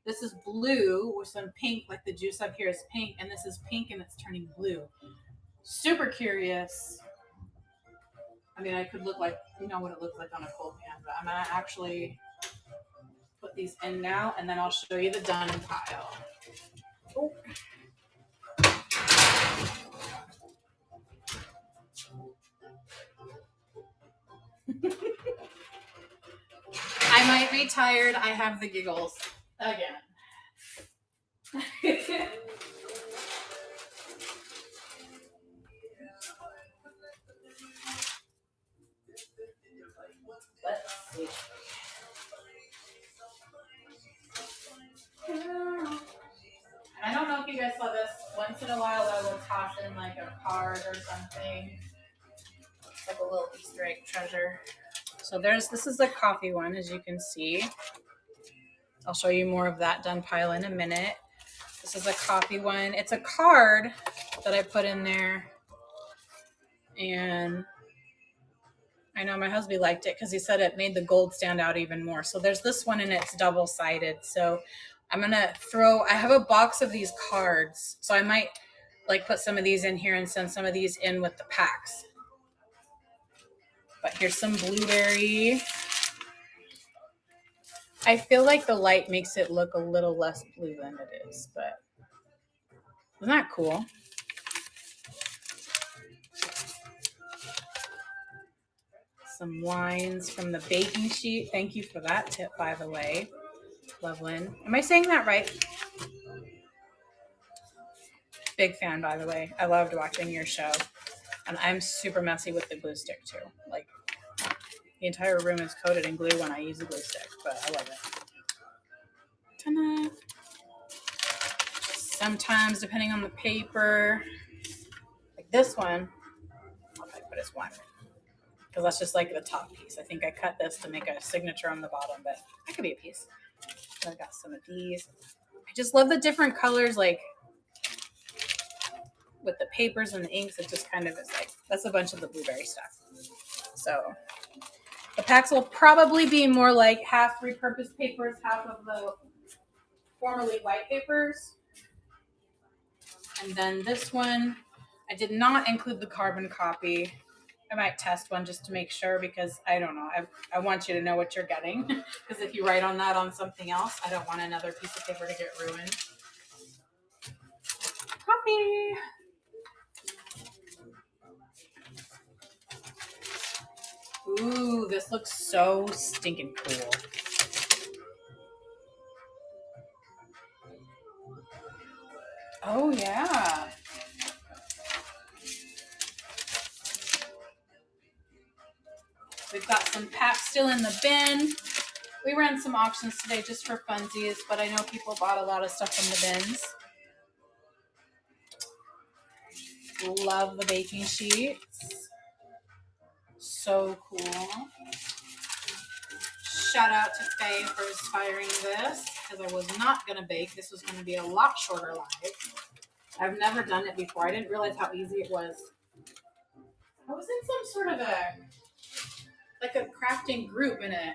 [SPEAKER 1] This is blue with some pink, like the juice up here is pink, and this is pink and it's turning blue. Super curious. I mean, I could look like, you know what it looks like on a cold pan, but I'm gonna actually put these in now, and then I'll show you the done pile. Oh. I might be tired. I have the giggles again. if you guys saw this. Once in a while, I will toss in like a card or something. It's like a little Easter egg treasure. So this is the coffee one, as you can see. I'll show you more of that done pile in a minute. This is a coffee one. It's a card that I put in there. And I know my husband liked it because he said it made the gold stand out even more. So there's this one and it's double-sided. So I'm going to I have a box of these cards. So I might like put some of these in here and send some of these in with the packs. But here's some blueberry. I feel like the light makes it look a little less blue than it is, but isn't that cool? Some wines from the baking sheet. Thank you for that tip, by the way, Loveland. Am I saying that right? Big fan, by the way. I loved watching your show. And I'm super messy with the glue stick, too. Like, the entire room is coated in glue when I use the glue stick, but I love it. Ta-da. Sometimes, depending on the paper, like this one, I'll probably put as one. Because that's just like the top piece. I think I cut this to make a signature on the bottom, but that could be a piece. So I got some of these. I just love the different colors, like with the papers and the inks. It just kind of is like, that's a bunch of the blueberry stuff. So the packs will probably be more like half repurposed papers, half of the formerly white papers. And then this one, I did not include the carbon copy. I might test one just to make sure because I don't know. I want you to know what you're getting because if you write on that on something else, I don't want another piece of paper to get ruined. Copy. Ooh, this looks so stinking cool. Oh, yeah. We've got some packs still in the bin. We ran some auctions today just for funsies, but I know people bought a lot of stuff from the bins. Love the baking sheets. So cool. Shout out to Faye for inspiring this because I was not going to bake. This was going to be a lot shorter live. I've never done it before. I didn't realize how easy it was. I was in some sort of a crafting group in a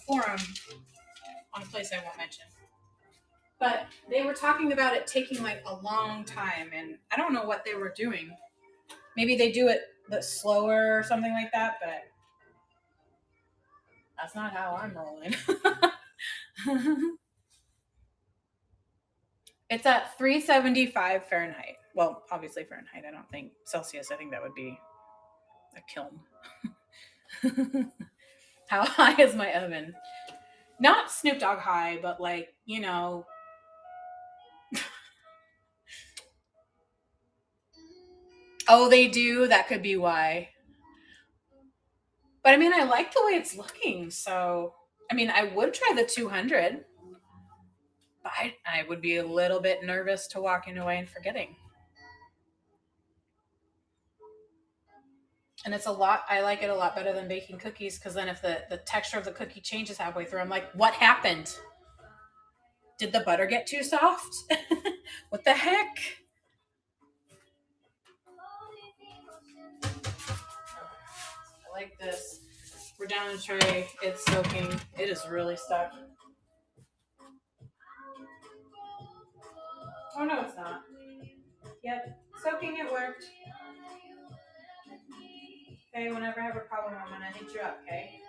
[SPEAKER 1] forum on a place I won't mention. But they were talking about it taking like a long time, and I don't know what they were doing. Maybe they do it slower or something like that, but that's not how I'm rolling. It's at 375 Fahrenheit. Well, obviously Fahrenheit. I don't think Celsius. I think that would be a kiln. How high is my oven? Not Snoop Dogg high, but like, you know. Oh, they do? That could be why. But I mean, I like the way it's looking. So, I mean, I would try the 200. But I would be a little bit nervous to walking away and forgetting. And it's a lot, I like it a lot better than baking cookies because then if the texture of the cookie changes halfway through, I'm like, what happened? Did the butter get too soft? What the heck? I like this. We're down the tray. It's soaking. It is really stuck. Oh, no, it's not. Yep. Soaking, it worked. Okay, whenever I have a problem, I'm going to hit you up, okay?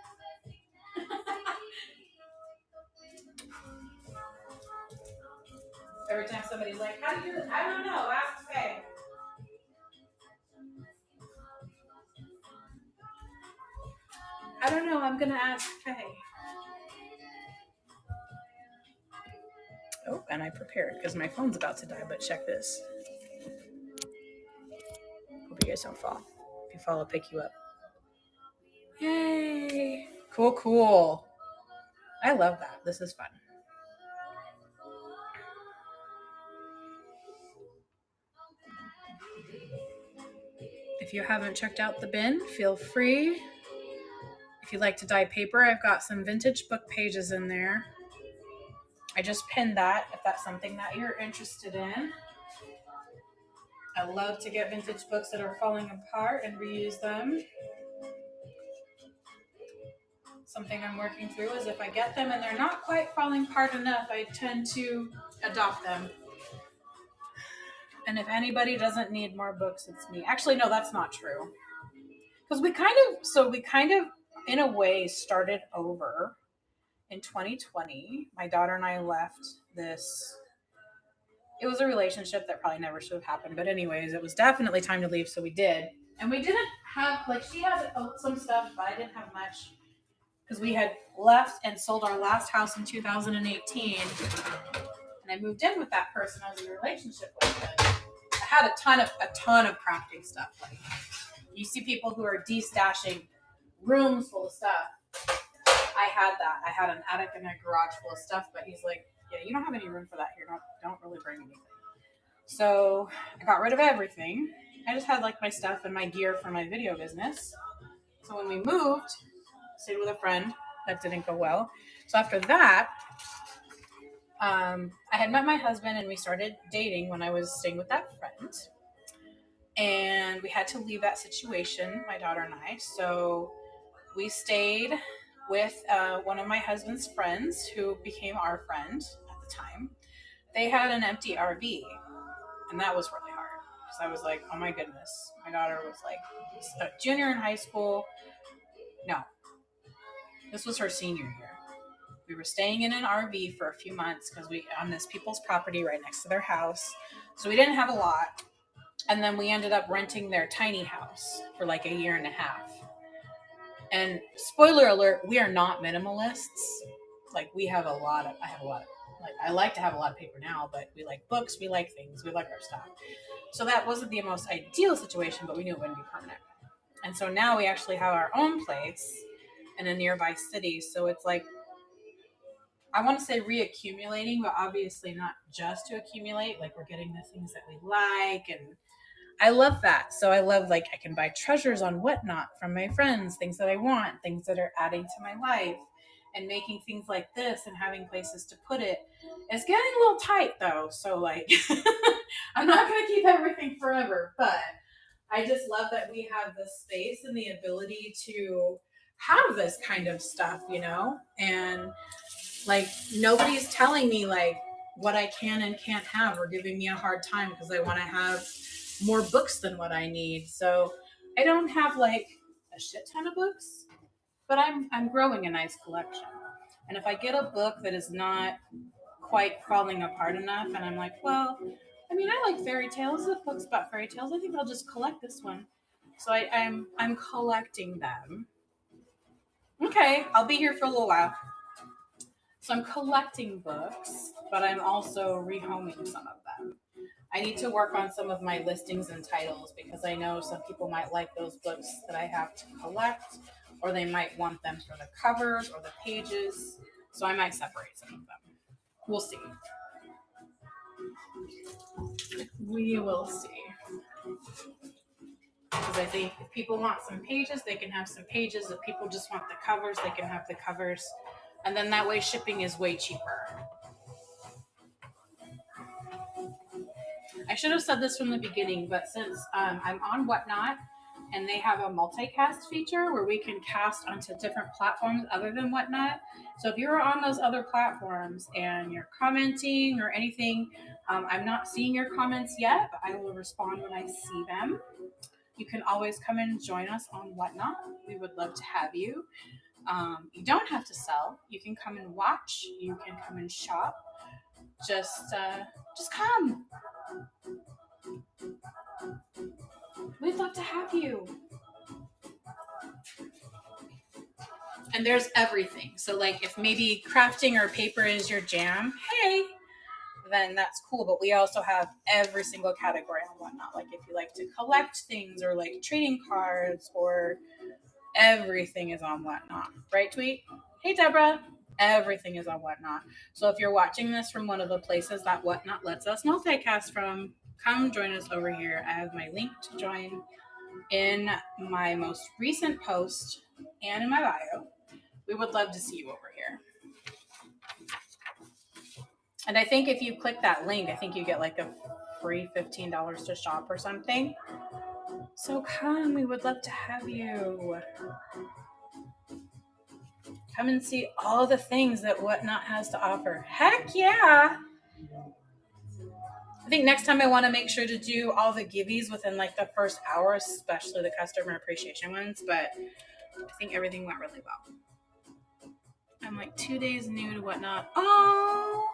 [SPEAKER 1] Every time somebody's like, how do you do this? I don't know. Ask Faye. I don't know. I'm going to ask Faye. Oh, and I prepared because my phone's about to die, but check this. Hope you guys don't fall. If you fall, I'll pick you up. Yay. Cool, cool. I love that. This is fun. If you haven't checked out the bin, feel free. If you like to dye paper, I've got some vintage book pages in there. I just pinned that if that's something that you're interested in. I love to get vintage books that are falling apart and reuse them. Something I'm working through is if I get them and they're not quite falling apart enough, I tend to adopt them. And if anybody doesn't need more books, it's me. Actually, no, that's not true. Because we kind of, in a way, started over in 2020. My daughter and I left this. It was a relationship that probably never should have happened. But anyways, it was definitely time to leave, so we did. And we didn't have, like, she had some stuff, but I didn't have much. Because we had left and sold our last house in 2018. And I moved in with that person I was in a relationship with. I had a ton of crafting stuff. Like, you see people who are de-stashing rooms full of stuff. I had that. I had an attic and a garage full of stuff, but he's like, yeah, you don't have any room for that here. Don't really bring anything. So I got rid of everything. I just had like my stuff and my gear for my video business. So when we moved, stayed with a friend. That didn't go well. So after that, I had met my husband and we started dating when I was staying with that friend. And we had to leave that situation, my daughter and I. So we stayed with one of my husband's friends who became our friend at the time. They had an empty RV, and that was really hard because I was like, oh my goodness. My daughter was like a junior in high school. No, this was her senior year. We were staying in an RV for a few months because we on this people's property right next to their house. So we didn't have a lot. And then we ended up renting their tiny house for like a year and a half. And spoiler alert, we are not minimalists. Like I have a lot of, like, I like to have a lot of paper now, but we like books, we like things, we like our stuff. So that wasn't the most ideal situation, but we knew it wouldn't be permanent. And so now we actually have our own place in a nearby city. So it's like, I want to say reaccumulating, but obviously not just to accumulate. Like, we're getting the things that we like, and I love that. So I love, like, I can buy treasures on Whatnot from my friends, things that I want, things that are adding to my life, and making things like this and having places to put it. It's getting a little tight though. So like, I'm not going to keep everything forever, but I just love that we have the space and the ability to have this kind of stuff, you know? And like, nobody's telling me like what I can and can't have or giving me a hard time because I want to have more books than what I need. So I don't have like a shit ton of books, but I'm growing a nice collection. And if I get a book that is not quite falling apart enough and I'm like, well, I mean, I like fairy tales, the books about fairy tales, I think I'll just collect this one. So I'm collecting them. Okay, I'll be here for a little while. So I'm collecting books, but I'm also rehoming some of them. I need to work on some of my listings and titles because I know some people might like those books that I have to collect, or they might want them for the covers or the pages. So I might separate some of them. We'll see. We will see. Because I think if people want some pages, they can have some pages. If people just want the covers, they can have the covers. And then that way shipping is way cheaper. I should have said this from the beginning, but since I'm on Whatnot and they have a multicast feature where we can cast onto different platforms other than Whatnot. So if you're on those other platforms and you're commenting or anything, I'm not seeing your comments yet, but I will respond when I see them. You can always come and join us on Whatnot. We would love to have you. You don't have to sell. You can come and watch. You can come and shop. Just come. We'd love to have you. And there's everything. So like if maybe crafting or paper is your jam, hey, then that's cool. But we also have every single category on Whatnot. Like if you like to collect things or like trading cards, or everything is on Whatnot. Right, Tweet? Hey, Deborah. Everything is on Whatnot. So if you're watching this from one of the places that Whatnot lets us multicast from, come join us over here. I have my link to join. in my most recent post and in my bio. We would love to see you over here. And I think if you click that link, I think you get like a free $15 to shop or something. So come, we would love to have you. Come and see all the things that Whatnot has to offer. Heck yeah! I think next time I want to make sure to do all the giveaways within like the first hour, especially the customer appreciation ones, but I think everything went really well. I'm like 2 days new to Whatnot. Oh,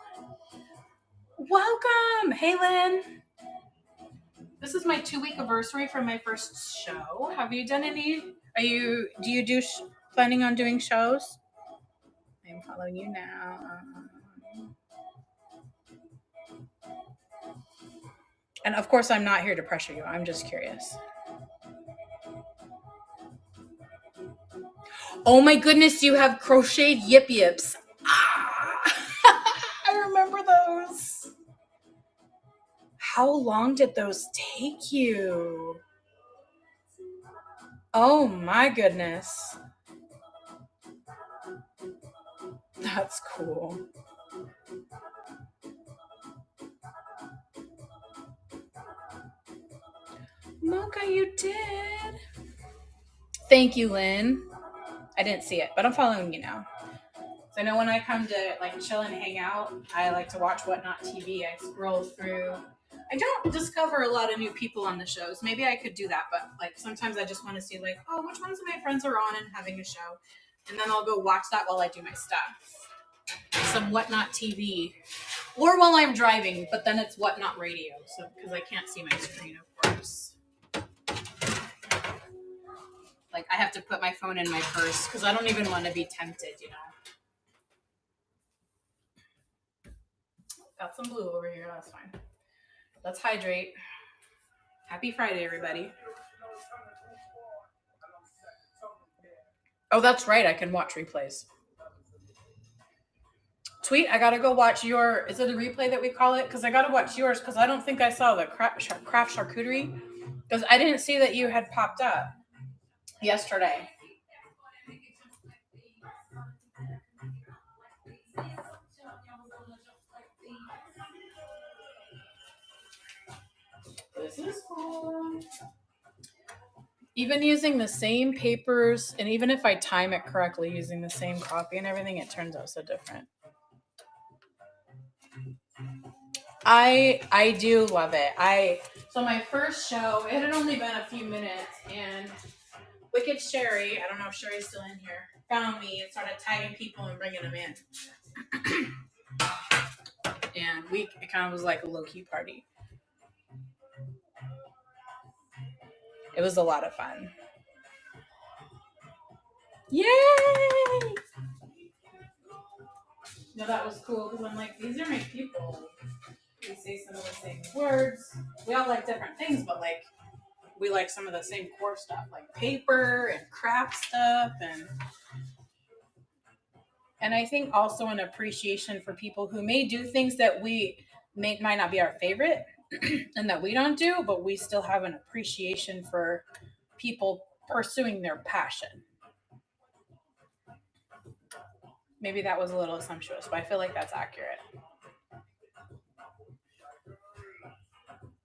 [SPEAKER 1] welcome. Hey, Lynn. This is my 2-week anniversary from my first show. Have you done any? Do you do planning on doing shows? I'm following you now. And of course, I'm not here to pressure you. I'm just curious. Oh my goodness, you have crocheted yip yips. Ah, I remember those. How long did those take you? Oh my goodness. That's cool. Mocha, you did. Thank you, Lynn. I didn't see it, but I'm following you now. So I know when I come to like chill and hang out, I like to watch Whatnot TV. I scroll through. I don't discover a lot of new people on the shows. Maybe I could do that, but like sometimes I just want to see like, oh, which ones of my friends are on and having a show, and then I'll go watch that while I do my stuff. Some Whatnot TV, or while I'm driving, but then it's Whatnot radio, so because I can't see my screen, of course. Like I have to put my phone in my purse because I don't even want to be tempted, you know. Got some blue over here. That's fine. Let's hydrate. Happy Friday, everybody. Oh, that's right. I can watch replays. Tweet, I gotta go watch your. Is it a replay that we call it? Because I gotta watch yours because I don't think I saw the craft charcuterie. Because I didn't see that you had popped up yesterday. This is cool. Even using the same papers, and even if I time it correctly, using the same copy and everything, it turns out so different. I do love it. So my first show, it had only been a few minutes, and Wicked Sherry, I don't know if Sherry's still in here, found me and started tagging people and bringing them in. And it kind of was like a low-key party. It was a lot of fun. Yay! No, that was cool because I'm like, these are my people. We say some of the same words. We all like different things, but like we like some of the same core stuff, like paper and craft stuff, and I think also an appreciation for people who may do things that might not be our favorite and that we don't do, but we still have an appreciation for people pursuing their passion. Maybe that was a little sumptuous, but I feel like that's accurate.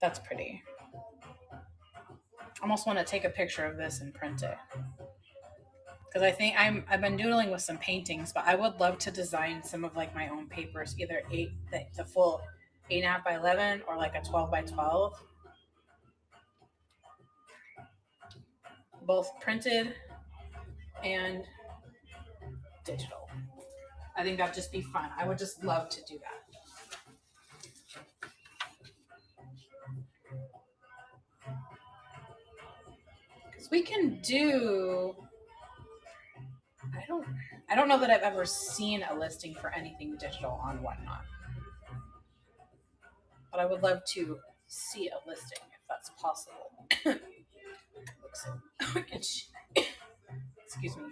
[SPEAKER 1] That's pretty. I almost want to take a picture of this and print it. Because I think I've been doodling with some paintings, but I would love to design some of like my own papers, either the full 8.5 by 11 or like a 12 by 12. Both printed and digital. I think that'd just be fun. I would just love to do that. Because we can do. I don't know that I've ever seen a listing for anything digital on Whatnot. But I would love to see a listing if that's possible. Excuse me.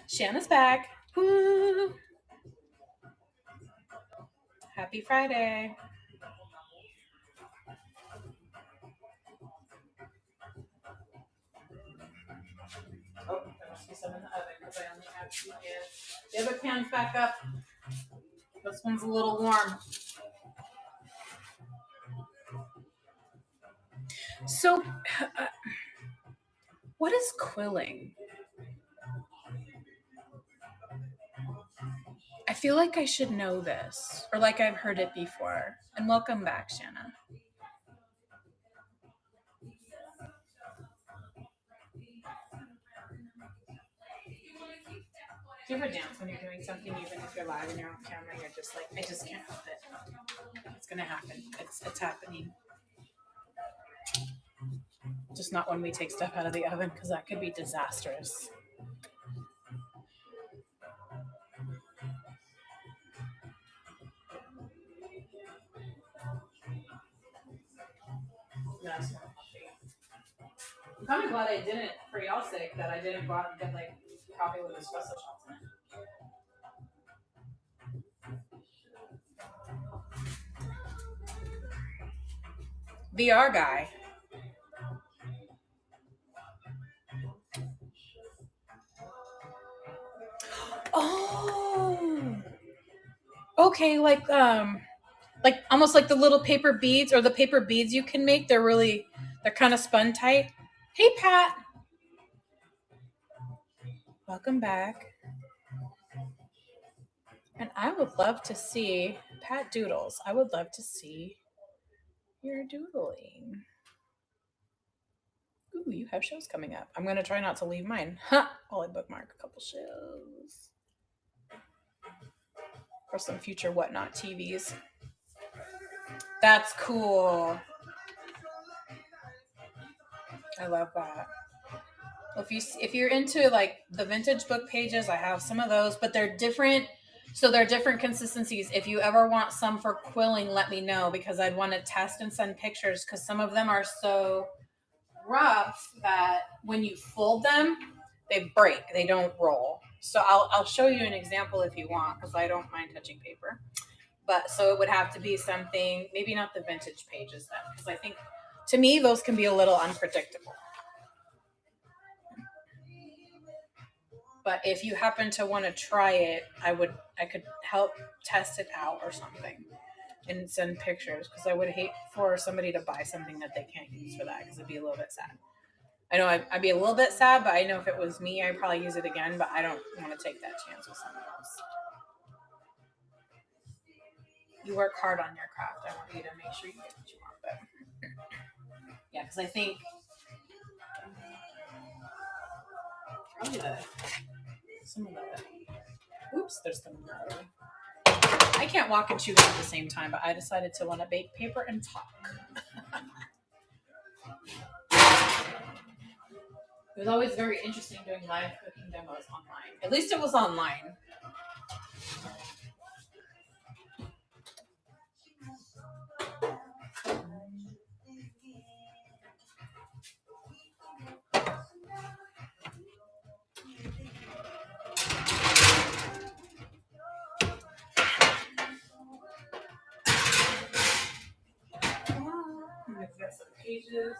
[SPEAKER 1] Shanna's back. Woo! Happy Friday. some in the oven because I only have 2 pans. The other pan's back up. This one's a little warm. So, what is quilling? I feel like I should know this, or like I've heard it before. And welcome back, Shanna. Do you ever dance when you're doing something, even if you're live and you're on camera, you're just like, I just can't help it. It's gonna happen. It's happening. Just not when we take stuff out of the oven, because that could be disastrous. That's I'm kind of glad I didn't, for y'all's sake, that I didn't go out and get like coffee with espresso shots in it. VR guy. Oh. Okay, like almost like the little paper beads or the paper beads you can make. They're kind of spun tight. Hey Pat. Welcome back. And I would love to see Pat Doodles. I would love to see your doodling. Ooh, you have shows coming up. I'm gonna try not to leave mine. Huh. While I bookmark a couple shows. For some future whatnot TVs. That's cool. I love that. If you're into like the vintage book pages, I have some of those, but they're different. So they're different consistencies. If you ever want some for quilling, let me know because I'd want to test and send pictures because some of them are so rough that when you fold them, they break. They don't roll. So I'll show you an example if you want because I don't mind touching paper. But so it would have to be something, maybe not the vintage pages then, because I think to me those can be a little unpredictable. But if you happen to want to try it, I could help test it out or something and send pictures because I would hate for somebody to buy something that they can't use for that because it'd be a little bit sad. I know I'd be a little bit sad, but I know if it was me, I'd probably use it again, but I don't want to take that chance with someone else. You work hard on your craft. I want you to make sure you get what you want. But yeah, because I think probably some of the oops, there's the more. I can't walk and chew at the same time, but I decided to want to bake paper and talk. It was always very interesting doing live cooking demos online. At least it was online. Let's get some pages.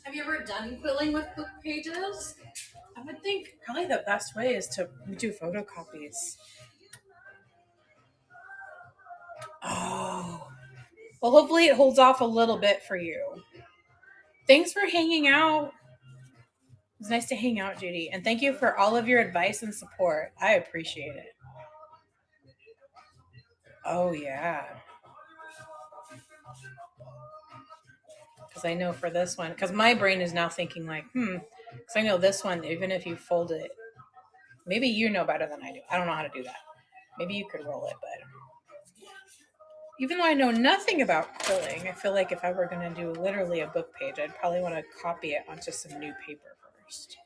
[SPEAKER 1] Have you ever done quilling with book pages? I would think probably the best way is to do photocopies. Oh. Well, hopefully it holds off a little bit for you. Thanks for hanging out. It was nice to hang out, Judy. And thank you for all of your advice and support. I appreciate it. Oh, yeah. Because I know for this one, because my brain is now thinking like, because I know this one, even if you fold it, maybe you know better than I do. I don't know how to do that. Maybe you could roll it, but even though I know nothing about quilling, I feel like if I were going to do literally a book page, I'd probably want to copy it onto some new paper first.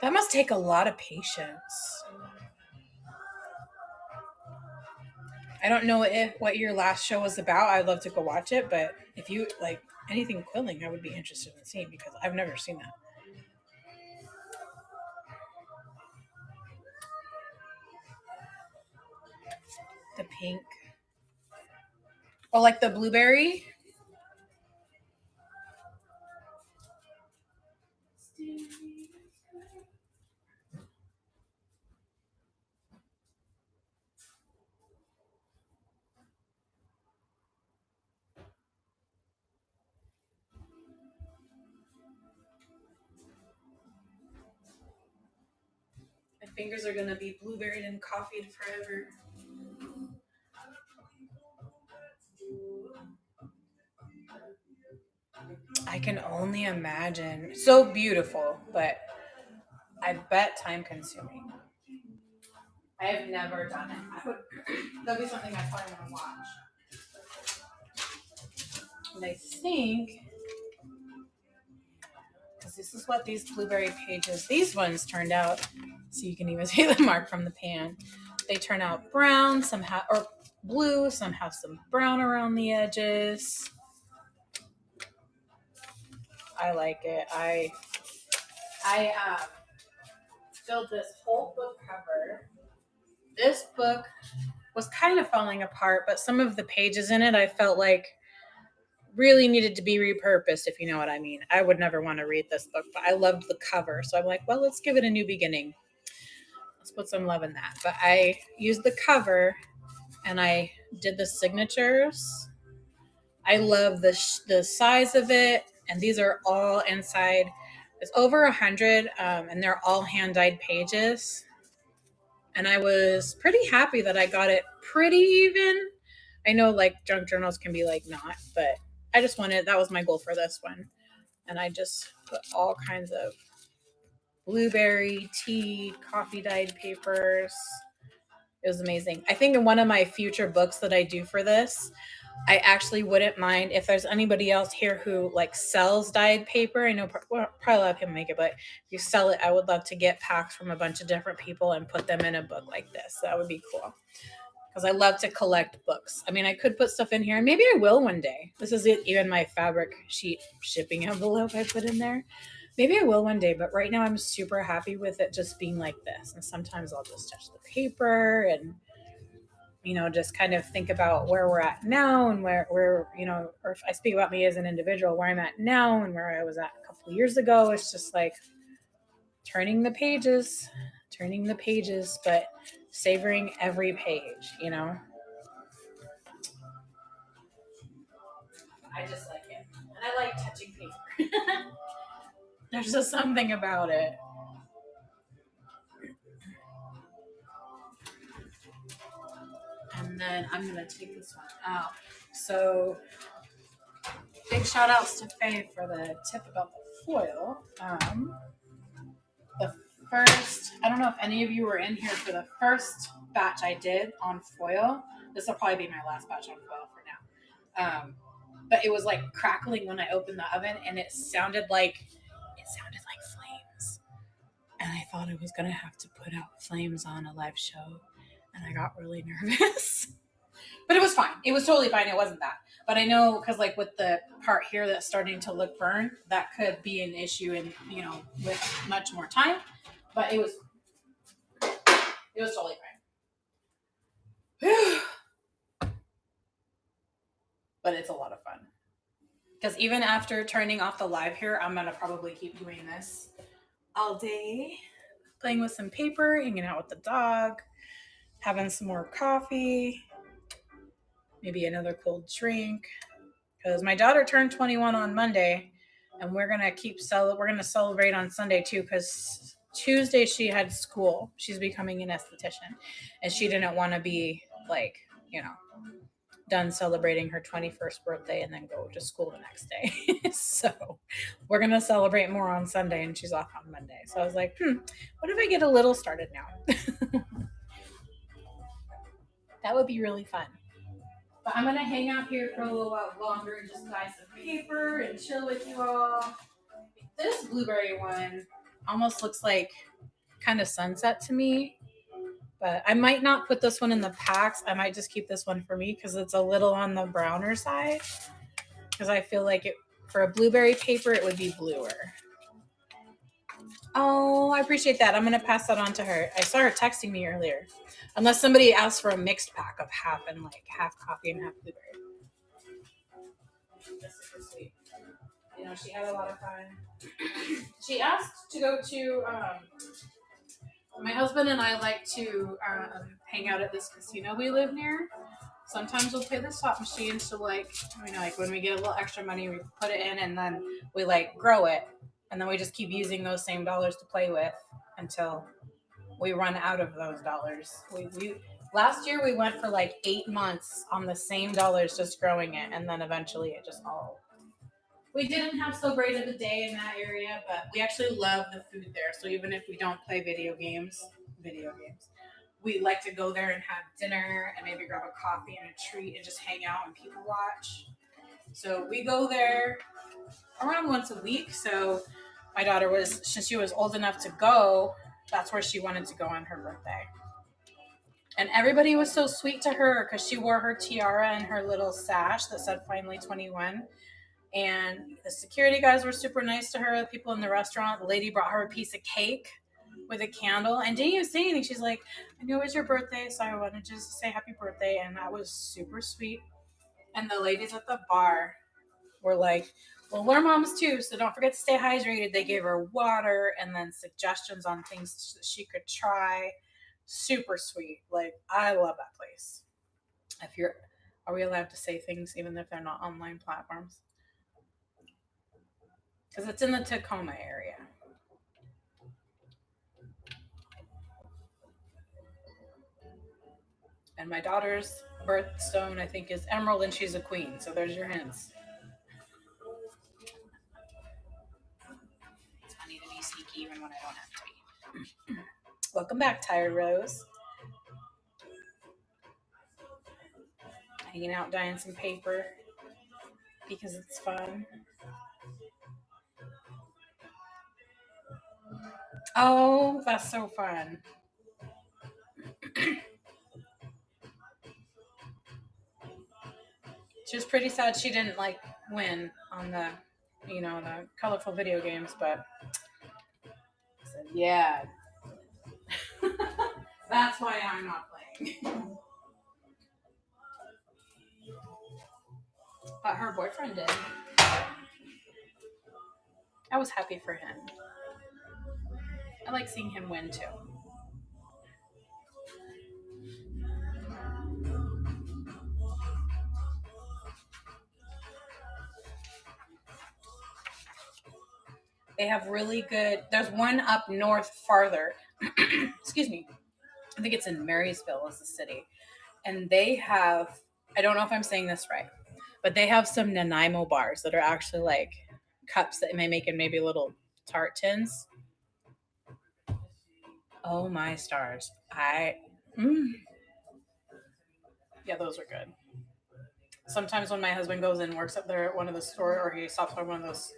[SPEAKER 1] That must take a lot of patience. I don't know what your last show was about. I'd love to go watch it, but if you like anything quilling, I would be interested in seeing because I've never seen that. The pink. Oh, like the blueberry? My fingers are gonna be blueberried and coffeeed forever. I can only imagine. So beautiful, but I bet time consuming. I have never done it. That'd be something I probably want to watch. And I think, because this is what these blueberry pages, these ones turned out, so you can even see the mark from the pan. They turn out brown, somehow, or blue, some have some brown around the edges. I like it. I filled this whole book cover. This book was kind of falling apart, but some of the pages in it I felt like really needed to be repurposed, if you know what I mean. I would never want to read this book, but I loved the cover. So I'm like, well, let's give it a new beginning. Let's put some love in that. But I used the cover and I did the signatures. I love the size of it. And these are all inside. It's over 100 and they're all hand-dyed pages. And I was pretty happy that I got it pretty even. I know like junk journals can be like not, but I just wanted, that was my goal for this one. And I just put all kinds of blueberry, tea, coffee dyed papers. It was amazing. I think in one of my future books that I do for this, I actually wouldn't mind if there's anybody else here who like sells dyed paper. I know probably a lot of people make it, but if you sell it, I would love to get packs from a bunch of different people and put them in a book like this. That would be cool because I love to collect books. I mean, I could put stuff in here, and maybe I will one day. This is even my fabric sheet shipping envelope I put in there. Maybe I will one day, but right now I'm super happy with it just being like this. And sometimes I'll just touch the paper and just kind of think about where we're at now and where or if I speak about me as an individual, where I'm at now and where I was at a couple of years ago. It's just like turning the pages, but savoring every page. I just like it. And I like touching paper. There's just something about it. And then I'm going to take this one out. So big shout outs to Faye for the tip about the foil. The first, I don't know if any of you were in here for the first batch I did on foil. This will probably be my last batch on foil for now. But it was like crackling when I opened the oven, and it sounded like flames. And I thought I was gonna have to put out flames on a live show, and I got really nervous. But it was fine. It was totally fine. It wasn't that. But I know because like with the part here that's starting to look burned, that could be an issue in with much more time. But it was totally fine. But it's a lot of fun. Because even after turning off the live here, I'm gonna probably keep doing this all day. Playing with some paper, hanging out with the dog, having some more coffee, maybe another cold drink. Because my daughter turned 21 on Monday, and we're gonna celebrate on Sunday too. Because Tuesday she had school. She's becoming an esthetician, and she didn't want to be like done celebrating her 21st birthday and then go to school the next day. So we're gonna celebrate more on Sunday, and she's off on Monday. So I was like, what if I get a little started now? That would be really fun. But I'm gonna hang out here for a little while longer and just dye some paper and chill with you all. This blueberry one almost looks like kind of sunset to me. But I might not put this one in the packs. I might just keep this one for me because it's a little on the browner side. Because I feel like it for a blueberry paper, it would be bluer. Oh, I appreciate that. I'm gonna pass that on to her. I saw her texting me earlier. Unless somebody asked for a mixed pack of half and like half coffee and half blueberry. That's super sweet. You know, she had a lot of fun. She asked to go to. My husband and I like to hang out at this casino we live near. Sometimes we'll play the slot machine. So like when we get a little extra money, we put it in and then we like grow it, and then we just keep using those same dollars to play with until we run out of those dollars. We last year we went for like 8 months on the same dollars, just growing it, and then eventually it just all. We didn't have so great of a day in that area, but we actually love the food there. So even if we don't play video games, we like to go there and have dinner and maybe grab a coffee and a treat and just hang out and people watch. So we go there around once a week. So my daughter was, since she was old enough to go, that's where she wanted to go on her birthday. And everybody was so sweet to her because she wore her tiara and her little sash that said finally 21. And the security guys were super nice to her. The people in the restaurant, the lady brought her a piece of cake with a candle and didn't even say anything. She's like, I knew it was your birthday, so I wanted just to say happy birthday. And that was super sweet. And the ladies at the bar were like, well, we're moms too, so don't forget to stay hydrated. They gave her water and then suggestions on things that she could try. Super sweet. Like, I love that place. If you're, are we allowed to say things even if they're not online platforms? Because it's in the Tacoma area. And my daughter's birthstone, I think, is emerald, and she's a queen. So there's your hints. It's funny to be sneaky even when I don't have to be. Welcome back, Tired Rose. Hanging out, dyeing some paper because it's fun. Oh, that's so fun. She was pretty sad she didn't like win on the colorful video games, but I said, yeah, that's why I'm not playing. But her boyfriend did. I was happy for him. I like seeing him win too. They have really good. There's one up north farther. Excuse me. I think it's in Marysville, is the city, and they have. I don't know if I'm saying this right, but they have some Nanaimo bars that are actually like cups that may make in maybe little tart tins. Oh my stars! Yeah, those are good. Sometimes when my husband goes and works up there at one of the store, or he stops by one of those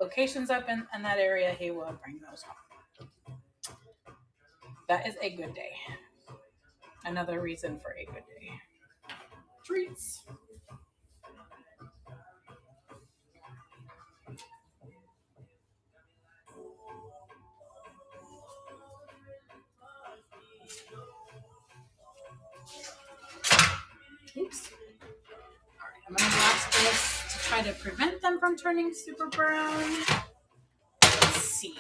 [SPEAKER 1] locations up in that area, he will bring those home. That is a good day. Another reason for a good day. Treats. Oops. All right, I'm gonna blast this to try to prevent them from turning super brown. Let's see.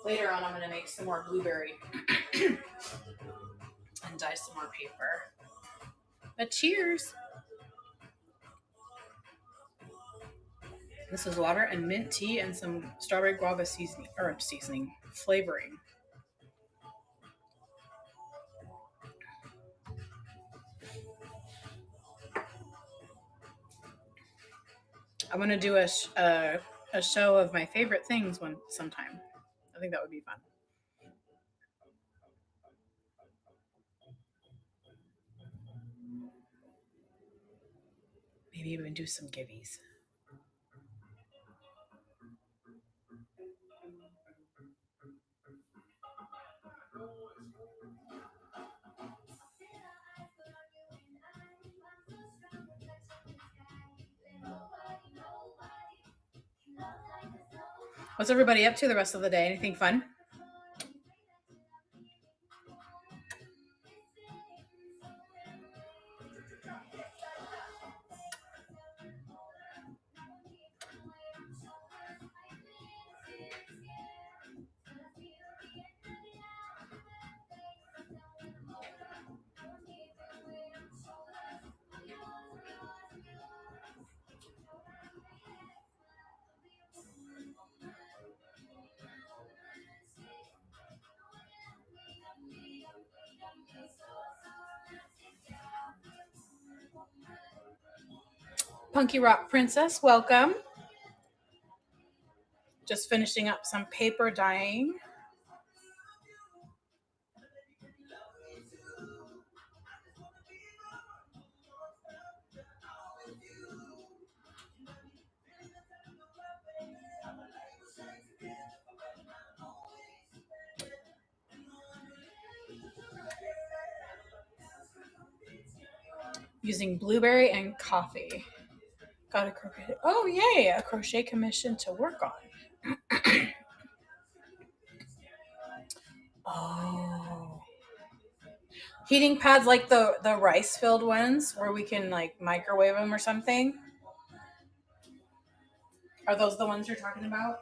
[SPEAKER 1] Later on, I'm gonna make some more blueberry and dye some more paper. But cheers. This is water and mint tea and some strawberry guava seasoning flavoring. I'm gonna do a show of my favorite things sometime. I think that would be fun. Maybe even do some givvies. What's everybody up to the rest of the day? Anything fun? Punky Rock Princess, welcome. Just finishing up some paper dyeing. Using blueberry and coffee. Got a crochet. Oh, yay! A crochet commission to work on. Oh. Heating pads like the rice-filled ones where we can like microwave them or something. Are those the ones you're talking about?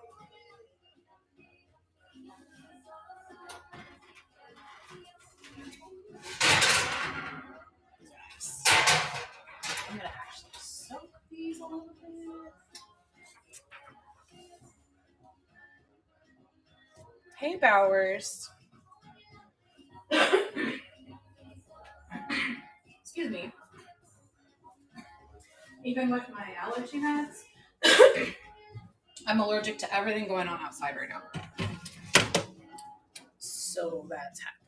[SPEAKER 1] Yes. I'm gonna actually soak these a little bit. Hey, Bowers. Excuse me. Even with my allergy meds, I'm allergic to everything going on outside right now. So that's happening.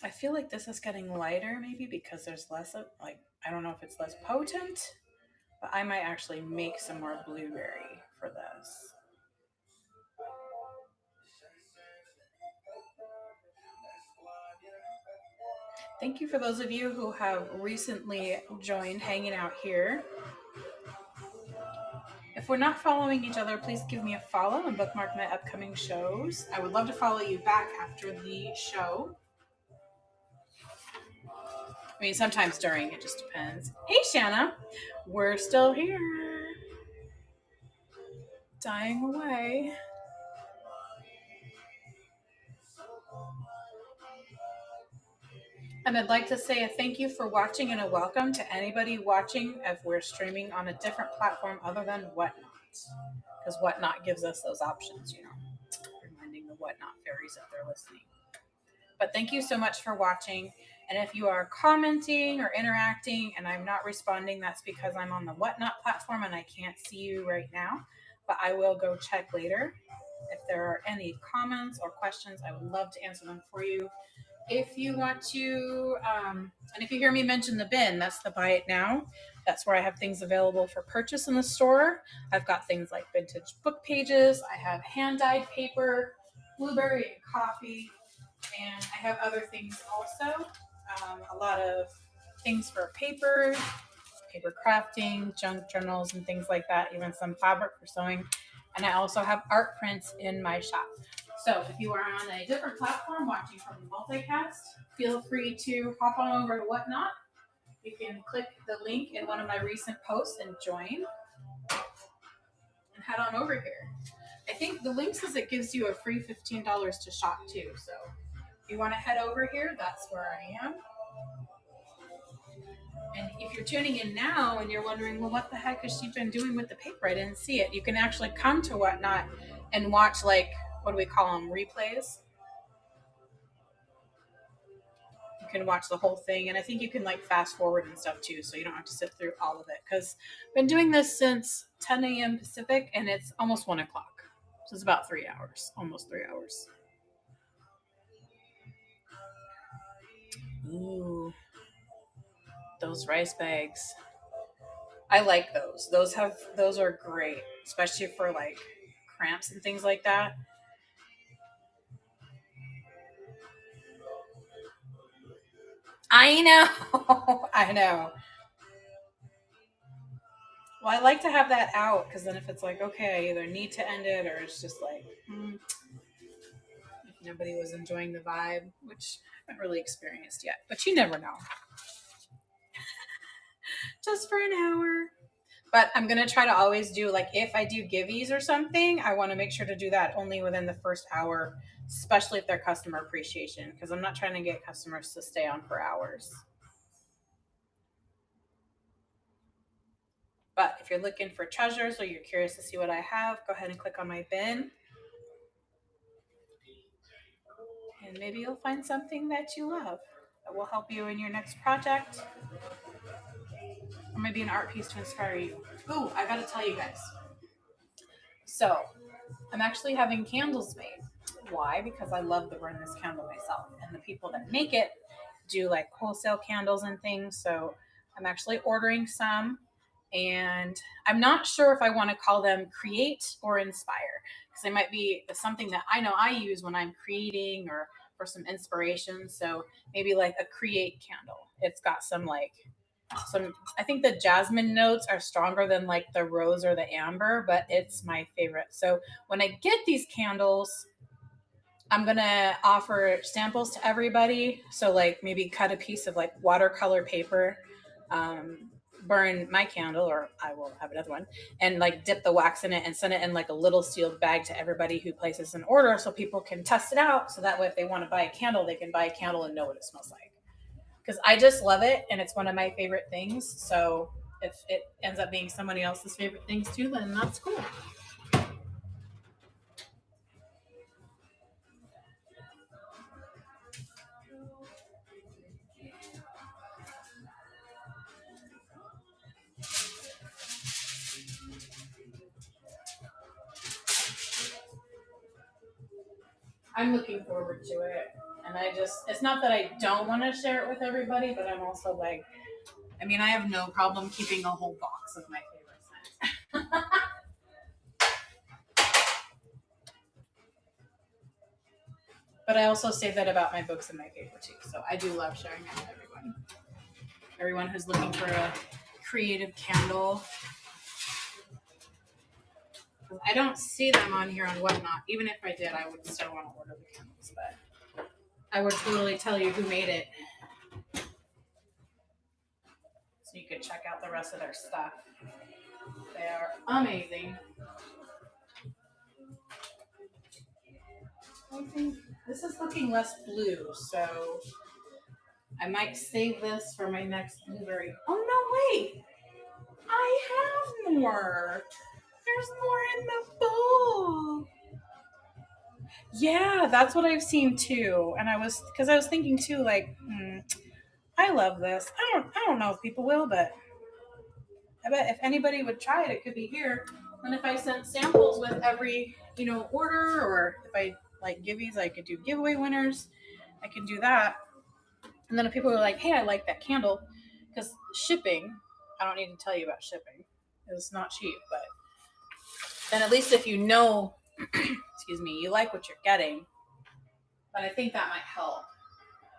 [SPEAKER 1] I feel like this is getting lighter maybe because there's less of, like, I don't know if it's less potent, but I might actually make some more blueberry for this. Thank you for those of you who have recently joined hanging out here. If we're not following each other, please give me a follow and bookmark my upcoming shows. I would love to follow you back after the show. I mean, sometimes during, it just depends. Hey, Shanna. We're still here. Dying away. And I'd like to say a thank you for watching and a welcome to anybody watching if we're streaming on a different platform other than Whatnot. Because Whatnot gives us those options, you know, reminding the Whatnot fairies if they're listening. But thank you so much for watching. And if you are commenting or interacting and I'm not responding, that's because I'm on the Whatnot platform and I can't see you right now. But I will go check later. If there are any comments or questions, I would love to answer them for you. If you want to, and if you hear me mention the bin, that's the Buy It Now. That's where I have things available for purchase in the store. I've got things like vintage book pages. I have hand-dyed paper, blueberry and coffee, and I have other things also. A lot of things for paper crafting, junk journals, and things like that, even some fabric for sewing. And I also have art prints in my shop. So if you are on a different platform watching from the multicast, feel free to hop on over to Whatnot. You can click the link in one of my recent posts and join. And head on over here. I think the link says it gives you a free $15 to shop too. So if you want to head over here, that's where I am. And if you're tuning in now and you're wondering, well, what the heck has she been doing with the paper? I didn't see it. You can actually come to Whatnot and watch, like, what do we call them? Replays. You can watch the whole thing. And I think you can, like, fast forward and stuff too. So you don't have to sit through all of it. Because I've been doing this since 10 a.m. Pacific and it's almost 1 o'clock. So it's about 3 hours, almost 3 hours. Ooh, those rice bags. I like those. Those are great, especially for like cramps and things like that. I know. I know. Well, I like to have that out because then if it's like, okay, I either need to end it or it's just like, if nobody was enjoying the vibe, which I haven't really experienced yet, but you never know. Just for an hour. But I'm gonna try to always do like if I do giveys or something, I want to make sure to do that only within the first hour, especially if they're customer appreciation, because I'm not trying to get customers to stay on for hours. But if you're looking for treasures or you're curious to see what I have, go ahead and click on my bin, and maybe you'll find something that you love that will help you in your next project, or maybe an art piece to inspire you. Ooh, I gotta tell you guys. So I'm actually having candles made. Why? Because I love to burn this candle myself. And the people that make it do like wholesale candles and things. So I'm actually ordering some. And I'm not sure if I want to call them create or inspire. Because they might be something that I know I use when I'm creating or for some inspiration. So maybe like a create candle. It's got some, I think the jasmine notes are stronger than like the rose or the amber, but it's my favorite. So when I get these candles, I'm gonna offer samples to everybody. So like maybe cut a piece of like watercolor paper, um, burn my candle, or I will have another one, and like dip the wax in it and send it in like a little sealed bag to everybody who places an order, so people can test it out. So that way, if they want to buy a candle, they can buy a candle and know what it smells like. Because I just love it and it's one of my favorite things. So if it ends up being somebody else's favorite things too, then that's cool. I'm looking forward to it. And it's not that I don't want to share it with everybody, but I'm also like, I mean, I have no problem keeping a whole box of my favorite scents. But I also say that about my books and my paper too. So I do love sharing it with everyone. Everyone who's looking for a creative candle. I don't see them on here on Whatnot. Even if I did, I would still want to order the candles. But I would totally tell you who made it, so you could check out the rest of their stuff. They are amazing. I think this is looking less blue, so I might save this for my next blueberry. Oh no, wait! I have more. There's more in the bowl. Yeah, that's what I've seen too. And I was thinking too, like, I love this. I don't know if people will, but I bet if anybody would try it, it could be here. And if I sent samples with every, order, or if I like giveaways, I could do giveaway winners. I can do that. And then if people are like, hey, I like that candle, because shipping, I don't need to tell you about shipping. It's not cheap, but then at least if you know, excuse me, you like what you're getting. But I think that might help.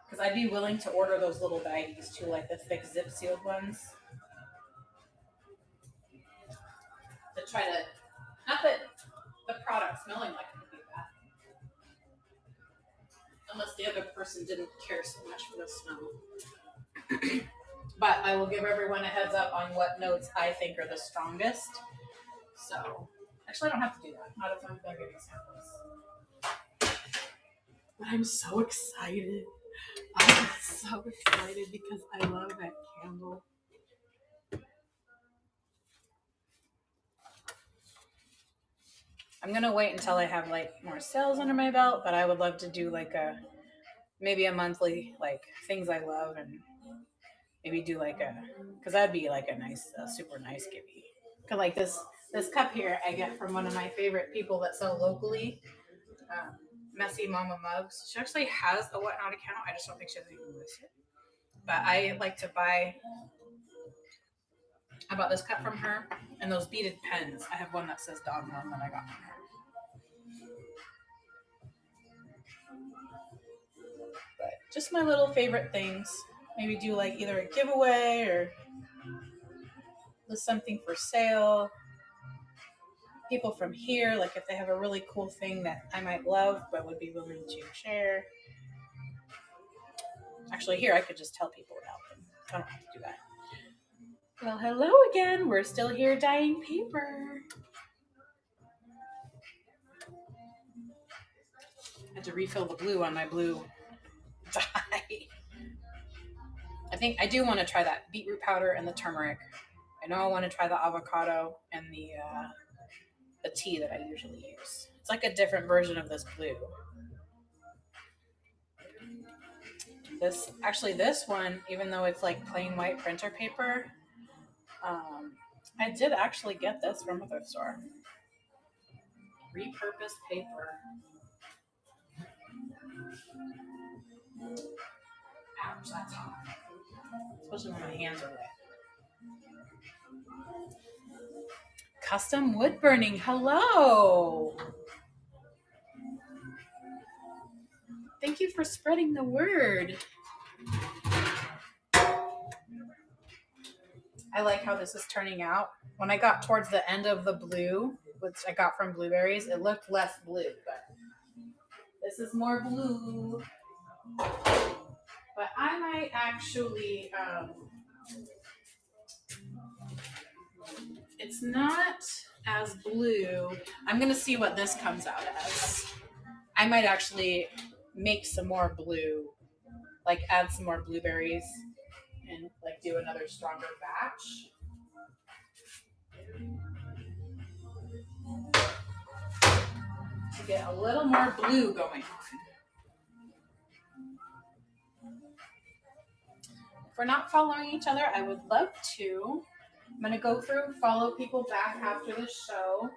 [SPEAKER 1] Because I'd be willing to order those little baggies too, like the thick zip sealed ones, to try to, not that the product smelling like it would be bad, unless the other person didn't care so much for the smell. But I will give everyone a heads up on what notes I think are the strongest. So, actually, I don't have to do that. Not if I'm going to give you samples. But I'm so excited. I'm so excited because I love that candle. I'm gonna wait until I have like more sales under my belt, but I would love to do like maybe a monthly like things I love, and maybe do like because that'd be like a nice, super nice gimme. Cause like this This cup here I get from one of my favorite people that sell locally, Messy Mama Mugs. She actually has a Whatnot account. I just don't think she doesn't even list it. But I like to buy. I bought this cup from her and those beaded pens. I have one that says dog mom that I got from her. But just my little favorite things. Maybe do like either a giveaway or list something for sale. People from here, like if they have a really cool thing that I might love but would be willing to share. Actually, here I could just tell people about them. I don't have to do that. Well, hello again. We're still here dyeing paper. I had to refill the blue on my blue dye. I think I do want to try that beetroot powder and the turmeric. I know I want to try the avocado and the tea that I usually use. It's like a different version of this blue. This one, even though it's like plain white printer paper, I did actually get this from a thrift store. Repurposed paper. Ouch, that's hot. Especially when my hands are wet. Custom wood burning. Hello. Thank you for spreading the word. I like how this is turning out. When I got towards the end of the blue, which I got from blueberries, it looked less blue, but this is more blue. But I might actually, it's not as blue. I'm going to see what this comes out as. I might actually make some more blue, like add some more blueberries and like do another stronger batch. To get a little more blue going on. If we're not following each other, I would love to. I'm going to go through and follow people back after the show.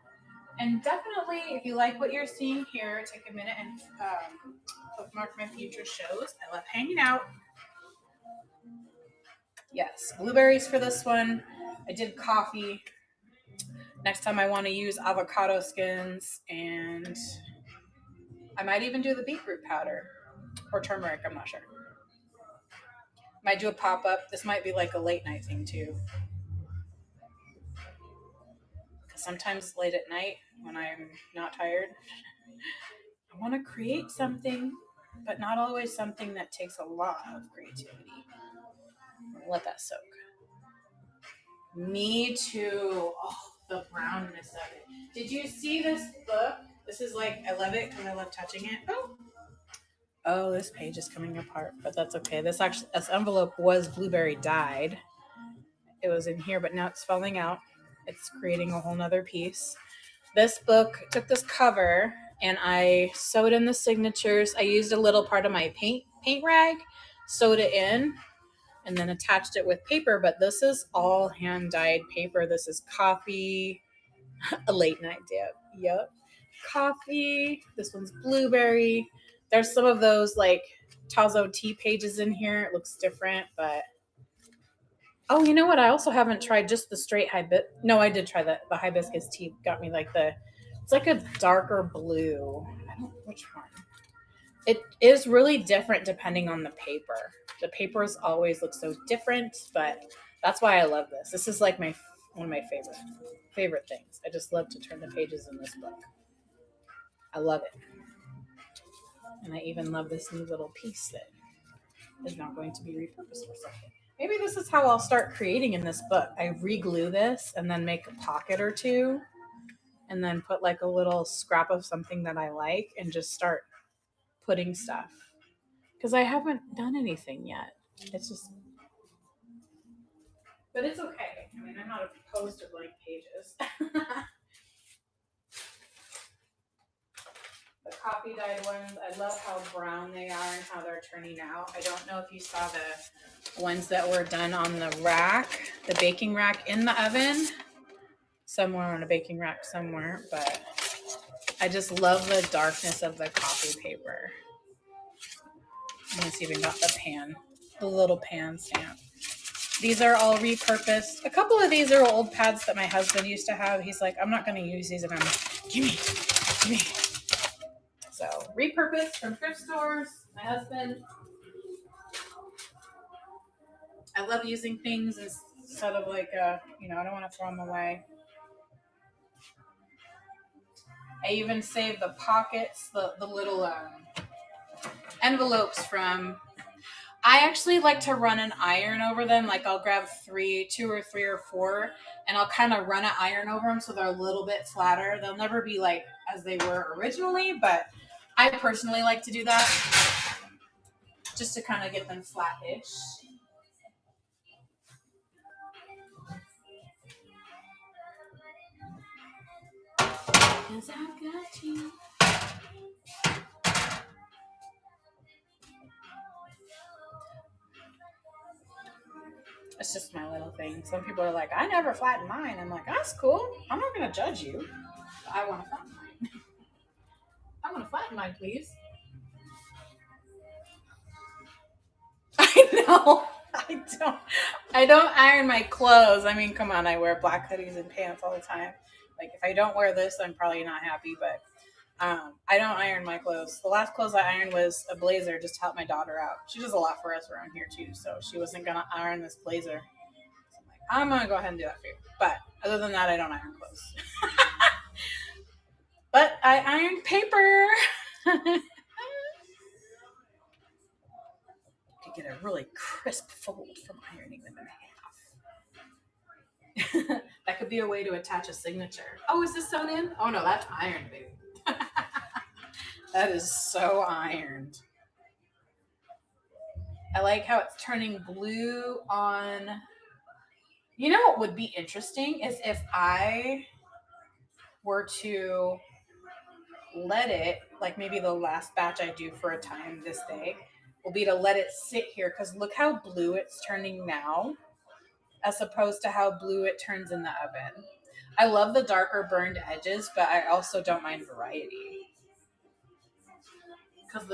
[SPEAKER 1] And definitely, if you like what you're seeing here, take a minute and bookmark my future shows. I love hanging out. Yes, blueberries for this one. I did coffee. Next time I want to use avocado skins, and I might even do the beetroot powder or turmeric. I'm not sure. Might do a pop-up. This might be like a late night thing too. Because sometimes late at night when I'm not tired, I want to create something, but not always something that takes a lot of creativity. Let that soak. Me too. Oh, the brownness of it. Did you see this book? This is like, I love it because I love touching it. Oh, this page is coming apart, but that's okay. This envelope was blueberry dyed. It was in here, but now it's falling out. It's creating a whole nother piece. This book took this cover and I sewed in the signatures. I used a little part of my paint rag, sewed it in, and then attached it with paper. But this is all hand dyed paper. This is coffee, a late night dip. Yep. Coffee. This one's blueberry. There's some of those like Tazo tea pages in here. It looks different, but oh, you know what? I also haven't tried just the straight hibiscus. No, I did try the hibiscus tea. Got me like it's like a darker blue. I don't know which one. It is really different depending on the paper. The papers always look so different, but that's why I love this. This is like one of my favorite things. I just love to turn the pages in this book. I love it. And I even love this new little piece that is now going to be repurposed for something. Maybe this is how I'll start creating in this book. I re-glue this and then make a pocket or two and then put like a little scrap of something that I like and just start putting stuff. Because I haven't done anything yet. It's just... But it's okay. I mean, I'm not opposed to blank pages. The coffee dyed ones, I love how brown they are and how they're turning out. I don't know if you saw the ones that were done on the rack, the baking rack in the oven. somewhere on a baking rack somewhere, but I just love the darkness of the coffee paper. And it's even got the little pan stamp. These are all repurposed. A couple of these are old pads that my husband used to have. He's like, I'm not going to use these. And I'm like, give me. So repurposed from thrift stores. My husband. I love using things instead of like, I don't want to throw them away. I even save the pockets, the little envelopes from. I actually like to run an iron over them. Like I'll grab two or three or four, and I'll kind of run an iron over them so they're a little bit flatter. They'll never be like as they were originally, but I personally like to do that just to kind of get them flat-ish. Yes, I've got you. It's just my little thing. Some people are like, I never flatten mine. I'm like, that's cool. I'm not going to judge you. I want to flatten mine. I want to flatten mine, please. I know. I don't iron my clothes. I mean, come on, I wear black hoodies and pants all the time. Like if I don't wear this, I'm probably not happy, but I don't iron my clothes. The last clothes I ironed was a blazer just to help my daughter out. She does a lot for us around here too, so she wasn't gonna iron this blazer. So I'm gonna go ahead and do that for you. But other than that, I don't iron clothes. But I iron paper. To get a really crisp fold from ironing them in half. That could be a way to attach a signature. Oh, is this sewn in? Oh no, that's ironed, baby. That is so ironed. I like how it's turning blue on. You know what would be interesting is if I were to let it, like maybe the last batch I do for a time this day, will be to let it sit here because look how blue it's turning now as opposed to how blue it turns in the oven. I love the darker burned edges, but I also don't mind variety. Because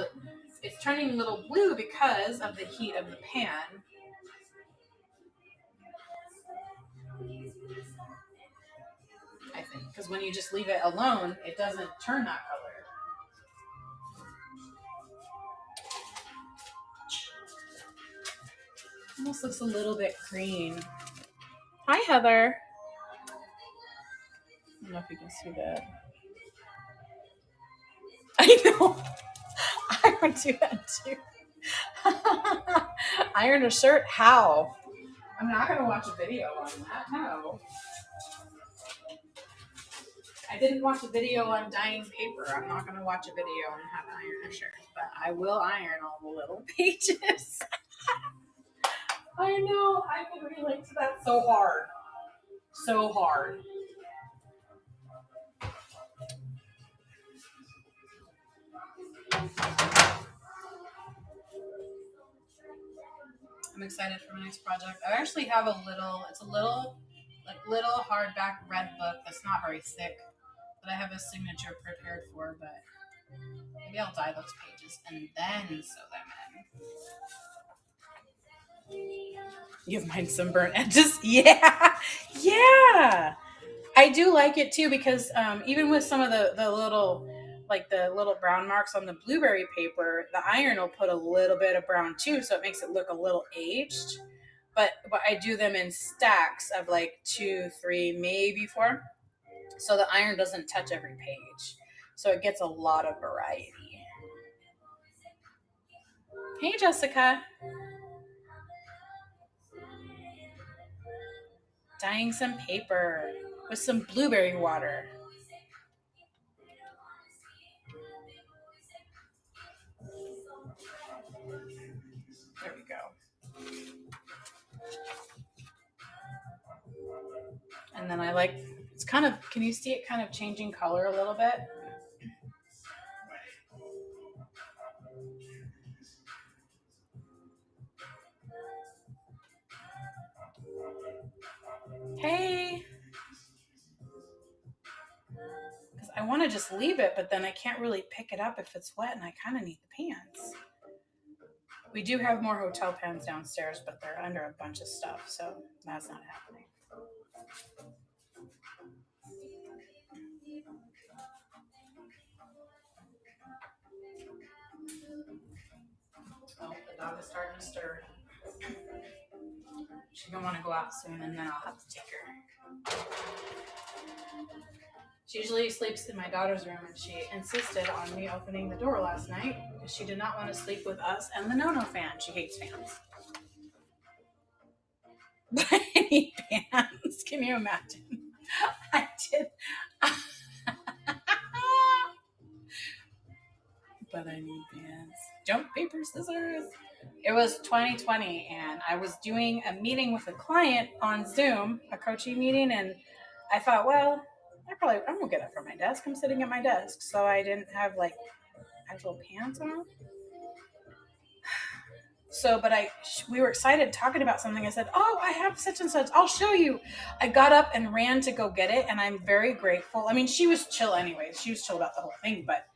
[SPEAKER 1] it's turning a little blue because of the heat of the pan. I think. Because when you just leave it alone, it doesn't turn that color. Almost looks a little bit green. Hi, Heather. I don't know if you can see that. I know. I would do that too. Iron a shirt? How? I'm not going to watch a video on that. No. I didn't watch a video on dyeing paper. I'm not going to watch a video on how to iron a shirt. But I will iron all the little pages. I know. I can relate to that so hard. So hard. I'm excited for my next project. I actually have it's a little hardback red book that's not very thick that I have a signature prepared for, but maybe I'll dye those pages and then sew them in. You have mine some burnt edges? Yeah. Yeah. I do like it too because even with some of the little brown marks on the blueberry paper, the iron will put a little bit of brown too, so it makes it look a little aged. But I do them in stacks of like 2, 3, maybe 4, so the iron doesn't touch every page, so it gets a lot of variety. Hey, Jessica. Dyeing some paper with some blueberry water. There we go. And then it's kind of, can you see it kind of changing color a little bit? Hey. want to just leave it, but then I can't really pick it up if it's wet, and I kind of need the pans. We do have more hotel pans downstairs, but they're under a bunch of stuff, so that's not happening. Oh, the dog is starting to stir. She's gonna want to go out soon, and then I'll have to take her. She usually sleeps in my daughter's room, and she insisted on me opening the door last night because she did not want to sleep with us and the no-no fan. She hates fans. But I need pants. Can you imagine? I did. But I need pants. Jump, paper, scissors. It was 2020, and I was doing a meeting with a client on Zoom, a coaching meeting, and I thought, well, I'm gonna get up from my desk. I'm sitting at my desk, so I didn't have like actual pants on. So, but we were excited talking about something. I said, "Oh, I have such and such. I'll show you." I got up and ran to go get it, and I'm very grateful. I mean, she was chill anyways. She was chill about the whole thing, but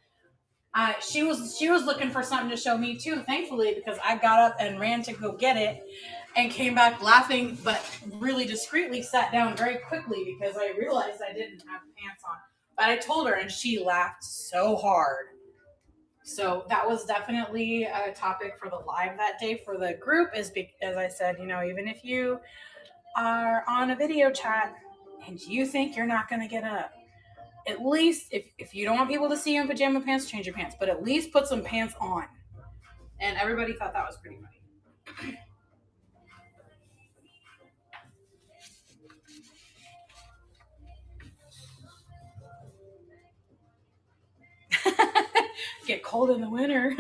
[SPEAKER 1] she was looking for something to show me too. Thankfully, because I got up and ran to go get it, and came back laughing, but really discreetly sat down very quickly because I realized I didn't have pants on. But I told her, and she laughed so hard. So that was definitely a topic for the live that day for the group. As I said, even if you are on a video chat and you think you're not going to get up, at least if you don't want people to see you in pajama pants, change your pants, but at least put some pants on. And everybody thought that was pretty funny. Get cold in the winter.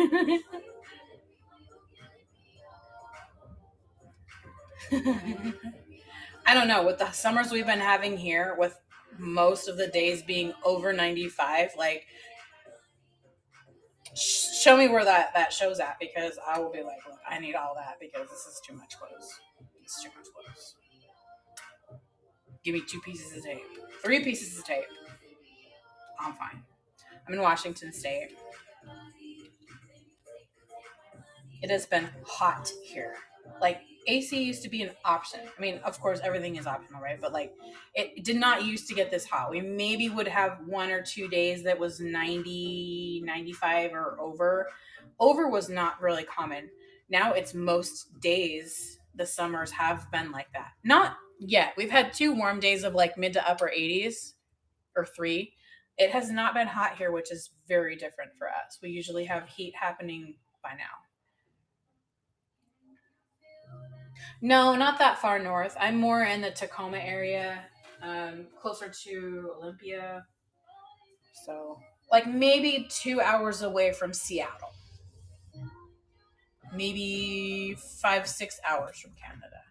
[SPEAKER 1] I don't know, with the summers we've been having here, with most of the days being over 95, like, show me where that show's at, because I will be like, look, I need all that because this is too much clothes. It's too much clothes. Give me 2 pieces of tape, 3 pieces of tape. I'm fine. I'm in Washington State. It has been hot here. Like, AC used to be an option. I mean, of course, everything is optional, right? But like, it did not used to get this hot. We maybe would have 1 or 2 days that was 90, 95 or over. Over was not really common. Now it's most days the summers have been like that. Not yet. We've had 2 warm days of like mid to upper 80s, or 3. It has not been hot here, which is very different for us. We usually have heat happening by now. No, not that far north. I'm more in the Tacoma area, closer to Olympia. So, like, maybe 2 hours away from Seattle. Maybe 5, 6 hours from Canada.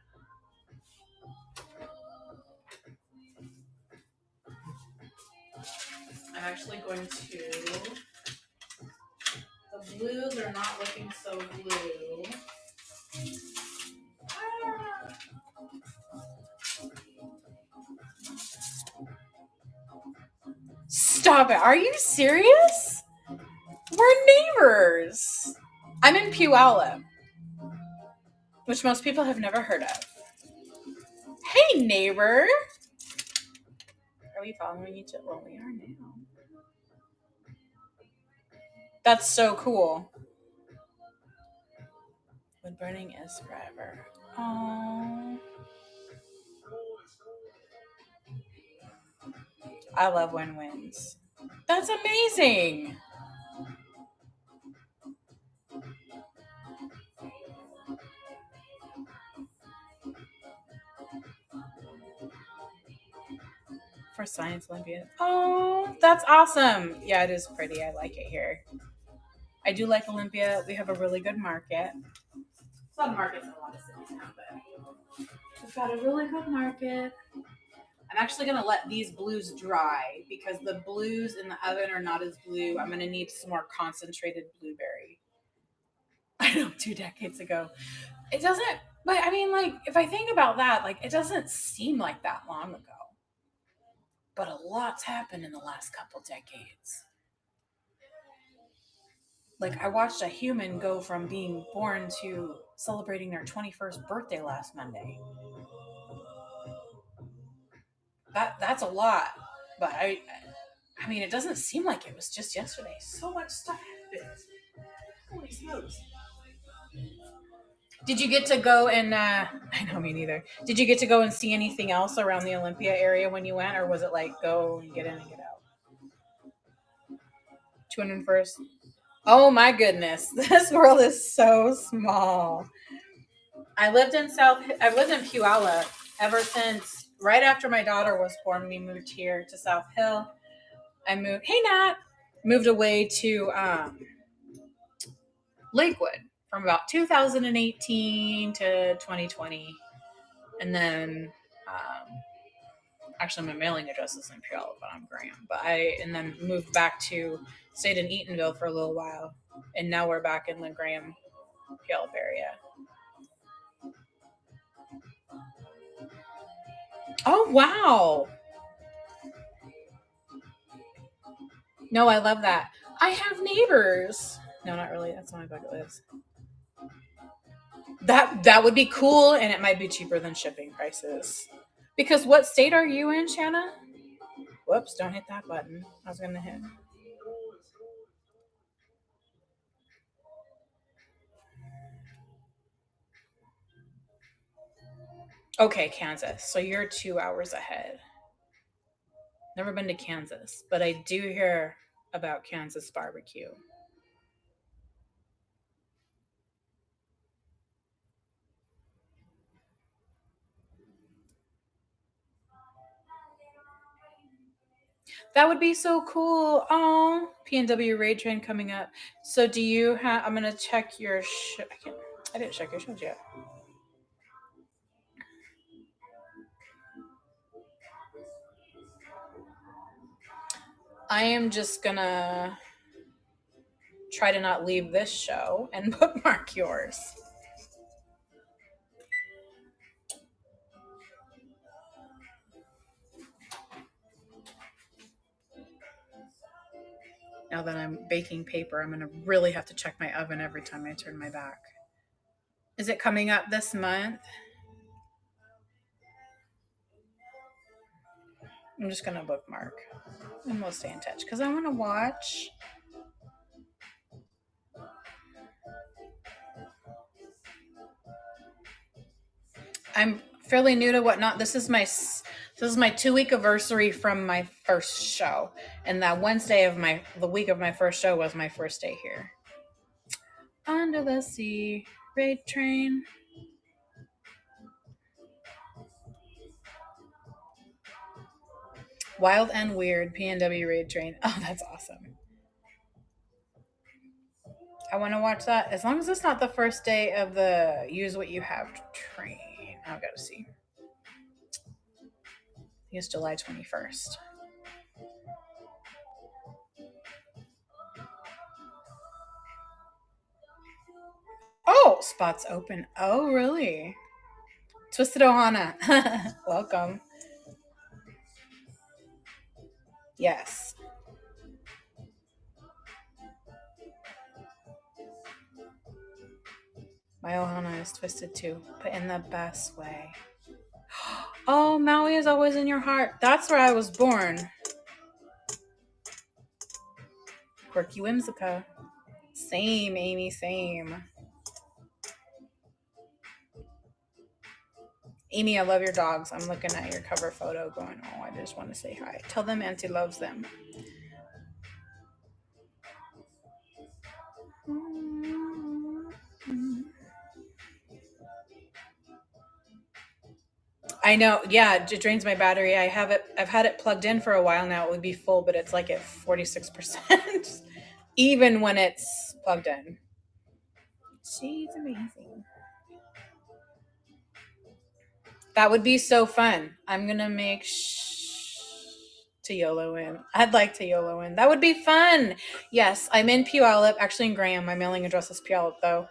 [SPEAKER 1] I'm actually going to. The blues are not looking so blue. Stop it. Are you serious? We're neighbors. I'm in Puyallup, which most people have never heard of. Hey, neighbor. Are we following each other? Well, we are now. That's so cool. Wood burning is forever. Aww. I love when winds. That's amazing. For Science Olympiad. Oh, that's awesome. Yeah, it is pretty. I like it here. I do like Olympia. We have a really good market. There's a lot of markets in a lot of cities now, but we've got a really good market. I'm actually going to let these blues dry because the blues in the oven are not as blue. I'm going to need some more concentrated blueberry. I know, 2 decades ago. It doesn't, but I mean, like, if I think about that, like, it doesn't seem like that long ago. but a lot's happened in the last couple decades. Like, I watched a human go from being born to celebrating their 21st birthday last Monday. That's a lot, but I mean, it doesn't seem like it was just yesterday. So much stuff happened. Holy smokes! Did you get to go and? I know, me neither. Did you get to go and see anything else around the Olympia area when you went, or was it like go and get in and get out? 201st. Oh my goodness, this world is so small. I've lived in Puyallup ever since right after my daughter was born. We moved here to South Hill. I moved. Hey, Nat. Moved away to Lakewood from about 2018 to 2020, and then actually my mailing address is in Puyallup, but I'm Graham. But I and then moved back to stayed in Eatonville for a little while, and now we're back in the Graham Puyallup area. Oh wow! No, I love that. I have neighbors. No, not really. That's on my bucket list. That would be cool, and it might be cheaper than shipping prices. Because what state are you in, Shanna? Whoops! Don't hit that button. I was gonna hit. Okay, Kansas. So you're 2 hours ahead. Never been to Kansas, but I do hear about Kansas barbecue. That would be so cool. Oh, PNW Raid Train coming up. So do you have? I'm gonna check your. I can't. I didn't check your shows yet. I am just gonna try to not leave this show and bookmark yours. Now that I'm baking paper, I'm gonna really have to check my oven every time I turn my back. Is it coming up this month? I'm just gonna bookmark and we'll stay in touch because I want to watch. I'm fairly new to whatnot. This is my 2 week anniversary from my first show, and that Wednesday of the week of my first show was my first day here. Under the Sea Raid Train. Wild and Weird PNW Raid Train. Oh, that's awesome. I want to watch that as long as it's not the first day of the Use What You Have train. I've got to see. I think it's July 21st. Oh, spots open. Oh, really? Twisted Ohana. Welcome. Yes. My Ohana is twisted too, but in the best way. Oh, Maui is always in your heart. That's where I was born. Quirky Whimsica. Same, Amy, same. Amy, I love your dogs. I'm looking at your cover photo going, oh, I just want to say hi. Tell them Auntie loves them. I know. Yeah, it drains my battery. I've had it plugged in for a while now. It would be full, but it's like at 46%, even when it's plugged in. She's amazing. That would be so fun. I'm going to make to YOLO in. I'd like to YOLO in. That would be fun. Yes, I'm in Puyallup, actually in Graham. My mailing address is Puyallup, though.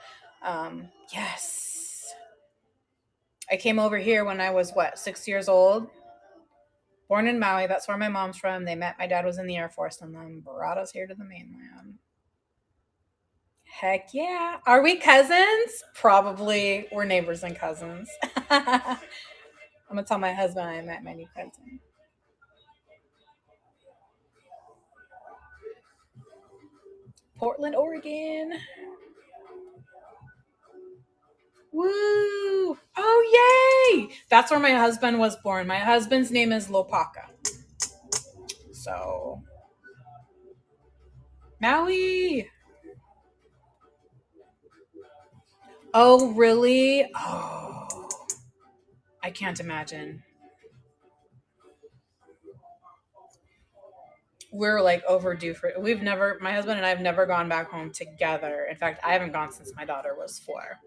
[SPEAKER 1] Yes. I came over here when I was, 6 years old? Born in Maui. That's where my mom's from. They met. My dad was in the Air Force and then brought us here to the mainland. Heck yeah. Are we cousins? Probably. We're neighbors and cousins. I'm going to tell my husband I met my new cousin. Portland, Oregon. Woo! Oh, yay! That's where my husband was born. My husband's name is Lopaka. So, Maui. Oh, really? Oh, I can't imagine. We're like overdue for it. We've never, my husband and I have never gone back home together. In fact, I haven't gone since my daughter was 4.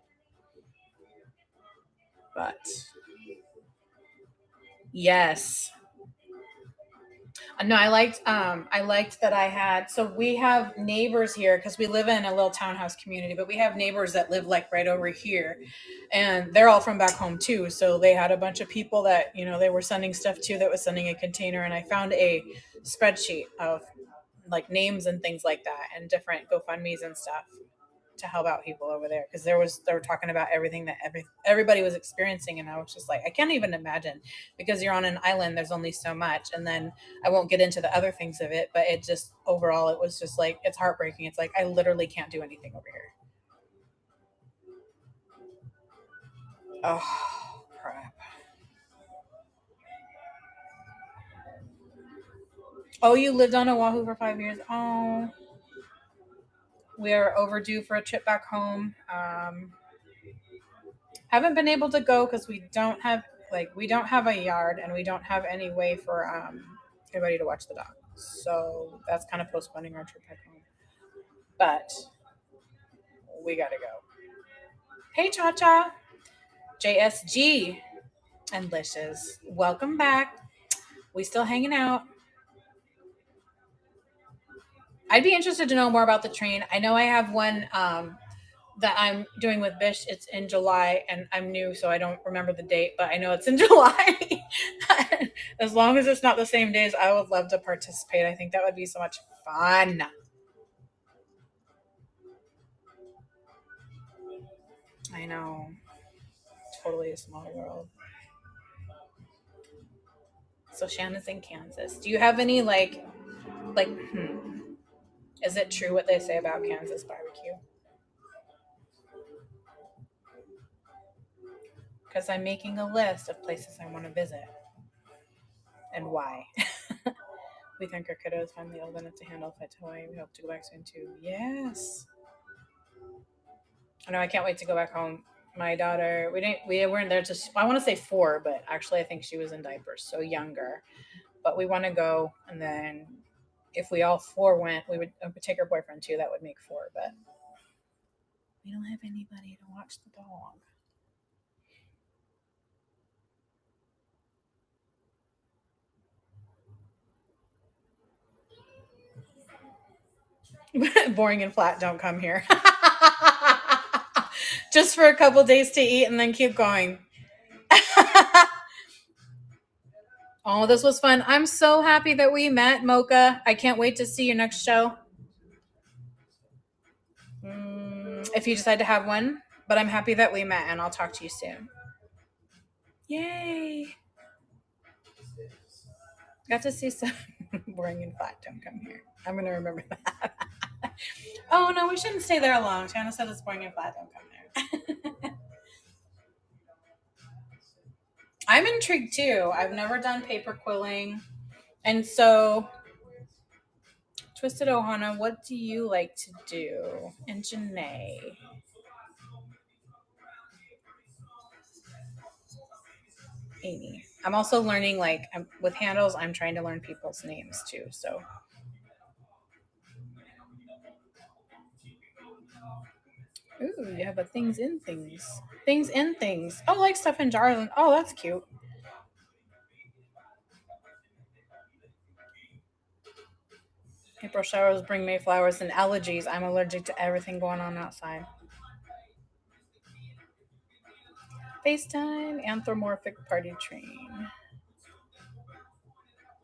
[SPEAKER 1] But yes. No, I liked that I had, so we have neighbors here because we live in a little townhouse community, but we have neighbors that live like right over here, and they're all from back home too. So they had a bunch of people that, they were sending stuff to, that was sending a container, and I found a spreadsheet of like names and things like that and different GoFundMe's and stuff to help out people over there, because they were talking about everything that everybody was experiencing, and I was just like, I can't even imagine, because you're on an island, there's only so much, and then I won't get into the other things of it, but it just overall it was just like, it's heartbreaking. It's like I literally can't do anything over here. Oh, crap. Oh, you lived on Oahu for 5 years. Oh, we are overdue for a trip back home. Haven't been able to go because we don't have a yard, and we don't have any way for everybody to watch the dog. So that's kind of postponing our trip back home. But we gotta go. Hey, Cha Cha, JSG, and Licious, welcome back. We still hanging out. I'd be interested to know more about the train. I know I have one that I'm doing with Bish. It's in July, and I'm new, so I don't remember the date, but I know it's in July. As long as it's not the same days, I would love to participate. I think that would be so much fun. I know. Totally a small world. So Shannon's in Kansas. Do you have any is it true what they say about Kansas barbecue? Because I'm making a list of places I want to visit and why. We think our kiddo is finally old enough to handle fit Hawaii. We hope to go back soon too. Yes. I know, I can't wait to go back home. My daughter, we weren't there to, I want to say 4, but actually I think she was in diapers, so younger. But we want to go, and then if we all 4 went, we would take our boyfriend too. That would make 4, but we don't have anybody to watch the dog. Boring and flat. Don't come here. Just for a couple days to eat and then keep going. Oh, this was fun. I'm so happy that we met, Mocha. I can't wait to see your next show. If you decide to have one, but I'm happy that we met, and I'll talk to you soon. Yay. Got to see some boring and flat. Don't come here. I'm going to remember that. Oh, no, we shouldn't stay there long. Shanna said it's boring and flat. Don't come there. I'm intrigued too. I've never done paper quilling. And so, Twisted Ohana, what do you like to do? And Janae. Amy. I'm also learning, with handles, I'm trying to learn people's names too. So, ooh, you have a things in things. Things in things. Oh, like stuff in jars. And, oh, that's cute. April showers bring May flowers and allergies. I'm allergic to everything going on outside. FaceTime, anthropomorphic party train.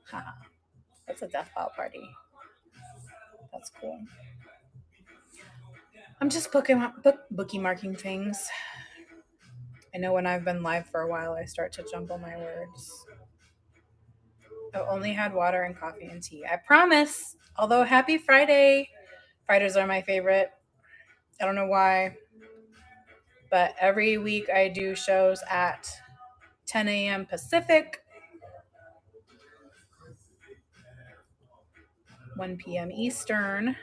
[SPEAKER 1] Haha. That's a death pile party. That's cool. I'm just bookie marking things. I know when I've been live for a while, I start to jumble my words. I've only had water and coffee and tea. I promise. Although, happy Friday. Fridays are my favorite. I don't know why, but every week I do shows at 10 a.m. Pacific, 1 p.m. Eastern.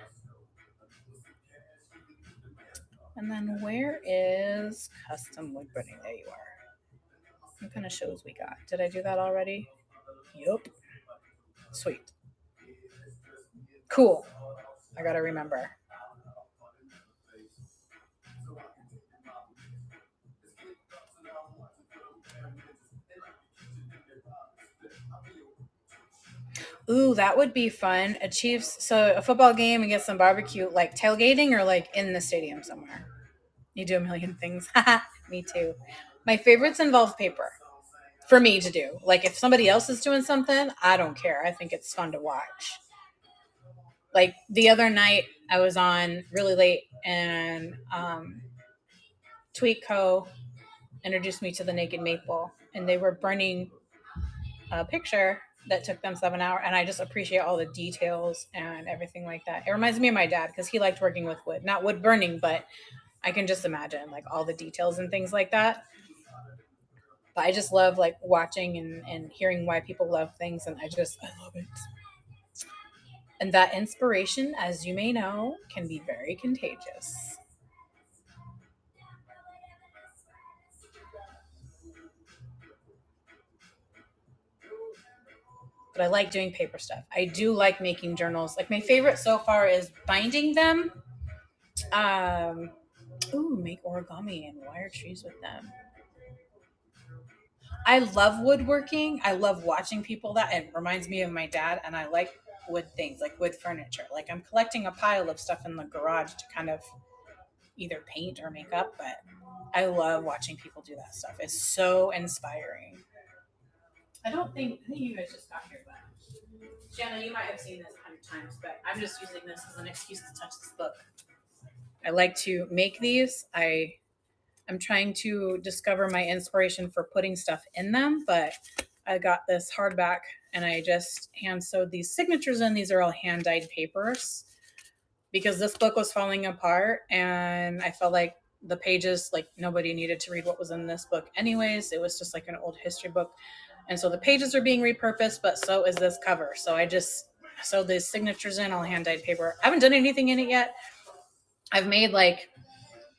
[SPEAKER 1] And then where is custom wood burning? There you are. What kind of shows we got? Did I do that already? Yup. Sweet. Cool. I gotta remember. Ooh, that would be fun. A football game and get some barbecue, like tailgating or like in the stadium somewhere. You do a million things. Me too. My favorites involve paper for me to do. Like if somebody else is doing something, I don't care. I think it's fun to watch. Like the other night, I was on really late and Tweet Co introduced me to the Naked Maple, and they were burning a picture that took them 7 hours, and I just appreciate all the details and everything like that. It reminds me of my dad because he liked working with wood, not wood burning, but I can just imagine like all the details and things like that. But I just love like watching and hearing why people love things, and I love it. And that inspiration, as you may know, can be very contagious. But I like doing paper stuff. I do like making journals. Like my favorite so far is binding them. Um, make origami and wire trees with them. I love woodworking. I love watching people that it reminds me of my dad, and I like wood things like wood furniture. Like I'm collecting a pile of stuff in the garage to kind of either paint or make up, but I love watching people do that stuff. It's so inspiring. I think you guys just got here, but Shannon, you might have seen this 100 times, but I'm just using this as an excuse to touch this book. I like to make these. I'm trying to discover my inspiration for putting stuff in them, but I got this hardback and I just hand sewed these signatures in. These are all hand dyed papers because this book was falling apart and I felt like the pages, like nobody needed to read what was in this book anyways. It was just like an old history book. And so the pages are being repurposed, but so is this cover. So I just sewed these signatures in all hand dyed paper. I haven't done anything in it yet. I've made like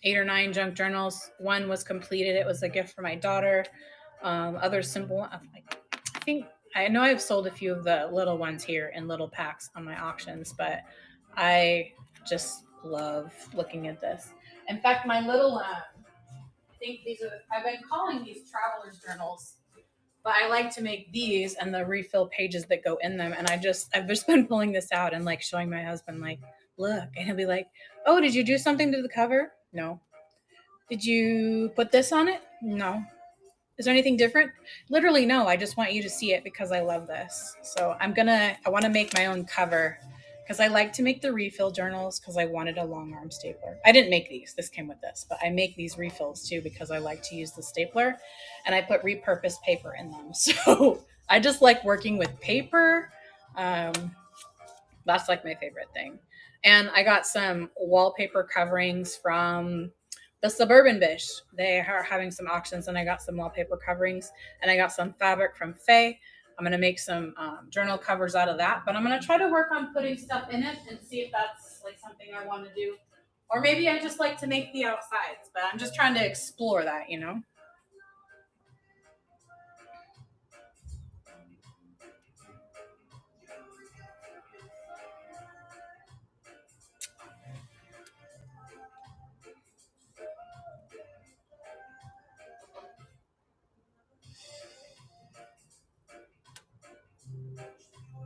[SPEAKER 1] 8 or 9 junk journals. One was completed. It was a gift for my daughter. Other simple, I think I know I've sold a few of the little ones here in little packs on my auctions, but I just love looking at this. In fact, my little, I think I've been calling these traveler's journals, but I like to make these and the refill pages that go in them. And I've just been pulling this out and like showing my husband, like, look, and he'll be like, oh, did you do something to the cover? No. Did you put this on it? No. Is there anything different? Literally, no. I just want you to see it because I love this. So I want to make my own cover because I like to make the refill journals because I wanted a long arm stapler. I didn't make these. This came with this, but I make these refills too because I like to use the stapler and I put repurposed paper in them. So I just like working with paper. That's like my favorite thing. And I got some wallpaper coverings from the Suburban Bish. They are having some auctions, and I got some wallpaper coverings, and I got some fabric from Faye. I'm gonna make some journal covers out of that, but I'm gonna try to work on putting stuff in it and see if that's like something I want to do, or maybe I just like to make the outsides. But I'm just trying to explore that, you know.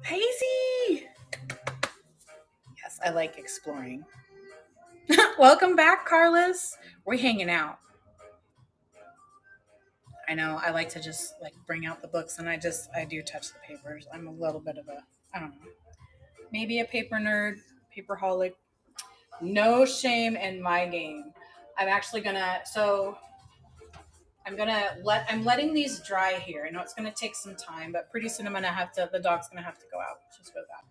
[SPEAKER 1] Hazy. Yes, I like exploring. Welcome back, Carlos. We're hanging out. I know I like to just like bring out the books and I do touch the papers. I'm a little bit of a, I don't know, maybe a paper nerd, paperholic. No shame in my game. I'm actually gonna, so I'm letting these dry here. I know it's gonna take some time, but pretty soon the dog's gonna have to go out. Just go that.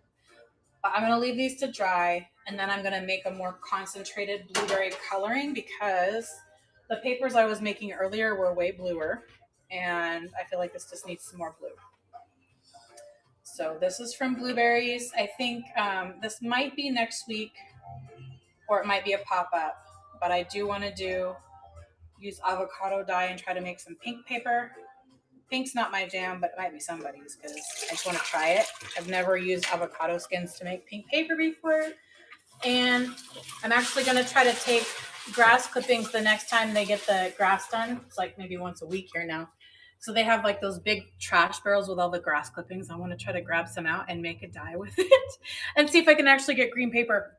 [SPEAKER 1] But I'm gonna leave these to dry and then I'm gonna make a more concentrated blueberry coloring because the papers I was making earlier were way bluer and I feel like this just needs some more blue. So this is from Blueberries. I think this might be next week or it might be a pop-up, but I do want to use avocado dye and try to make some pink paper. Pink's not my jam, but it might be somebody's because I just want to try it. I've never used avocado skins to make pink paper before. And I'm actually going to try to take grass clippings the next time they get the grass done. It's like maybe once a week here now. So they have like those big trash barrels with all the grass clippings. I want to try to grab some out and make a dye with it and see if I can actually get green paper.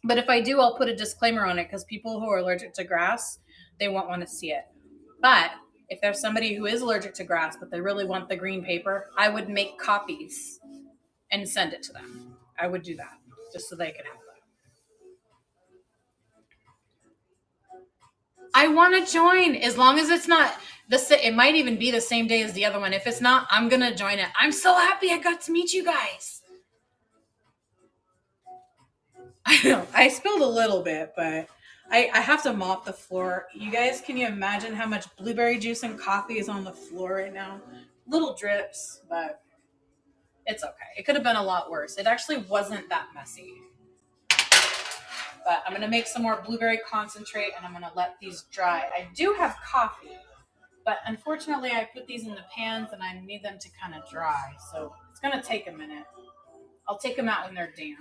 [SPEAKER 1] But if I do, I'll put a disclaimer on it because people who are allergic to grass, they won't want to see it. But if there's somebody who is allergic to grass, but they really want the green paper, I would make copies and send it to them. I would do that just so they could have that. I want to join as long as it's not it might even be the same day as the other one. If it's not, I'm going to join it. I'm so happy I got to meet you guys. I know I spilled a little bit, but I have to mop the floor. You guys, can you imagine how much blueberry juice and coffee is on the floor right now? Little drips, but it's okay. It could have been a lot worse. It actually wasn't that messy. But I'm going to make some more blueberry concentrate and I'm going to let these dry. I do have coffee, but unfortunately I put these in the pans and I need them to kind of dry. So it's going to take a minute. I'll take them out when they're damp.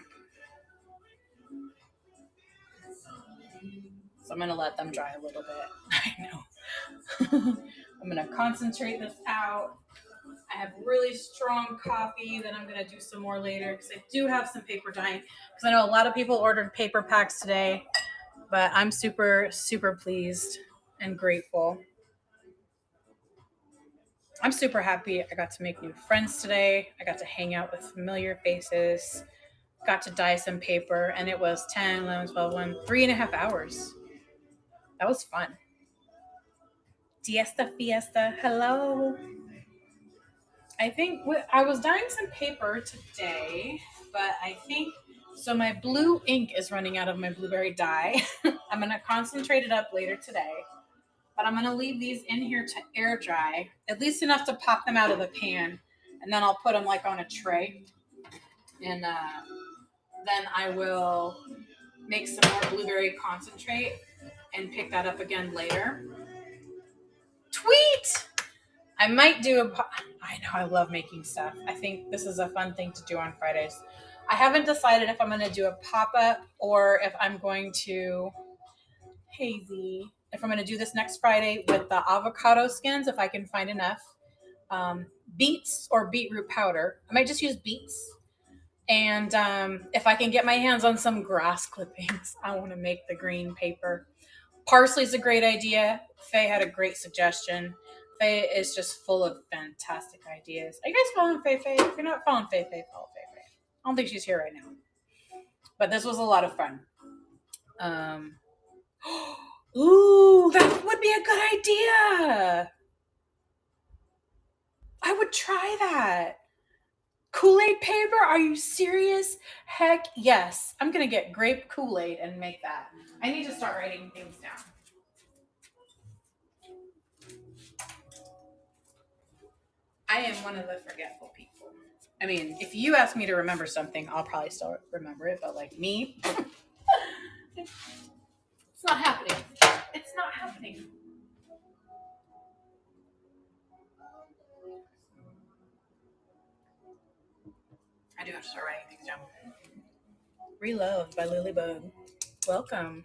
[SPEAKER 1] So I'm going to let them dry a little bit. I know. I'm going to concentrate this out. I have really strong coffee that I'm going to do some more later because I do have some paper dyeing. Because I know a lot of people ordered paper packs today, but I'm super, super pleased and grateful. I'm super happy I got to make new friends today. I got to hang out with familiar faces, got to dye some paper, and it was 10, 11, 12, 1, 3.5 hours. That was fun. Diesta Fiesta, hello. I think I was dyeing some paper today, but I think, so my blue ink is running out of my blueberry dye. I'm going to concentrate it up later today, but I'm going to leave these in here to air dry, at least enough to pop them out of the pan, and then I'll put them like on a tray, and then I will make some more blueberry concentrate and pick that up again later. Tweet! I might do I know I love making stuff. I think this is a fun thing to do on Fridays. I haven't decided if I'm going to do a pop-up or if I'm going to, Hazy, if I'm going to do this next Friday with the avocado skins, if I can find enough. Beets or beetroot powder. I might just use beets. And if I can get my hands on some grass clippings, I want to make the green paper. Parsley is a great idea. Faye had a great suggestion. Faye is just full of fantastic ideas. Are you guys following Faye? If you're not following Faye, follow Faye. I don't think she's here right now. But this was a lot of fun. Ooh, that would be a good idea. I would try that. Kool-Aid paper? Are you serious? Heck yes. I'm going to get grape Kool-Aid and make that. I need to start writing things down. I am one of the forgetful people. I mean, if you ask me to remember something, I'll probably still remember it. But like me, it's not happening. It's not happening. I do have to start writing things down. Reloved by Lilybug. Welcome.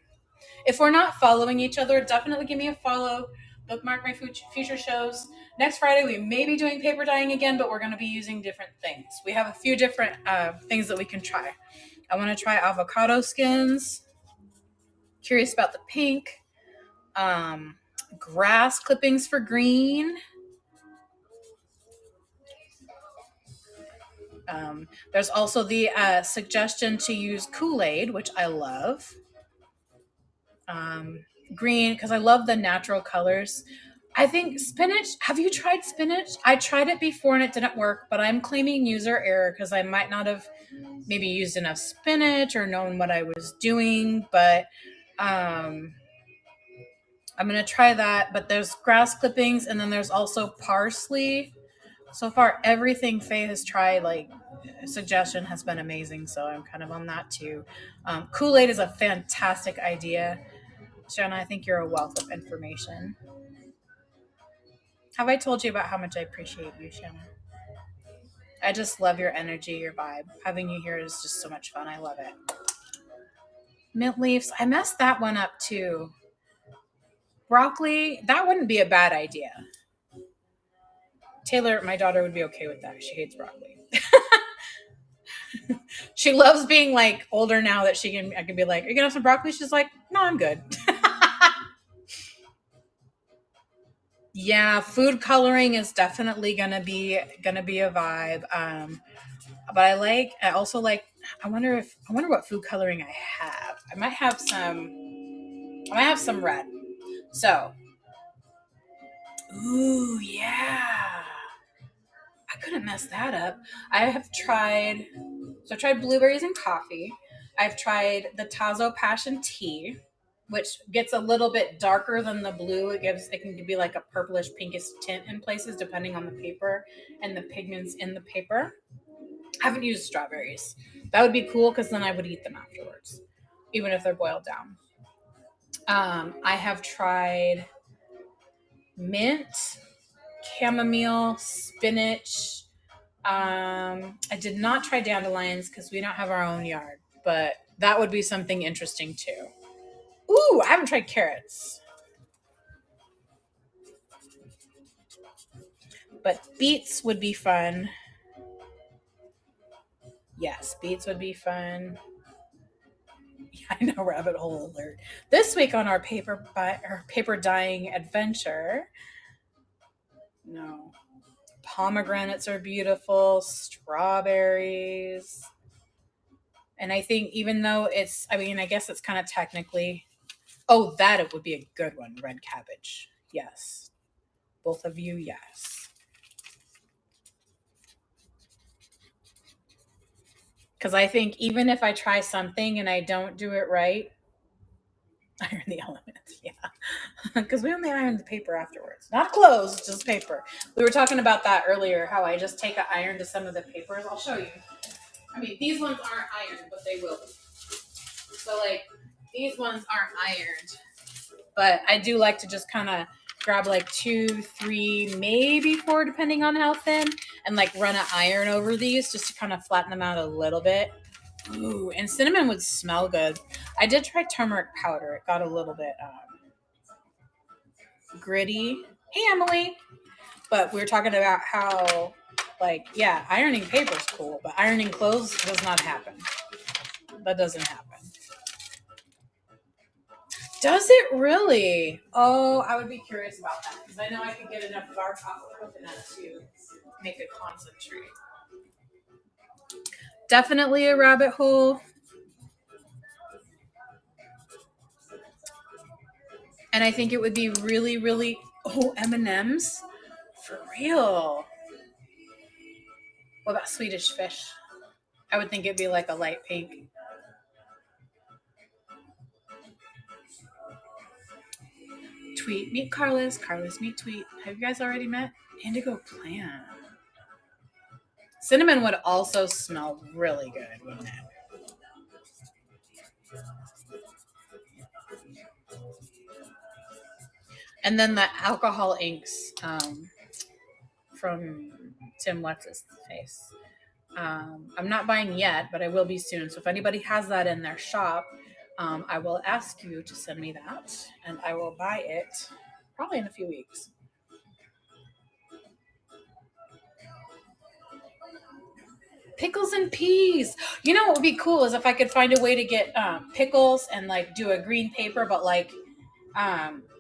[SPEAKER 1] If we're not following each other, definitely give me a follow. Bookmark my future shows. Next Friday, we may be doing paper dyeing again, but we're going to be using different things. We have a few different things that we can try. I want to try avocado skins. Curious about the pink. Grass clippings for green. There's also the suggestion to use Kool-Aid, which I love. Um, Green, because I love the natural colors. I think spinach. Have you tried spinach? I tried it before and it didn't work, but I'm claiming user error because I might not have maybe used enough spinach or known what I was doing. But um, I'm gonna try that. But there's grass clippings, and then there's also parsley. So far, everything Faye has tried, like suggestion, has been amazing. So I'm kind of on that too. Kool Aid is a fantastic idea. Shanna, I think you're a wealth of information. Have I told you about how much I appreciate you, Shanna? I just love your energy, your vibe. Having you here is just so much fun. I love it. Mint leaves. I messed that one up too. Broccoli. That wouldn't be a bad idea. Taylor, my daughter, would be okay with that. She hates broccoli. She loves being like older now that she can. I can be like, "Are you gonna have some broccoli?" She's like, "No, I'm good." Yeah, food coloring is definitely gonna be a vibe. But I also like. I wonder what food coloring I have. I might have some. I might have some red. So, ooh, yeah. I couldn't mess that up. I have tried. So I tried blueberries and coffee. I've tried the Tazo Passion Tea, which gets a little bit darker than the blue. It can be like a purplish pinkish tint in places depending on the paper and the pigments in the paper. I haven't used strawberries. That would be cool because then I would eat them afterwards, even if they're boiled down. I have tried mint, chamomile, spinach. I did not try dandelions because we don't have our own yard, but that would be something interesting too. Ooh, I haven't tried carrots, but beets would be fun. Yes, beets would be fun. I know, rabbit hole alert. This week on our paper dyeing adventure, no, pomegranates are beautiful, strawberries. And I think even though I mean, I guess it's kind of technically, oh, that it would be a good one, red cabbage. Yes. Both of you, yes. Because I think even if I try something and I don't do it right, iron the elements, yeah. Because we only iron the paper afterwards. Not clothes, just paper. We were talking about that earlier, how I just take an iron to some of the papers. I'll show you. I mean, these ones aren't ironed, but they will be. So, like, these ones aren't ironed. But I do like to just kind of grab like 2, 3, maybe 4, depending on how thin, and like run an iron over these just to kind of flatten them out a little bit. Ooh, and cinnamon would smell good. I did try turmeric powder. It got a little bit gritty. Hey, Emily. But we were talking about how, like, yeah, ironing paper is cool, but ironing clothes does not happen. That doesn't happen. Does it really? Oh, I would be curious about that because I know I could get enough bark off of coconut to make a concentrate. Definitely a rabbit hole. And I think it would be really, really, oh, M&Ms? For real. What about Swedish fish? I would think it'd be like a light pink. Tweet, meet Carlos. Carlos, meet Tweet. Have you guys already met? Indigo plant. Cinnamon would also smell really good, wouldn't it? And then the alcohol inks from Tim What's face. I'm not buying yet, but I will be soon. So if anybody has that in their shop, I will ask you to send me that, and I will buy it probably in a few weeks. Pickles and peas. You know what would be cool is if I could find a way to get pickles and like do a green paper, but like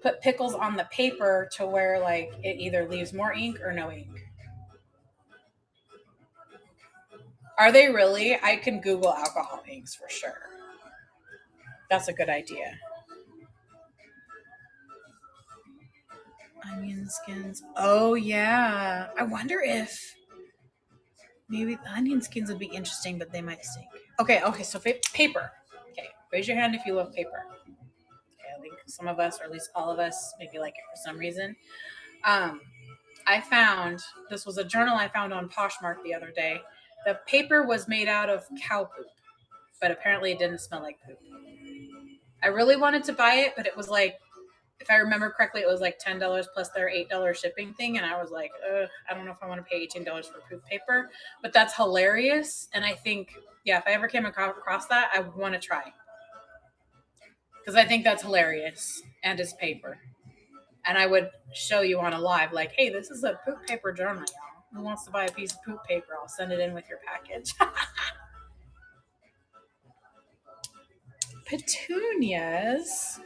[SPEAKER 1] put pickles on the paper to where like it either leaves more ink or no ink. Are they really? I can Google alcohol inks for sure. That's a good idea. Onion skins. Oh yeah. I wonder if maybe the onion skins would be interesting, but they might stink. Okay. So paper. Okay, raise your hand if you love paper. Okay, I think some of us, or at least all of us, maybe like it for some reason. Um, I found this was a journal I found on Poshmark the other day. The paper was made out of cow poop, but apparently it didn't smell like poop. I really wanted to buy it, but it was like, if I remember correctly, it was like $10 plus their $8 shipping thing, and I was like, I don't know if I want to pay $18 for poop paper, but that's hilarious. And I think, yeah, if I ever came across that, I would want to try because I think that's hilarious and it's paper. And I would show you on a live, like, hey, this is a poop paper journal, y'all. Who wants to buy a piece of poop paper? I'll send it in with your package. Petunias.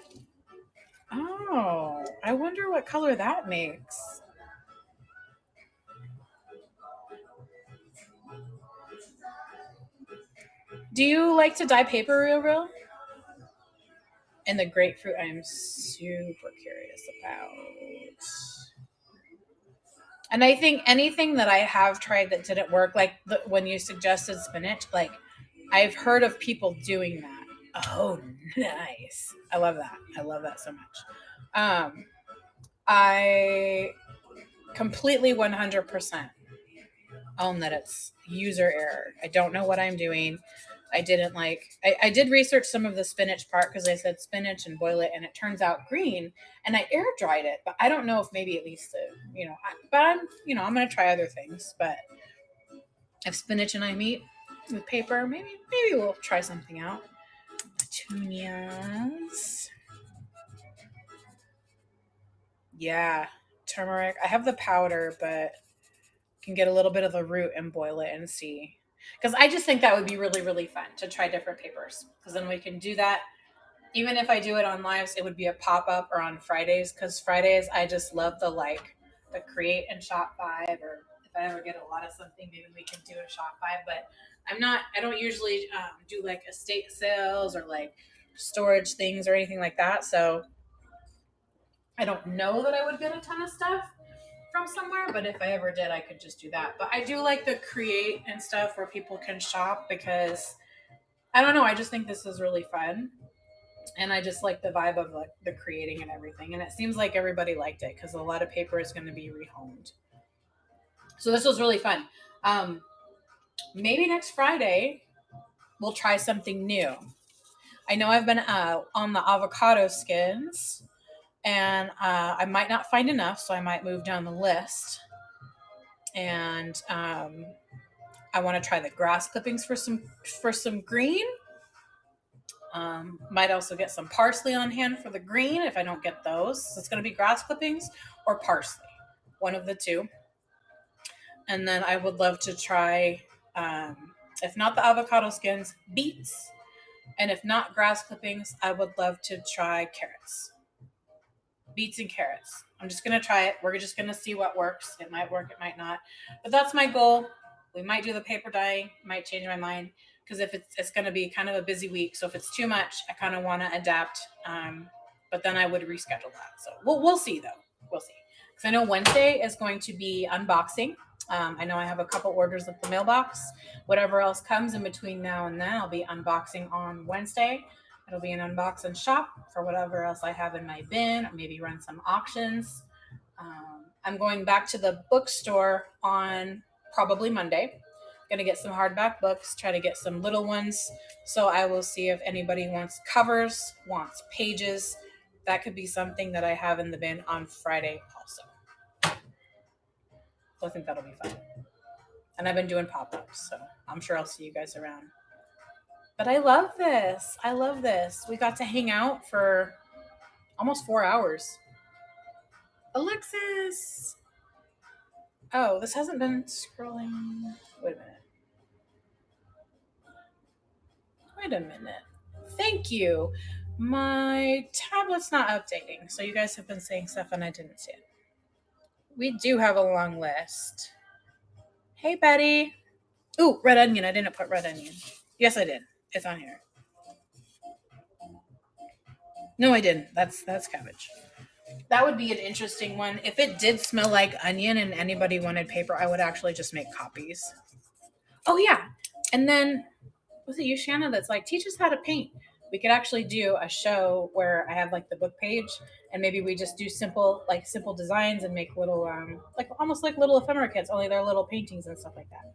[SPEAKER 1] Oh, I wonder what color that makes. Do you like to dye paper real? And the grapefruit, I am super curious about. And I think anything that I have tried that didn't work, like when you suggested spinach, like I've heard of people doing that. Oh, nice. I love that. I love that so much. Um, I completely 100% own that it's user error. I don't know what I'm doing. I didn't I did research some of the spinach part because I said spinach and boil it and it turns out green and I air dried it, but I don't know if maybe it needs to, but I'm going to try other things, but if spinach and I meet with paper, maybe we'll try something out. Petunias. Yeah. Turmeric. I have the powder, but can get a little bit of the root and boil it and see. Because I just think that would be really, really fun to try different papers. Because then we can do that. Even if I do it on lives, it would be a pop up or on Fridays. Because Fridays, I just love the create and shop vibe. Or if I ever get a lot of something, maybe we can do a shop vibe. But I don't usually do like estate sales or like storage things or anything like that. So I don't know that I would get a ton of stuff from somewhere, but if I ever did, I could just do that. But I do like the create and stuff where people can shop because I don't know, I just think this is really fun. And I just like the vibe of like the creating and everything. And it seems like everybody liked it because a lot of paper is going to be rehomed. So this was really fun. Um, Maybe next Friday we'll try something new. I know I've been on the avocado skins, and I might not find enough, so I might move down the list. And I want to try the grass clippings for some green. Might also get some parsley on hand for the green if I don't get those. So it's going to be grass clippings or parsley, one of the two. And then I would love to try, if not the avocado skins, beets. And if not grass clippings, I would love to try carrots. Beets and carrots. I'm just going to try it. We're just going to see what works. It might work, it might not. But that's my goal. We might do the paper dye, might change my mind because if it's going to be kind of a busy week. So if it's too much, I kind of want to adapt. But then I would reschedule that. So we'll see though. We'll see. Because I know Wednesday is going to be unboxing. I know I have a couple orders at the mailbox. Whatever else comes in between now and then, I'll be unboxing on Wednesday. It'll be an unbox and shop for whatever else I have in my bin, or maybe run some auctions. I'm going back to the bookstore on probably Monday. Going to get some hardback books, try to get some little ones. So I will see if anybody wants covers, wants pages. That could be something that I have in the bin on Friday also. So I think that'll be fun. And I've been doing pop-ups, so I'm sure I'll see you guys around. But I love this. I love this. We got to hang out for almost 4 hours. Alexis! Oh, this hasn't been scrolling. Wait a minute. Wait a minute. Thank you. My tablet's not updating, so you guys have been saying stuff and I didn't see it. We do have a long list. Hey, Betty. Ooh, red onion. I didn't put red onion. Yes, I did. It's on here. No, I didn't. That's cabbage. That would be an interesting one. If it did smell like onion and anybody wanted paper, I would actually just make copies. Oh yeah. And then was it you, Shanna, that's like, teach us how to paint? We could actually do a show where I have like the book page and maybe we just do simple designs and make little like almost like little ephemera kits, only they're little paintings and stuff like that.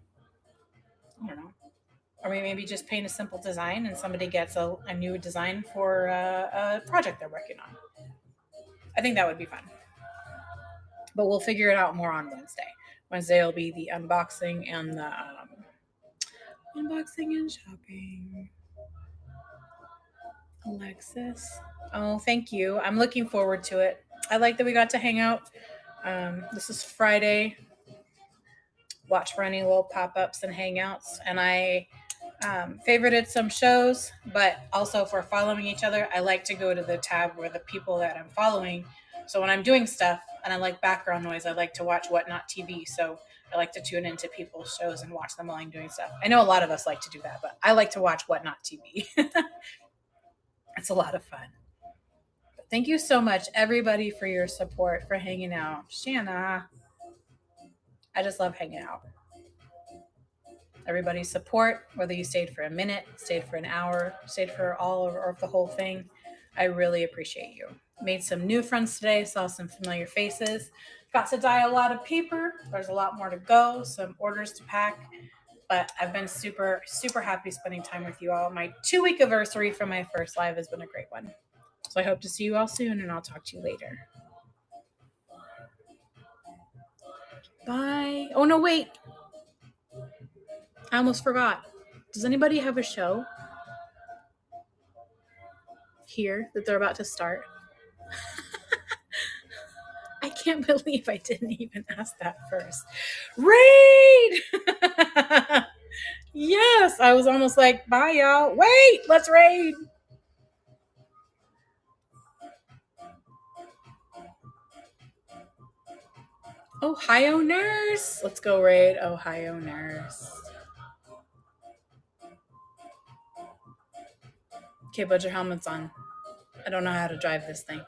[SPEAKER 1] I don't know. Or we maybe just paint a simple design and somebody gets a new design for a project they're working on. I think that would be fun. But we'll figure it out more on Wednesday. Wednesday will be the unboxing and shopping. Alexis. Oh, thank you. I'm looking forward to it. I like that we got to hang out. This is Friday. Watch for any little pop ups and hangouts. And I favorited some shows, but also for following each other, I like to go to the tab where the people that I'm following. So when I'm doing stuff and I like background noise, I like to watch Whatnot TV. So I like to tune into people's shows and watch them while I'm doing stuff. I know a lot of us like to do that, but I like to watch Whatnot TV. It's a lot of fun. But thank you so much, everybody, for your support, for hanging out. Shanna, I just love hanging out. Everybody's support, whether you stayed for a minute, stayed for an hour, stayed for all or the whole thing, I really appreciate you. Made some new friends today, saw some familiar faces, got to dye a lot of paper. There's a lot more to go, some orders to pack, but I've been super, super happy spending time with you all. My 2-week anniversary from my first live has been a great one. So I hope to see you all soon, and I'll talk to you later. Bye. Oh, no, wait. I almost forgot. Does anybody have a show here that they're about to start? I can't believe I didn't even ask that first. Raid! Yes, I was almost like, bye, y'all. Wait, let's raid. Ohio Nurse. Let's go raid Ohio Nurse. Okay, put your helmets on. I don't know how to drive this thing.